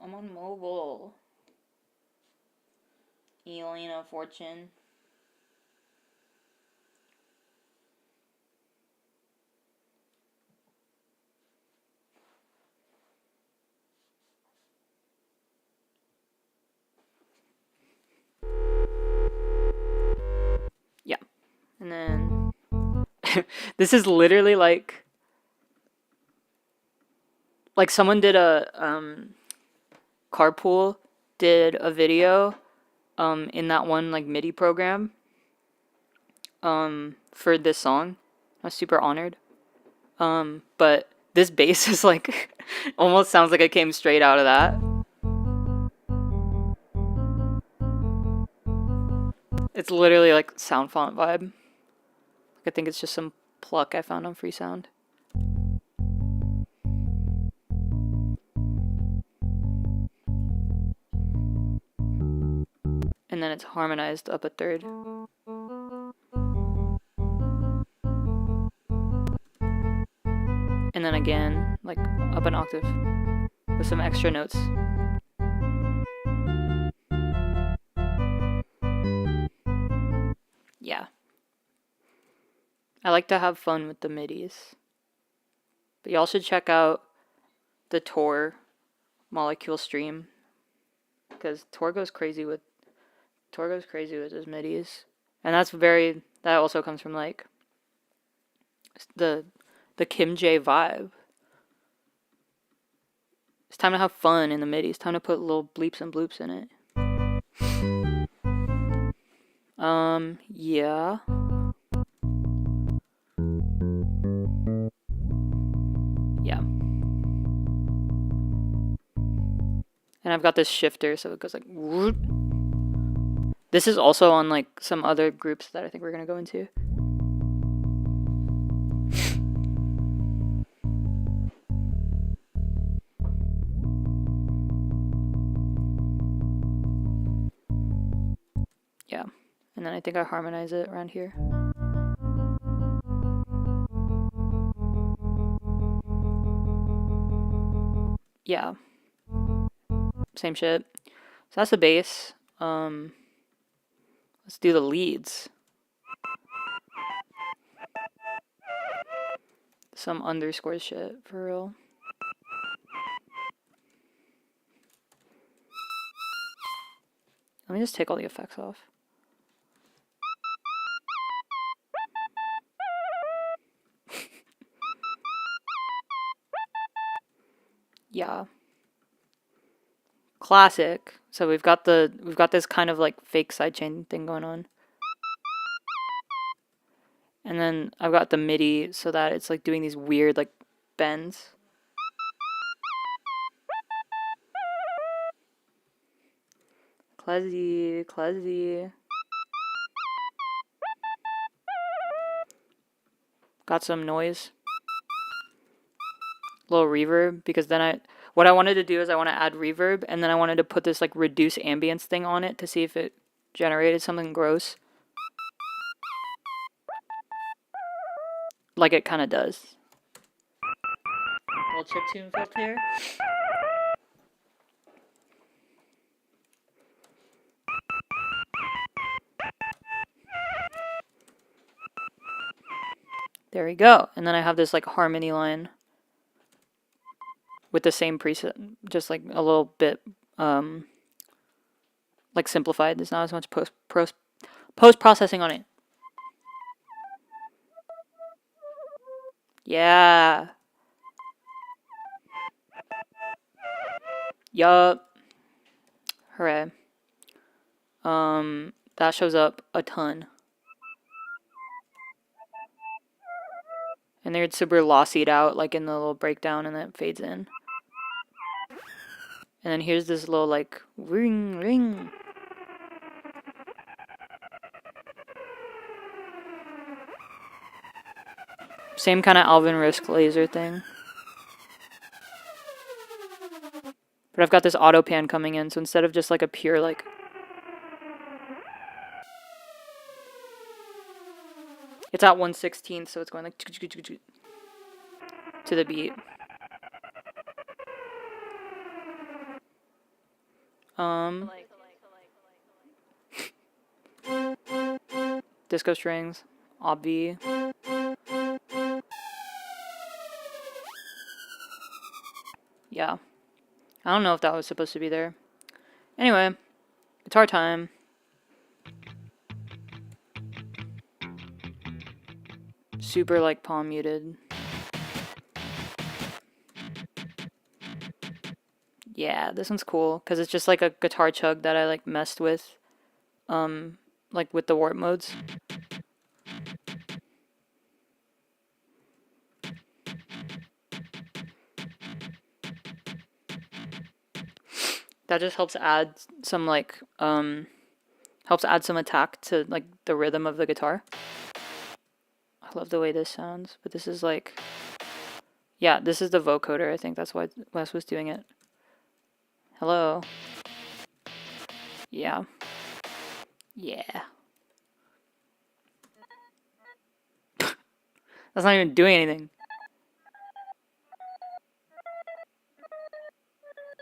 I'm on mobile. Elena Fortune. Yeah. And then this is literally like someone did a Carpool did a video in that one like MIDI program for this song. I was super honored. But this bass is like almost sounds like it came straight out of that. It's literally like sound font vibe. I think it's just some pluck I found on Freesound. And then it's harmonized up a third. And then again, like up an octave with some extra notes. Yeah. I like to have fun with the MIDIs. But y'all should check out the Tor Molecule stream, because Tor goes crazy with his MIDIs. And that also comes from like the Kim J vibe. It's time to have fun in the MIDI. It's time to put little bleeps and bloops in it. Yeah. Yeah. And I've got this shifter, so it goes like whoop. This is also on like some other groups that I think we're gonna go into. Yeah. And then I think I harmonize it around here. Yeah. Same shit. So that's the bass. Let's do the leads. Some underscore shit, for real. Let me just take all the effects off. Yeah. Classic. So we've got this kind of like fake sidechain thing going on. And then I've got the MIDI so that it's like doing these weird like bends. Classy. Got some noise. Little reverb, because then what I wanted to do is I want to add reverb, and then I wanted to put this like reduce ambience thing on it to see if it generated something gross. Like it kind of does. Little chiptune filter. There we go. And then I have this like harmony line with the same preset, just like a little bit like simplified. There's not as much post processing on it. Yeah. Yup. Hooray. That shows up a ton. And they're super lossied out, like in the little breakdown, and then it fades in. And then here's this little, like, ring, ring. Same kind of Alvin Risk laser thing. But I've got this auto pan coming in, so instead of just like a pure, like, it's at 1/16, so it's going like to the beat. Disco strings, obvi. Yeah. I don't know if that was supposed to be there. Anyway, guitar time. Super like palm muted. Yeah, this one's cool because it's just like a guitar chug that I like messed with, like with the warp modes. That just helps add some like helps add some attack to like the rhythm of the guitar. I love the way this sounds, but this is like, yeah, this is the vocoder. I think that's why Wes was doing it. Hello. Yeah. Yeah. That's not even doing anything.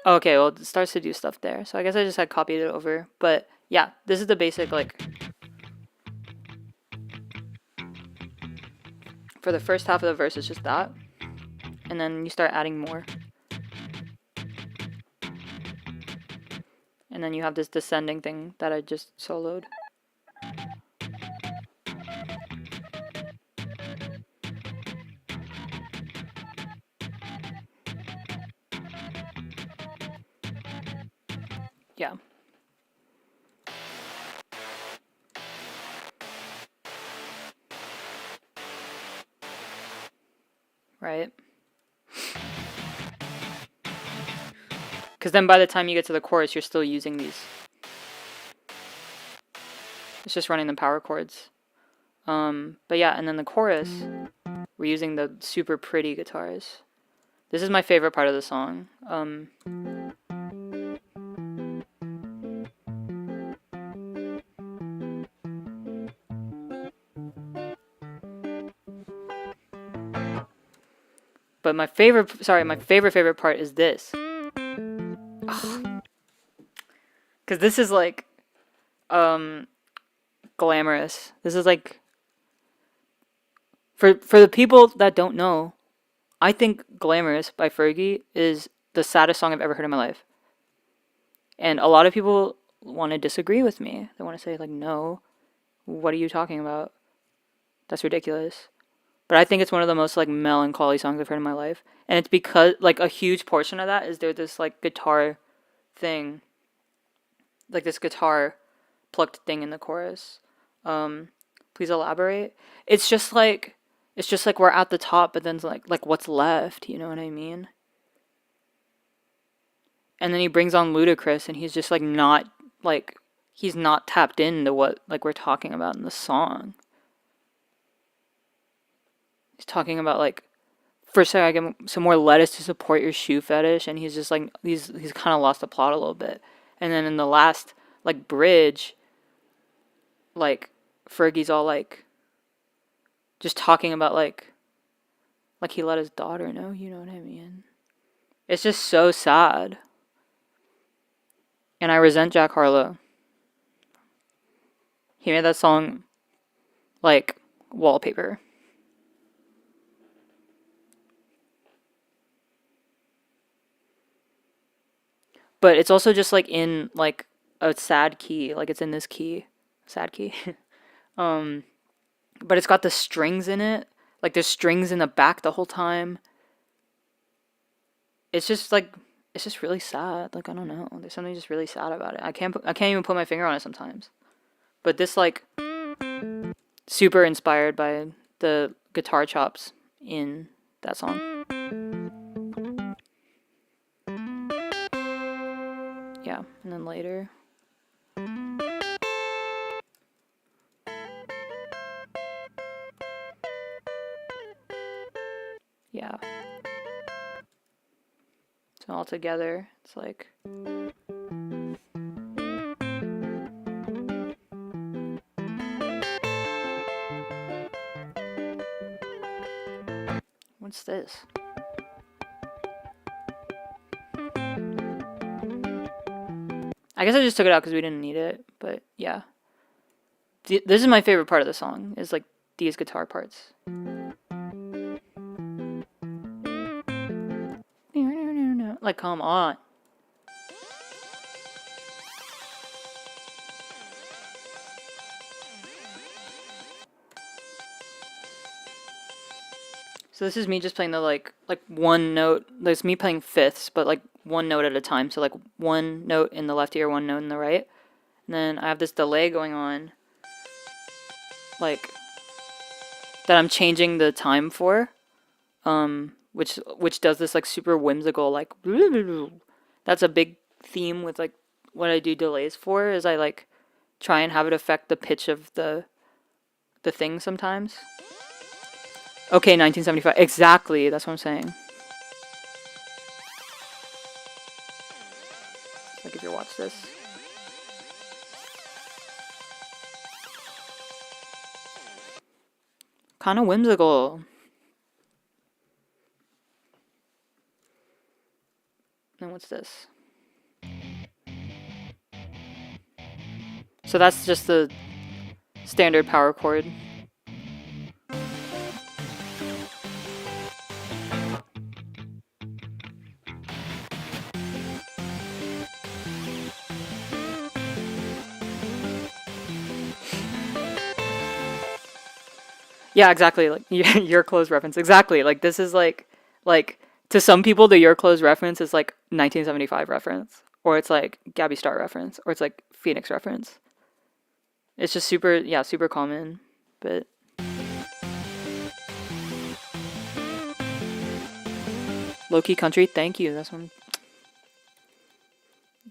Okay, well, it starts to do stuff there. So I guess I just had copied it over. But yeah, this is the basic, like, for the first half of the verse, it's just that. And then you start adding more. And then you have this descending thing that I just soloed. Yeah. Right? Because then by the time you get to the chorus, you're still using these. It's just running the power chords. But yeah, and then the chorus, we're using the super pretty guitars. This is my favorite part of the song. But my favorite part is this. Because this is like, glamorous. This is like, for the people that don't know, I think Glamorous by Fergie is the saddest song I've ever heard in my life. And a lot of people want to disagree with me. They want to say, like, no, what are you talking about? That's ridiculous. But I think it's one of the most, like, melancholy songs I've heard in my life. And it's because, like, a huge portion of that is there's this, like, guitar thing. Like, this guitar plucked thing in the chorus. Please elaborate. It's just like we're at the top, but then it's like what's left, you know what I mean? And then he brings on Ludacris, and he's just he's not tapped into what like we're talking about in the song. He's talking about like, first I get some more lettuce to support your shoe fetish, and he's just like he's kind of lost the plot a little bit. And then in the last like bridge, like Fergie's all like just talking about like he let his daughter know, you know what I mean? It's just so sad. And I resent Jack Harlow. He made that song like wallpaper. But it's also just like in like a sad key, like it's in this key, sad key. But it's got the strings in it, like there's strings in the back the whole time. It's just really sad. Like I don't know, there's something just really sad about it. I can't even put my finger on it sometimes. But this like super inspired by the guitar chops in that song. Yeah, and then later. Yeah. So all together, it's like. What's this? I guess I just took it out because we didn't need it, but yeah. This is my favorite part of the song, is like these guitar parts. Like, come on. So this is me just playing the like one note. There's me playing fifths, but like one note at a time. So like one note in the left ear, one note in the right. And then I have this delay going on, like that I'm changing the time for, which does this like super whimsical like. That's a big theme with like what I do delays for, is I like try and have it affect the pitch of the thing sometimes. Okay, 1975. Exactly, that's what I'm saying. Like if you watch this. Kind of whimsical. And what's this? So that's just the standard power chord. Yeah, exactly. Like your clothes reference. Exactly. Like this is like to some people the your clothes reference is like 1975 reference, or it's like Gabby Star reference, or it's like Phoenix reference. It's just super common, but low-key country. Thank you.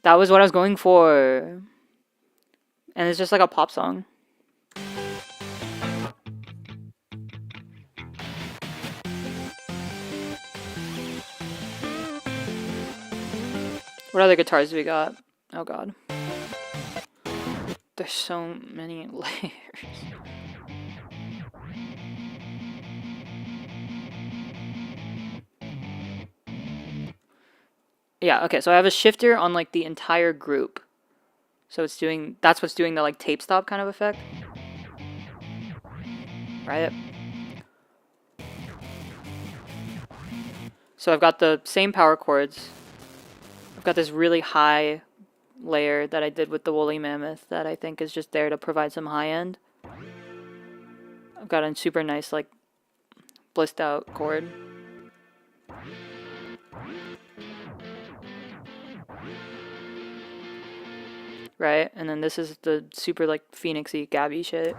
That was what I was going for. And it's just like a pop song. What other guitars do we got? Oh god. There's so many layers. Yeah, okay, so I have a shifter on like the entire group. So that's what's doing the like tape stop kind of effect. Right? So I've got the same power chords. I've got this really high layer that I did with the Woolly Mammoth that I think is just there to provide some high end. I've got a super nice like blissed out chord. Right? And then this is the super like Phoenixy Gabby shit.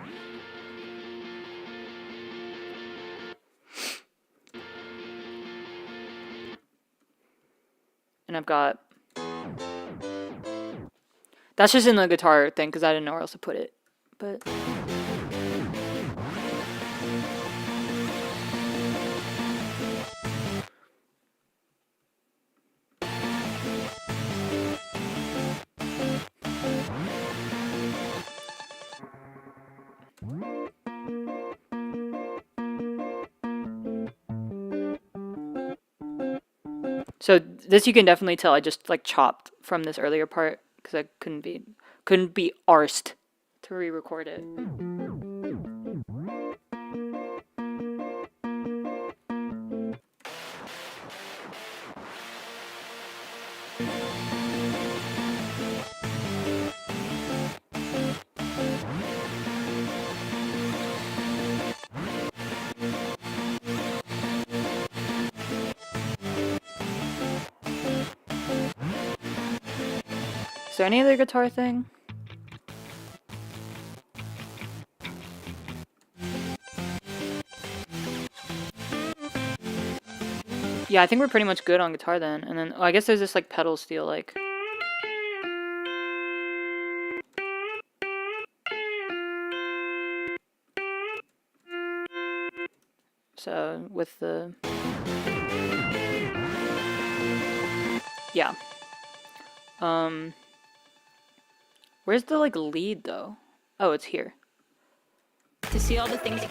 And I've got... That's just in the guitar thing because I didn't know where else to put it. But... So this you can definitely tell I just like chopped from this earlier part because I couldn't be arsed to re-record it. Is there any other guitar thing? Yeah, I think we're pretty much good on guitar then. And then, oh, I guess there's this like pedal steel, like. So with the. Yeah. Where's the like lead though? Oh, it's here. To see all the things.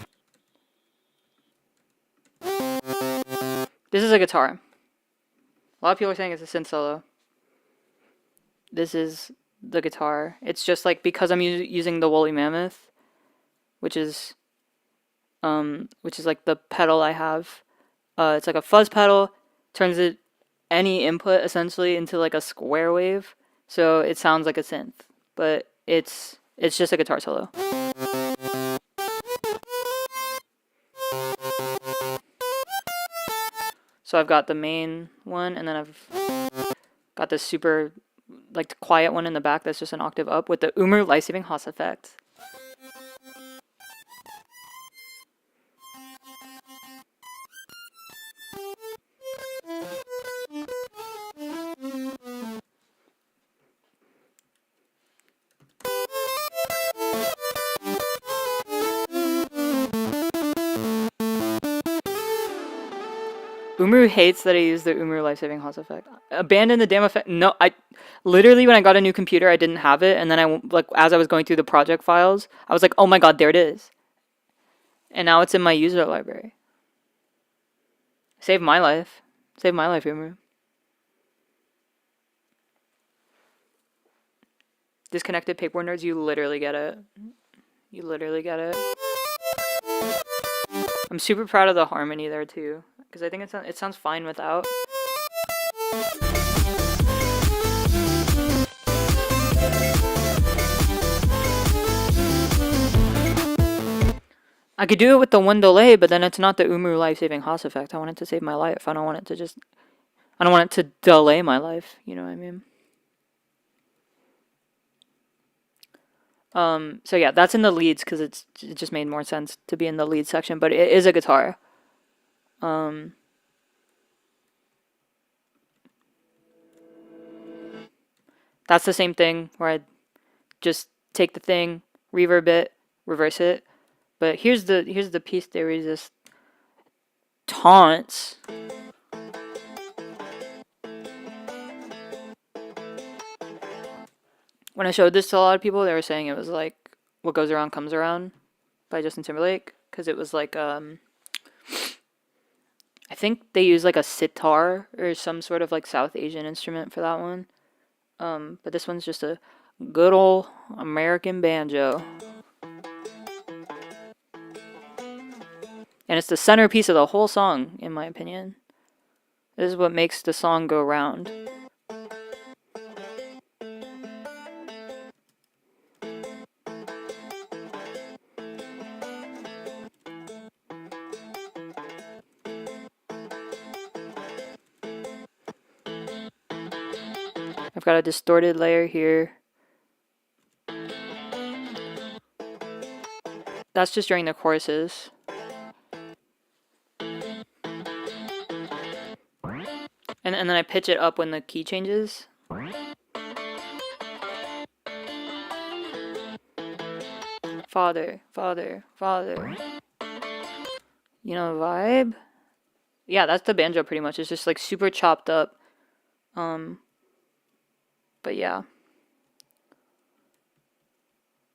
This is a guitar. A lot of people are saying it's a synth solo. This is the guitar. It's just like because I'm using the Woolly Mammoth, which is like the pedal I have. It's like a fuzz pedal, turns it any input essentially into like a square wave, so it sounds like a synth, but it's just a guitar solo. So I've got the main one, and then I've got this super like quiet one in the back that's just an octave up with the Umur life-saving Haas effect. Umur hates that I use the Umur life-saving Haas effect. Abandon the damn effect. No, I literally when I got a new computer, I didn't have it, and then I like as I was going through the project files, I was like, oh my god, there it is, and now it's in my user library. Save my life, Umur. Disconnected paperboard nerds, you literally get it. You literally get it. I'm super proud of the harmony there too, because I think it sounds fine without. I could do it with the one delay, but then it's not the Umur life-saving Haas effect. I want it to save my life. I don't want it to delay my life. You know what I mean? So yeah, that's in the leads because it just made more sense to be in the lead section, but it is a guitar. That's the same thing where I just take the thing, reverb it, reverse it. But here's the piece de resistance. Taunts. When I showed this to a lot of people, they were saying it was like "What Goes Around Comes Around" by Justin Timberlake, because it was like I think they use like a sitar or some sort of like South Asian instrument for that one. But this one's just a good old American banjo. And it's the centerpiece of the whole song, in my opinion. This is what makes the song go round. I've got a distorted layer here. That's just during the choruses. And then I pitch it up when the key changes. Father, father, father. You know the vibe? Yeah, that's the banjo pretty much. It's just like super chopped up. But yeah.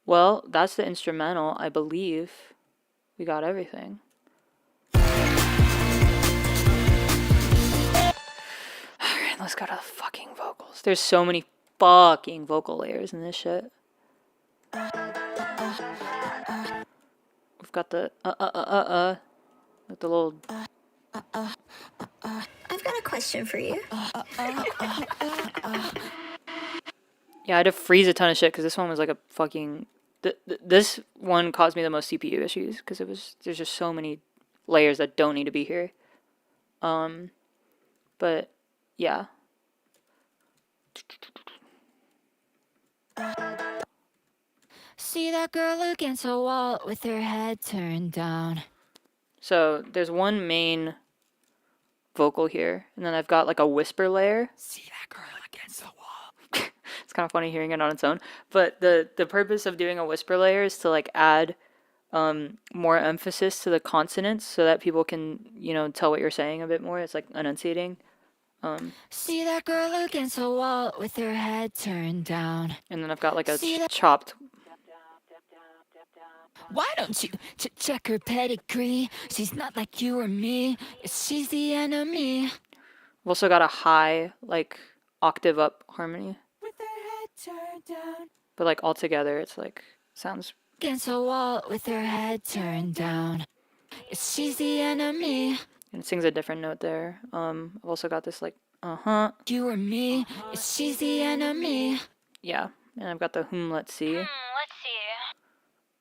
Well, that's the instrumental, I believe. We got everything. Alright, let's go to the fucking vocals. There's so many fucking vocal layers in this shit. We've got the with the little. I've got a question for you. Yeah, I had to freeze a ton of shit because this one was like a fucking. This one caused me the most CPU issues because there's just so many layers that don't need to be here. But yeah. See that girl against the wall with her head turned down. So there's one main vocal here, and then I've got like a whisper layer. See that girl against the wall. It's kind of funny hearing it on its own, but the purpose of doing a whisper layer is to like add more emphasis to the consonants so that people can, you know, tell what you're saying a bit more. It's like enunciating. See that girl against the wall with her head turned down. And then I've got like a See that- chopped. Why don't you check her pedigree? She's not like you or me. She's the enemy. I've also got a high, like octave up harmony, With her head turned down. but like all together, it's like sounds. Against the wall with her head turned down. She's the enemy. And it sings a different note there. I've also got this like You or me. She's the enemy. yeah, and I've got the let's see.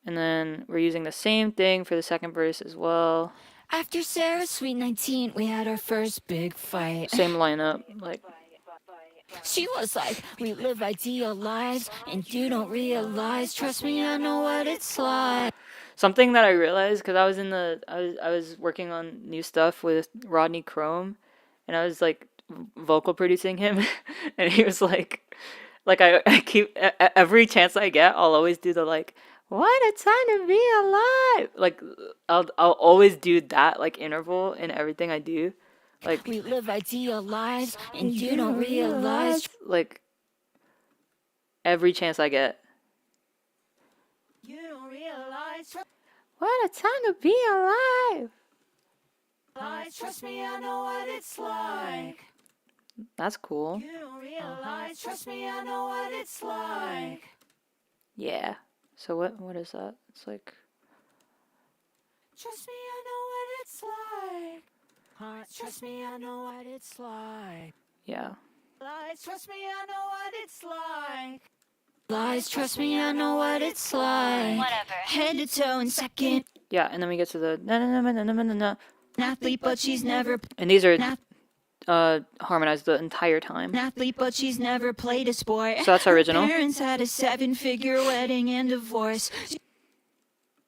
And then we're using the same thing for the second verse as well. After Sarah's sweet 19, we had our first big fight. Same lineup, like She was like, we live ideal lives, and you don't realize. Trust me, I know what it's like. something that I realized because I was working on new stuff with Rodney Chrome, and I was like vocal producing him, and he was like I keep every chance I get, I'll always do the like, what a time to be alive. Like I'll always do that like interval in everything I do. Like We live ideal lives, and you don't realize. like every chance I get. You don't realize. What a time to be alive. Trust me, I know what it's like. That's cool. You don't realize. Trust me, I know what it's like. Yeah. So what is that? It's like Trust me, I know what it's like. Trust me, I know what it's like. yeah. Lies, trust me, I know what it's like. Lies, trust me, I know what it's like. Whatever. Head to toe in second. Yeah, and then we get to the na na na na na na na na. An athlete, but she's never. And these are An harmonized the entire time. athlete, but she's never played a sport. So that's original. Her parents had a 7-figure wedding and divorce.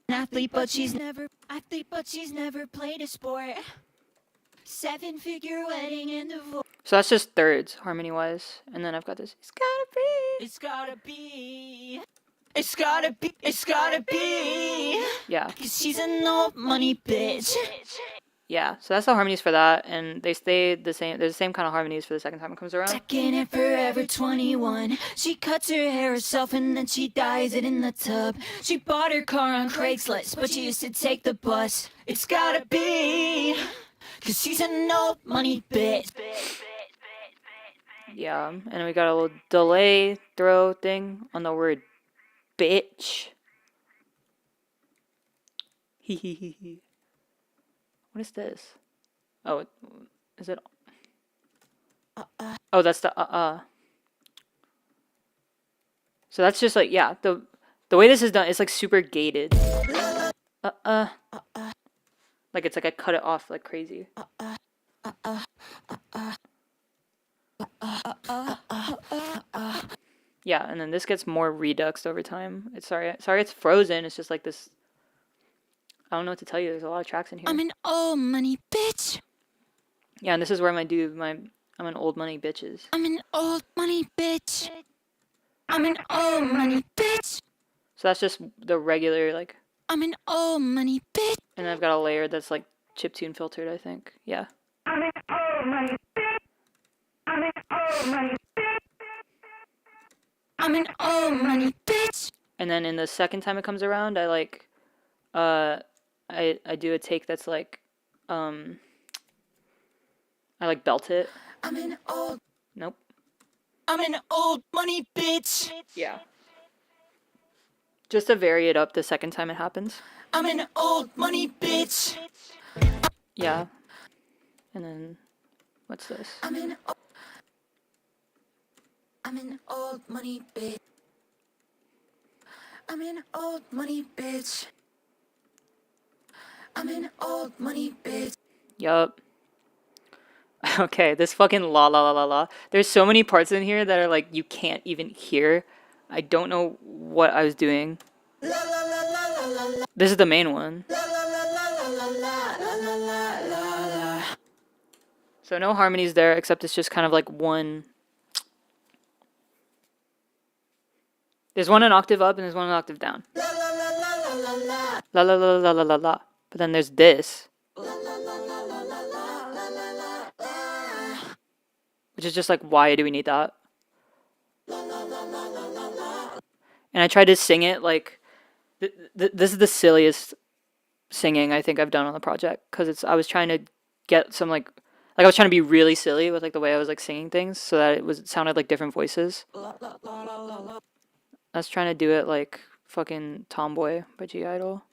An athlete, but she's never. Athlete, but she's never played a sport. 7-figure wedding and divorce. So that's just thirds harmony wise. And then I've got this it's gotta be. It's gotta be. It's gotta be. It's gotta be. Yeah. 'Cause she's an old money bitch. Yeah. So that's the harmonies for that, and they stay the same. There's the same kind of harmonies for the second time it comes around. Second and forever 21. She cuts her hair herself and then she dyes it in the tub. She bought her car on Craigslist, but she used to take the bus. It's gotta be. 'Cause she's an old money bitch. Yeah. And we got a little delay throw thing on the word bitch. Hee hee hee hee. What is this? Oh, is it? Oh, that's the So that's just like yeah, the way this is done, it's like super gated. Like it's like I cut it off like crazy. Yeah, and then this gets more reduxed over time. It's sorry it's frozen. It's just like this. I don't know what to tell you. There's a lot of tracks in here. I'm an old money bitch. Yeah, and this is where I'm an old money bitches. I'm an old money bitch. I'm an old money bitch. So that's just the regular like, I'm an old money bitch. and then I've got a layer that's like chiptune filtered. I think. Yeah. I'm an old money bitch. I'm an old money bitch. I'm an old money bitch. And then in the second time it comes around, I like, I do a take that's like, I like belt it. I'm an old. Nope. I'm an old money bitch. Yeah. Just to vary it up the second time it happens. I'm an old money bitch. Yeah. And then, what's this? I'm an old money bitch. I'm an old money bitch. I'm an old money bitch. Yup. Okay, this fucking la la la la la. There's so many parts in here that are like you can't even hear I don't know what I was doing. This is the main one. So no harmonies there, except it's just kind of like one. There's one an octave up and there's one an octave down. La la la la la la la. But then there's this, which is just like, why do we need that? And I tried to sing it like, this is the silliest singing I think I've done on the project, because I was trying to get some like I was trying to be really silly with like the way I was like singing things so that it sounded like different voices. I was trying to do it like fucking Tomboy by G Idol.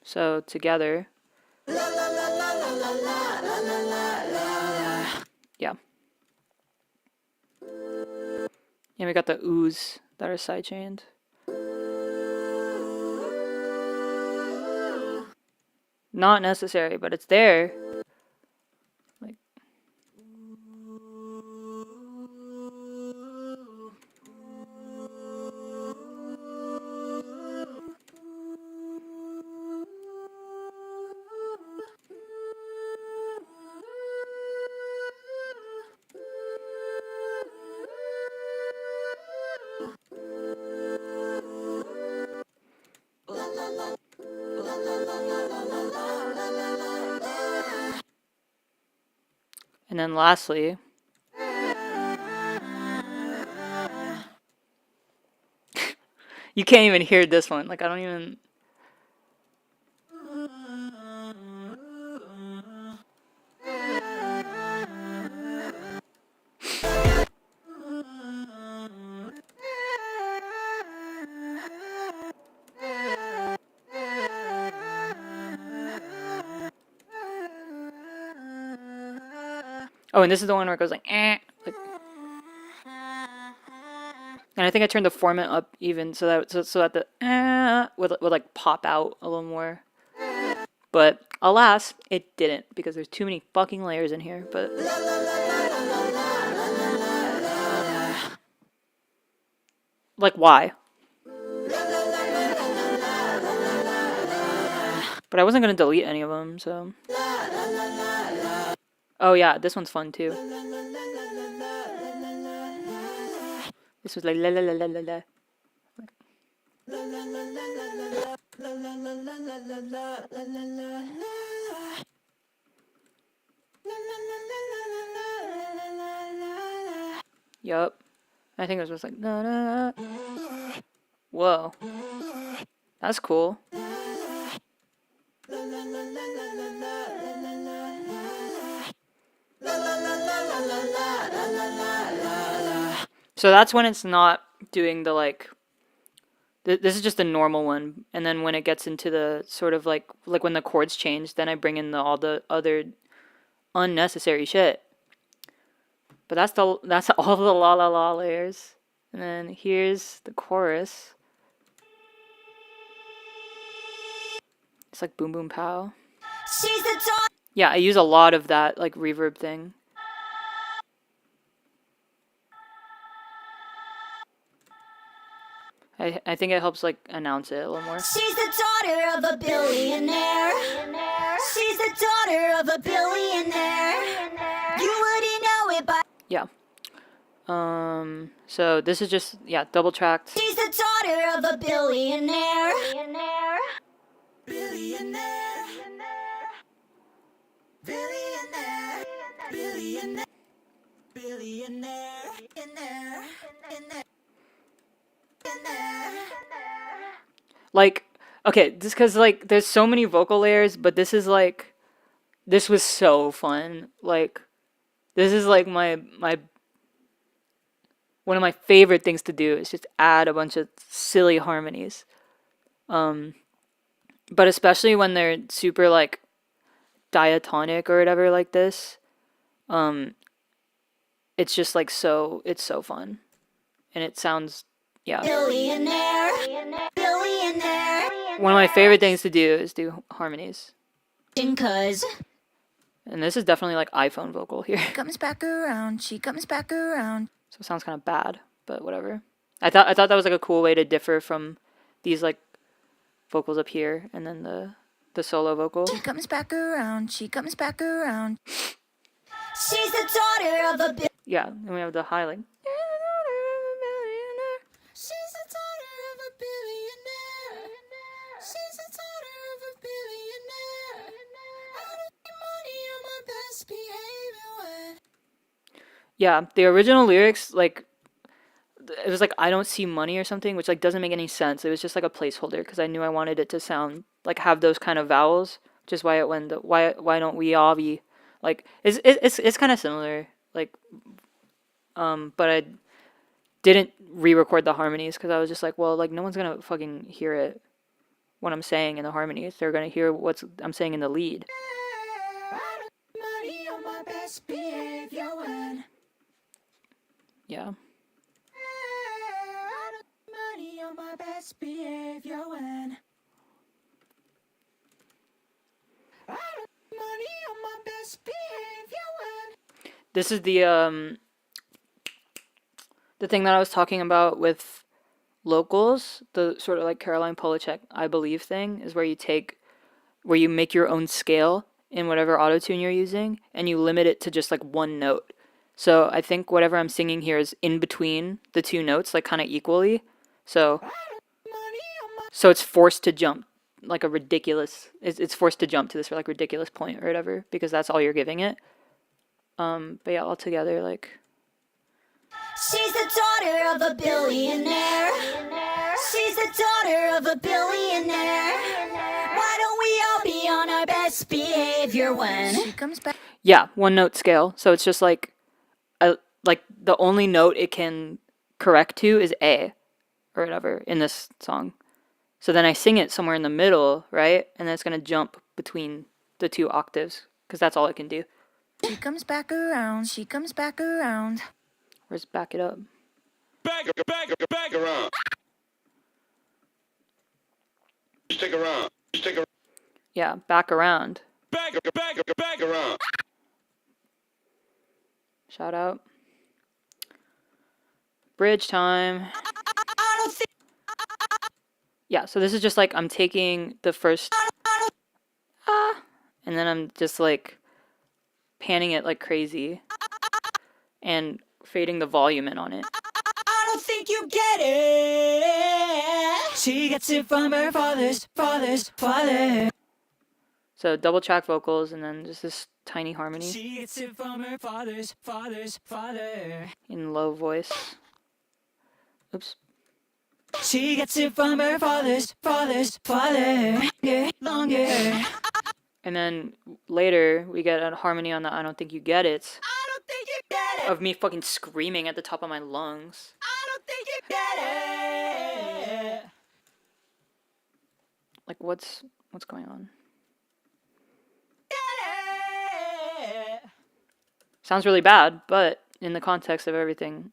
So together. Yeah. And we got the oohs that are sidechained. Not necessary, but it's there. Like. And then lastly, you can't even hear this one. Like, I don't even. Oh, and this is the one where it goes like, eh. Like, and I think I turned the formant up even so that the would like pop out a little more. But alas, it didn't, because there's too many fucking layers in here. But like, why? But I wasn't gonna delete any of them, so. Oh yeah, this one's fun too. This was like la la la la la la. Yup. I think it was just like na na. Whoa. That's cool. So that's when it's not doing the like. This is just a normal one, and then when it gets into the sort of like when the chords change, then I bring in all the other unnecessary shit. But that's all the la la la layers, and then here's the chorus. It's like boom boom pow. Yeah, I use a lot of that like reverb thing. I think it helps like announce it a little more. She's the daughter of a billionaire. She's the daughter of a billionaire. You wouldn't know it by. Yeah. So this is just double tracked. She's the daughter of a billionaire. Billionaire. Billionaire. Billionaire. Billionaire. Like, okay, just because like there's so many vocal layers, but this is like, this was so fun. Like, this is like my one of my favorite things to do is just add a bunch of silly harmonies. But especially when they're super like diatonic or whatever like this, it's just like it's so fun, and it sounds Yeah. Billionaire. Billionaire. One of my favorite things to do is do harmonies. Cause And this is definitely like iPhone vocal here. comes back around, she comes back around. So it sounds kind of bad, but whatever. I thought that was like a cool way to differ from these like vocals up here and then the solo vocal. She comes back around, she comes back around. She's the daughter of a Yeah, and we have the high like. She's the daughter of a billionaire. She's the daughter of a billionaire. I don't get money on my best behavior when. Yeah, the original lyrics like it was like I don't see money or something, which like doesn't make any sense. It was just like a placeholder because I knew I wanted it to sound like have those kind of vowels, which is why it went the why don't we all be like it's kind of similar like but I didn't re-record the harmonies because I was just like, well, like no one's gonna fucking hear it when I'm saying in the harmonies. They're gonna hear what I'm saying in the lead. Money on my best behavior when. Yeah. Money on my best behavior when. Money on my best behavior when. This is the thing that I was talking about with locals, the sort of like Caroline Polachek I Believe thing is where you make your own scale in whatever autotune you're using and you limit it to just like one note. So I think whatever I'm singing here is in between the two notes, like kind of equally. So it's forced to jump like a ridiculous, it's forced to jump to this like ridiculous point or whatever because that's all you're giving it. But yeah, altogether like. She's the daughter of a billionaire. She's the daughter of a billionaire. Why don't we all be on our best behavior when she comes back? Yeah, one note scale. So it's just like the only note it can correct to is A or whatever in this song. So then I sing it somewhere in the middle, right? And then it's going to jump between the two octaves because that's all it can do. She comes back around, she comes back around. Where's back it up? Back around. Stick around. Yeah, back around. Back around. Shout out. Bridge time. Yeah, so this is just like I'm taking the first and then I'm just like panning it like crazy and fading the volume in on it. I don't think you get it. She gets it from her father. So double track vocals and then just this tiny harmony She gets it from her father. in low voice. Oops. She gets it from her father. Longer. And then later we get a harmony on the I don't think you get it I don't think you get it. of me fucking screaming at the top of my lungs. I don't think you get it. Like what's going on? Sounds really bad, but in the context of everything,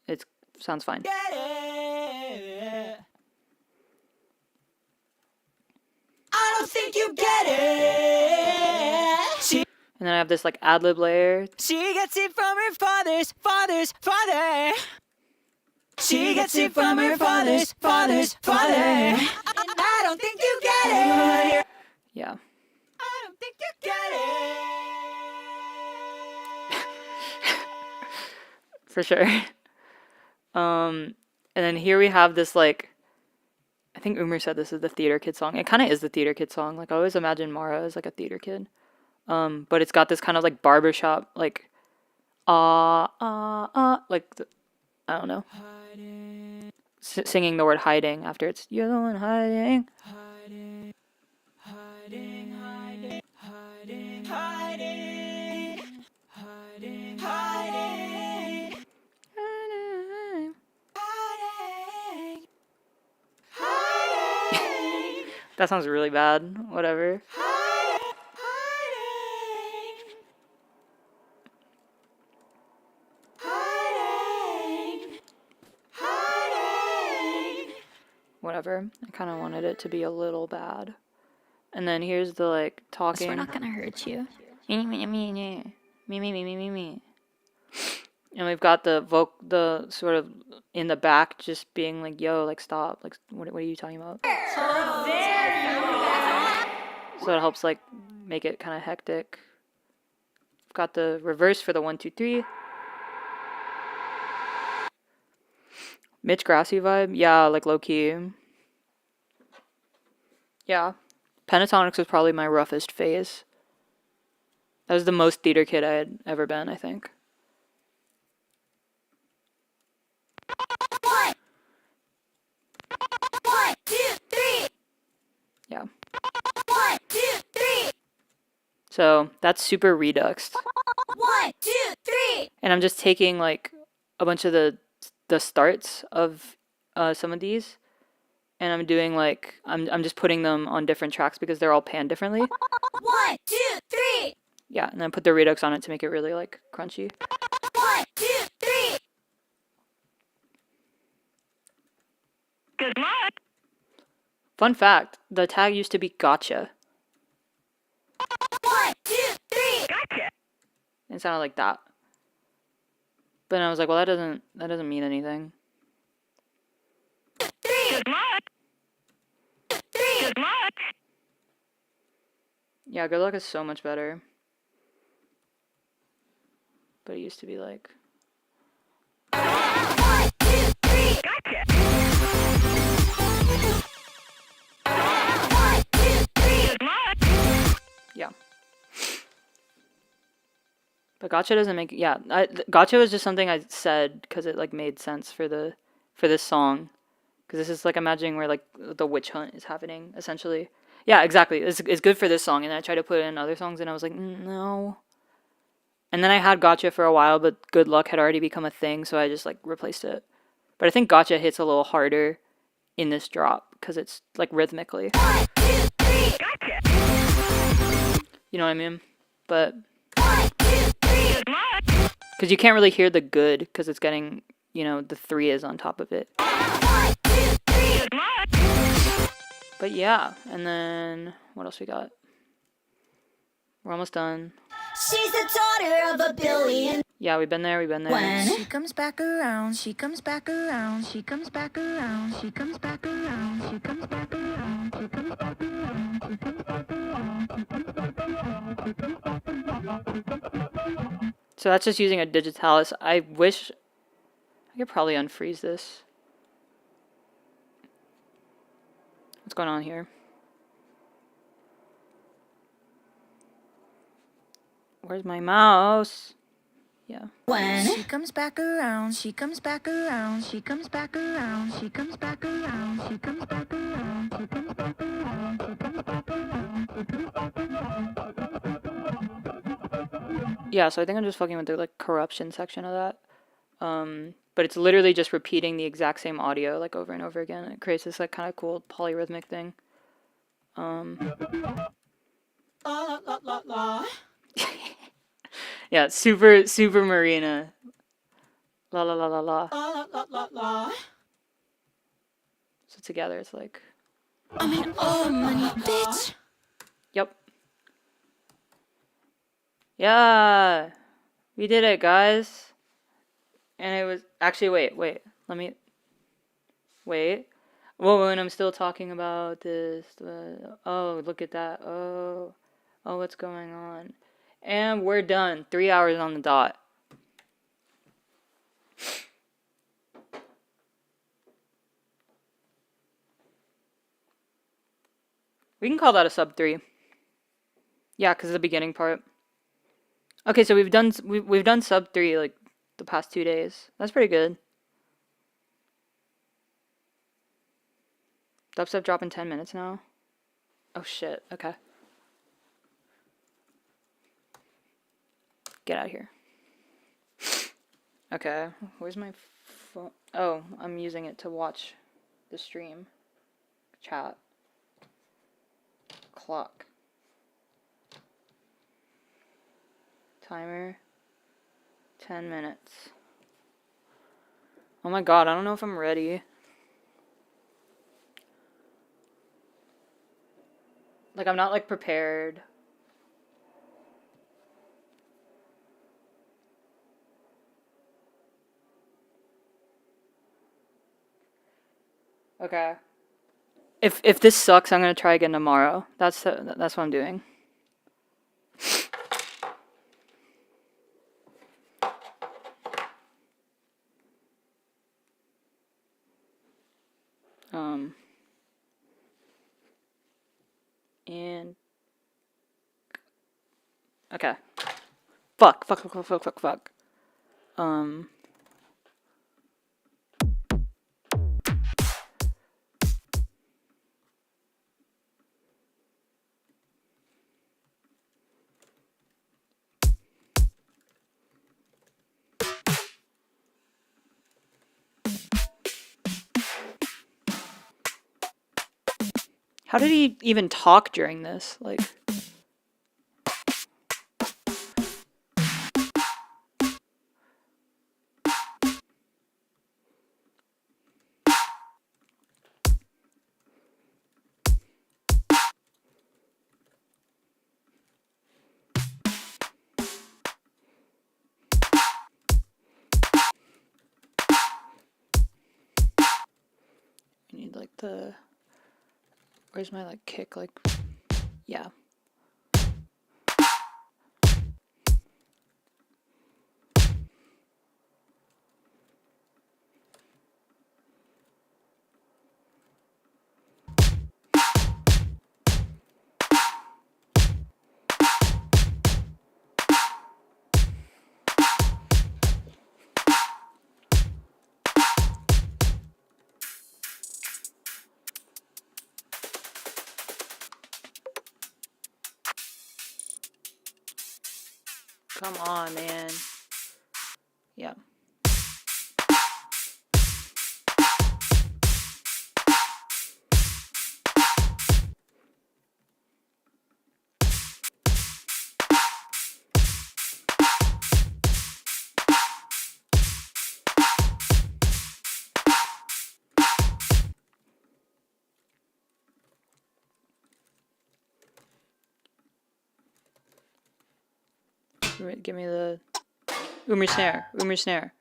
it sounds fine. I don't think you get it. And then I have this like ad-lib layer. She gets it from her father. She gets it from her father. And I don't think you get it. Yeah. I don't think you get it. For sure. And then here we have this like, I think Umar said this is the theater kid song. It kind of is the theater kid song. Like I always imagine Mara as like a theater kid. But it's got this kind of like barbershop, like, like, I don't know. Singing the word hiding after it's, you're the one hiding. That sounds really bad. Whatever. whatever. I kind of wanted it to be a little bad. And then here's the like talking. We're not gonna hurt you. Me. And we've got the sort of in the back just being like, yo, like stop, like what are you talking about? So it helps like make it kind of hectic. We've got the reverse for the 1 2 3. Mitch Grassy vibe, yeah, like low key. Yeah, Pentatonics was probably my roughest phase. That was the most theater kid I had ever been, I think. One, two, three. Yeah. 1 2 3. So that's super reduxed. 1 2 3. And I'm just taking like a bunch of the starts of some of these, and I'm doing like I'm just putting them on different tracks because they're all panned differently. 1 2 3. Yeah, and then put the redux on it to make it really like crunchy. 1 2 3. Good luck. Fun fact, the tag used to be gotcha. 1 2 3. Gotcha. It sounded like that. But then I was like, well, that doesn't mean anything. 3. Good luck. 3. Good luck. Yeah, good luck is so much better. But it used to be like 1 2 3. Gotcha. 1 2 3. Good luck. yeah. But gotcha doesn't make gotcha was just something I said because it like made sense for this song, because this is like imagining where like the witch hunt is happening essentially. Yeah, exactly. It's good for this song, and I tried to put it in other songs, and I was like, no. And then I had gotcha for a while, but good luck had already become a thing, so I just like replaced it. But I think gotcha hits a little harder in this drop because it's like rhythmically. 1 2 3. Gotcha. You know what I mean? But 1 2 3. Good luck. because you can't really hear the good because it's getting, the 3 is on top of it. 1 2 3. Good luck. But yeah, and then what else we got? We're almost done. She's the daughter of a billion. Yeah, we've been there. She comes back around, she comes back around, she comes back around, she comes back around, she comes back around, she comes back around, she comes back around, she comes back around, she comes back around. So that's just using a digitalis. I wish I could probably unfreeze this. What's going on here? Where's my mouse? Yeah. She comes back around, she comes back around, she comes back around, she comes back around, she comes back around, she comes back around, she comes back around, she comes back around. Yeah, so I think I'm just fucking with the like corruption section of that. But it's literally just repeating the exact same audio like over and over again. It creates this like kind of cool polyrhythmic thing. Yeah, super Marina. La la la la la. So together it's like, I'm an all money bitch. yep. Yeah, we did it, guys. And it was actually wait. Let me wait. Well, when I'm still talking about this, oh, look at that. Oh, what's going on? And we're done. 3 hours on the dot. We can call that a sub 3. Yeah, because of the beginning part. Okay, so we've done sub 3 like the past 2 days. That's pretty good. Dubstep drop in 10 minutes now. Oh shit. Okay. Get out of here. Okay, where's my phone? Oh, I'm using it to watch the stream. Chat. Clock. Timer. 10 minutes. Oh my god, I don't know if I'm ready. Like, I'm not, like, prepared. Okay. If this sucks, I'm gonna try again tomorrow. That's what I'm doing. And okay. Fuck. How did he even talk during this? Like, I need like the, where's my like kick? Like, yeah. Come on, man. Yeah. Give me the Oomer snare.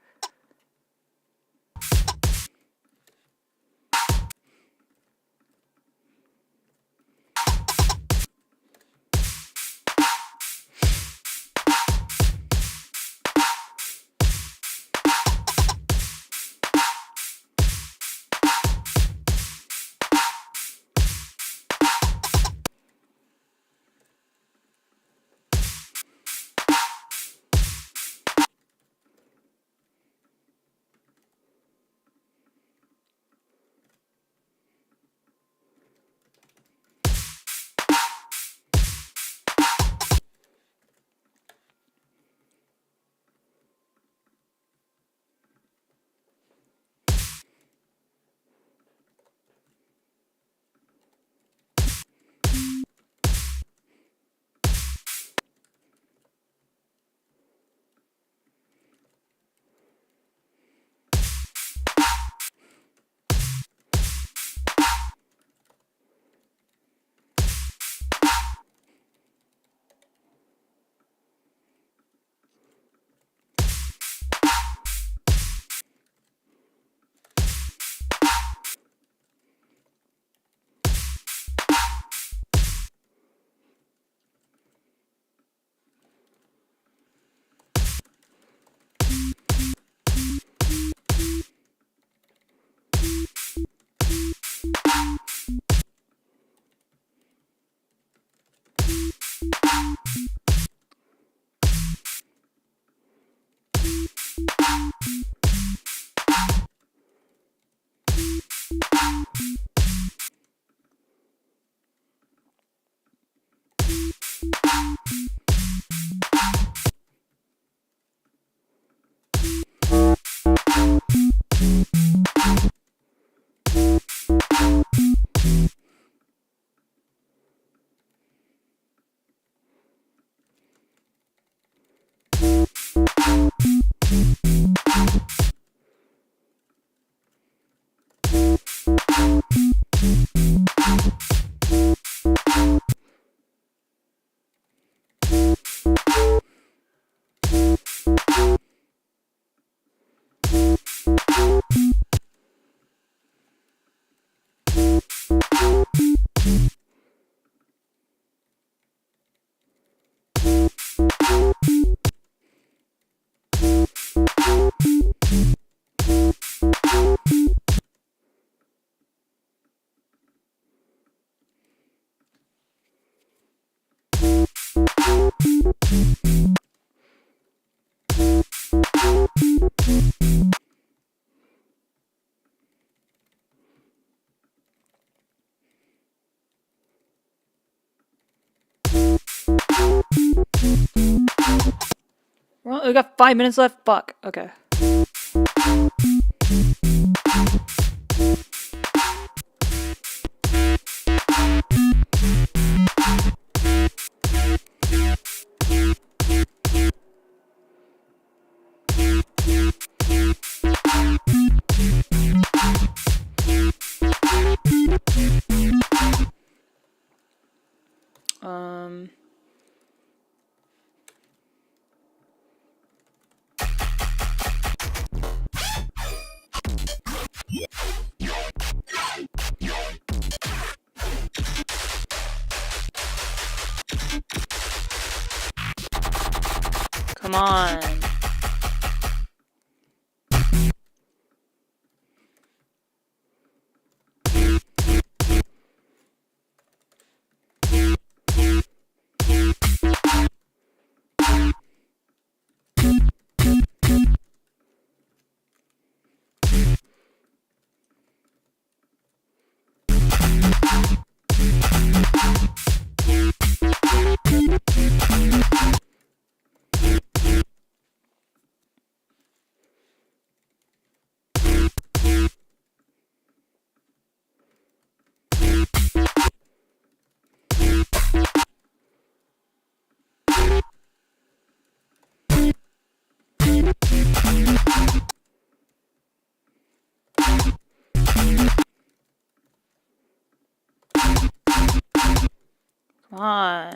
we got 5 minutes left. Fuck. Okay. Come on. Come on.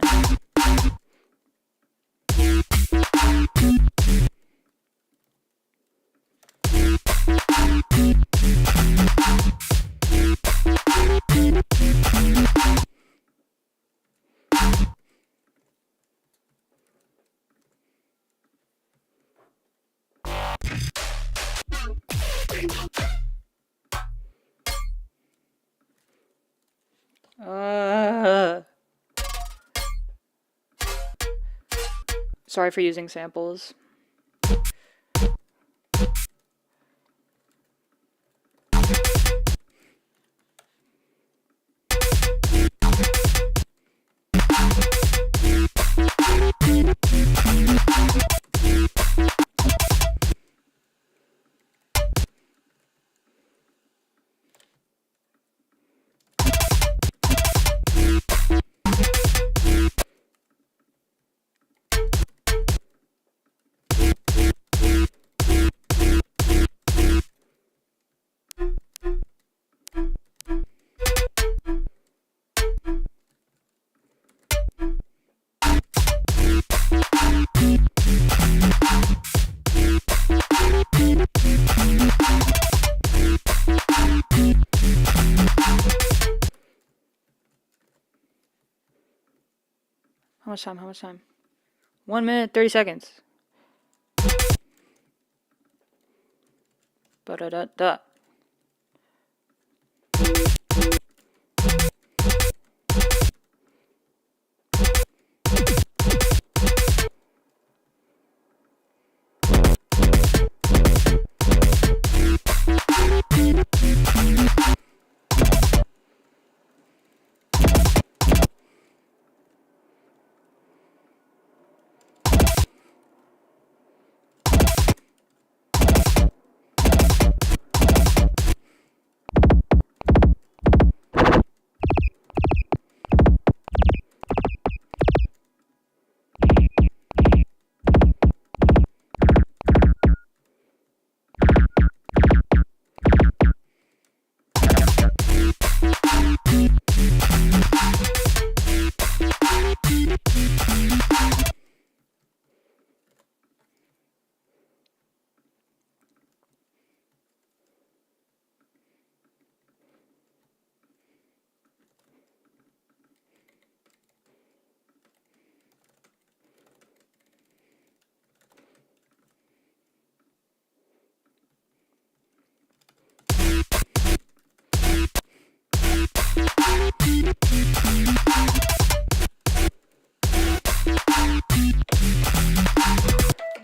Sorry for using samples. How much time? How much time? 1 minute, 30 seconds. Ba-da-da-da.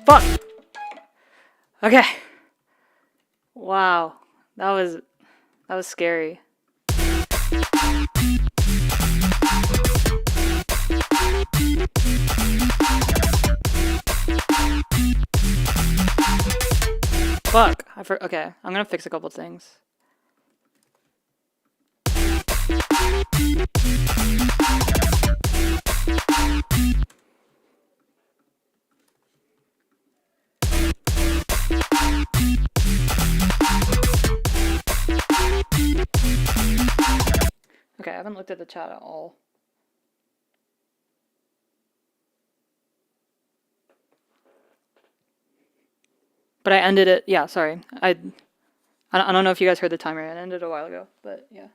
Fuck! Okay. Wow. That was scary. Fuck. Okay, I'm gonna fix a couple things. Okay, I haven't looked at the chat at all. But I ended it. Yeah, sorry. I don't know if you guys heard the timer. It ended a while ago, but yeah.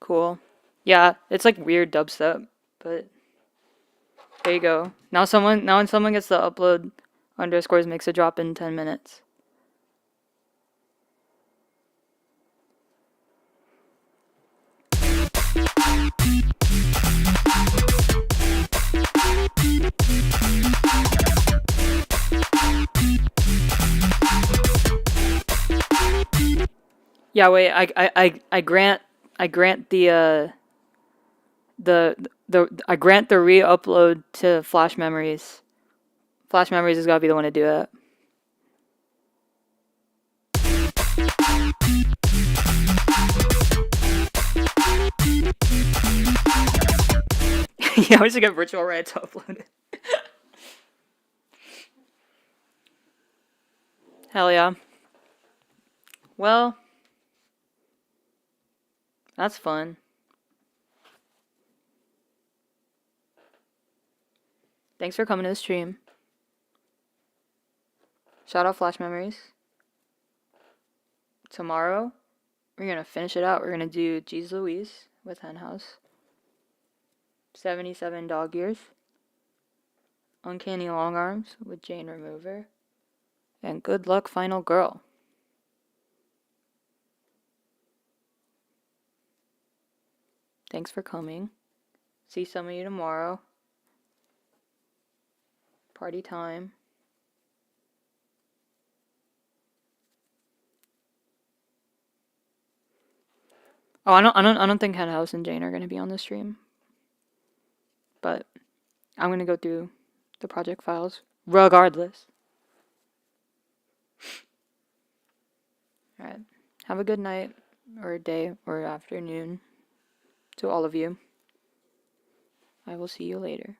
Cool. Yeah, it's like weird dubstep, but there you go. Now when someone gets the upload underscores makes a drop in 10 minutes. Yeah, wait, I grant the I grant the re-upload to Flash Memories. Flash Memories has got to be the one to do it. Yeah, we should get virtual right to upload it. Hell yeah. Well, that's fun. Thanks for coming to the stream. Shout out Flash Memories. Tomorrow, we're gonna finish it out. We're gonna do Jeez Louise with Hen House. 77 Dog Years. Uncanny Long Arms with Jane Remover. And Good Luck Final Girl. Thanks for coming. See some of you tomorrow. Party time. Oh, I don't think Hen House and Jane are gonna be on the stream. But I'm gonna go through the project files regardless. Alright. Have a good night or day or afternoon to all of you. I will see you later.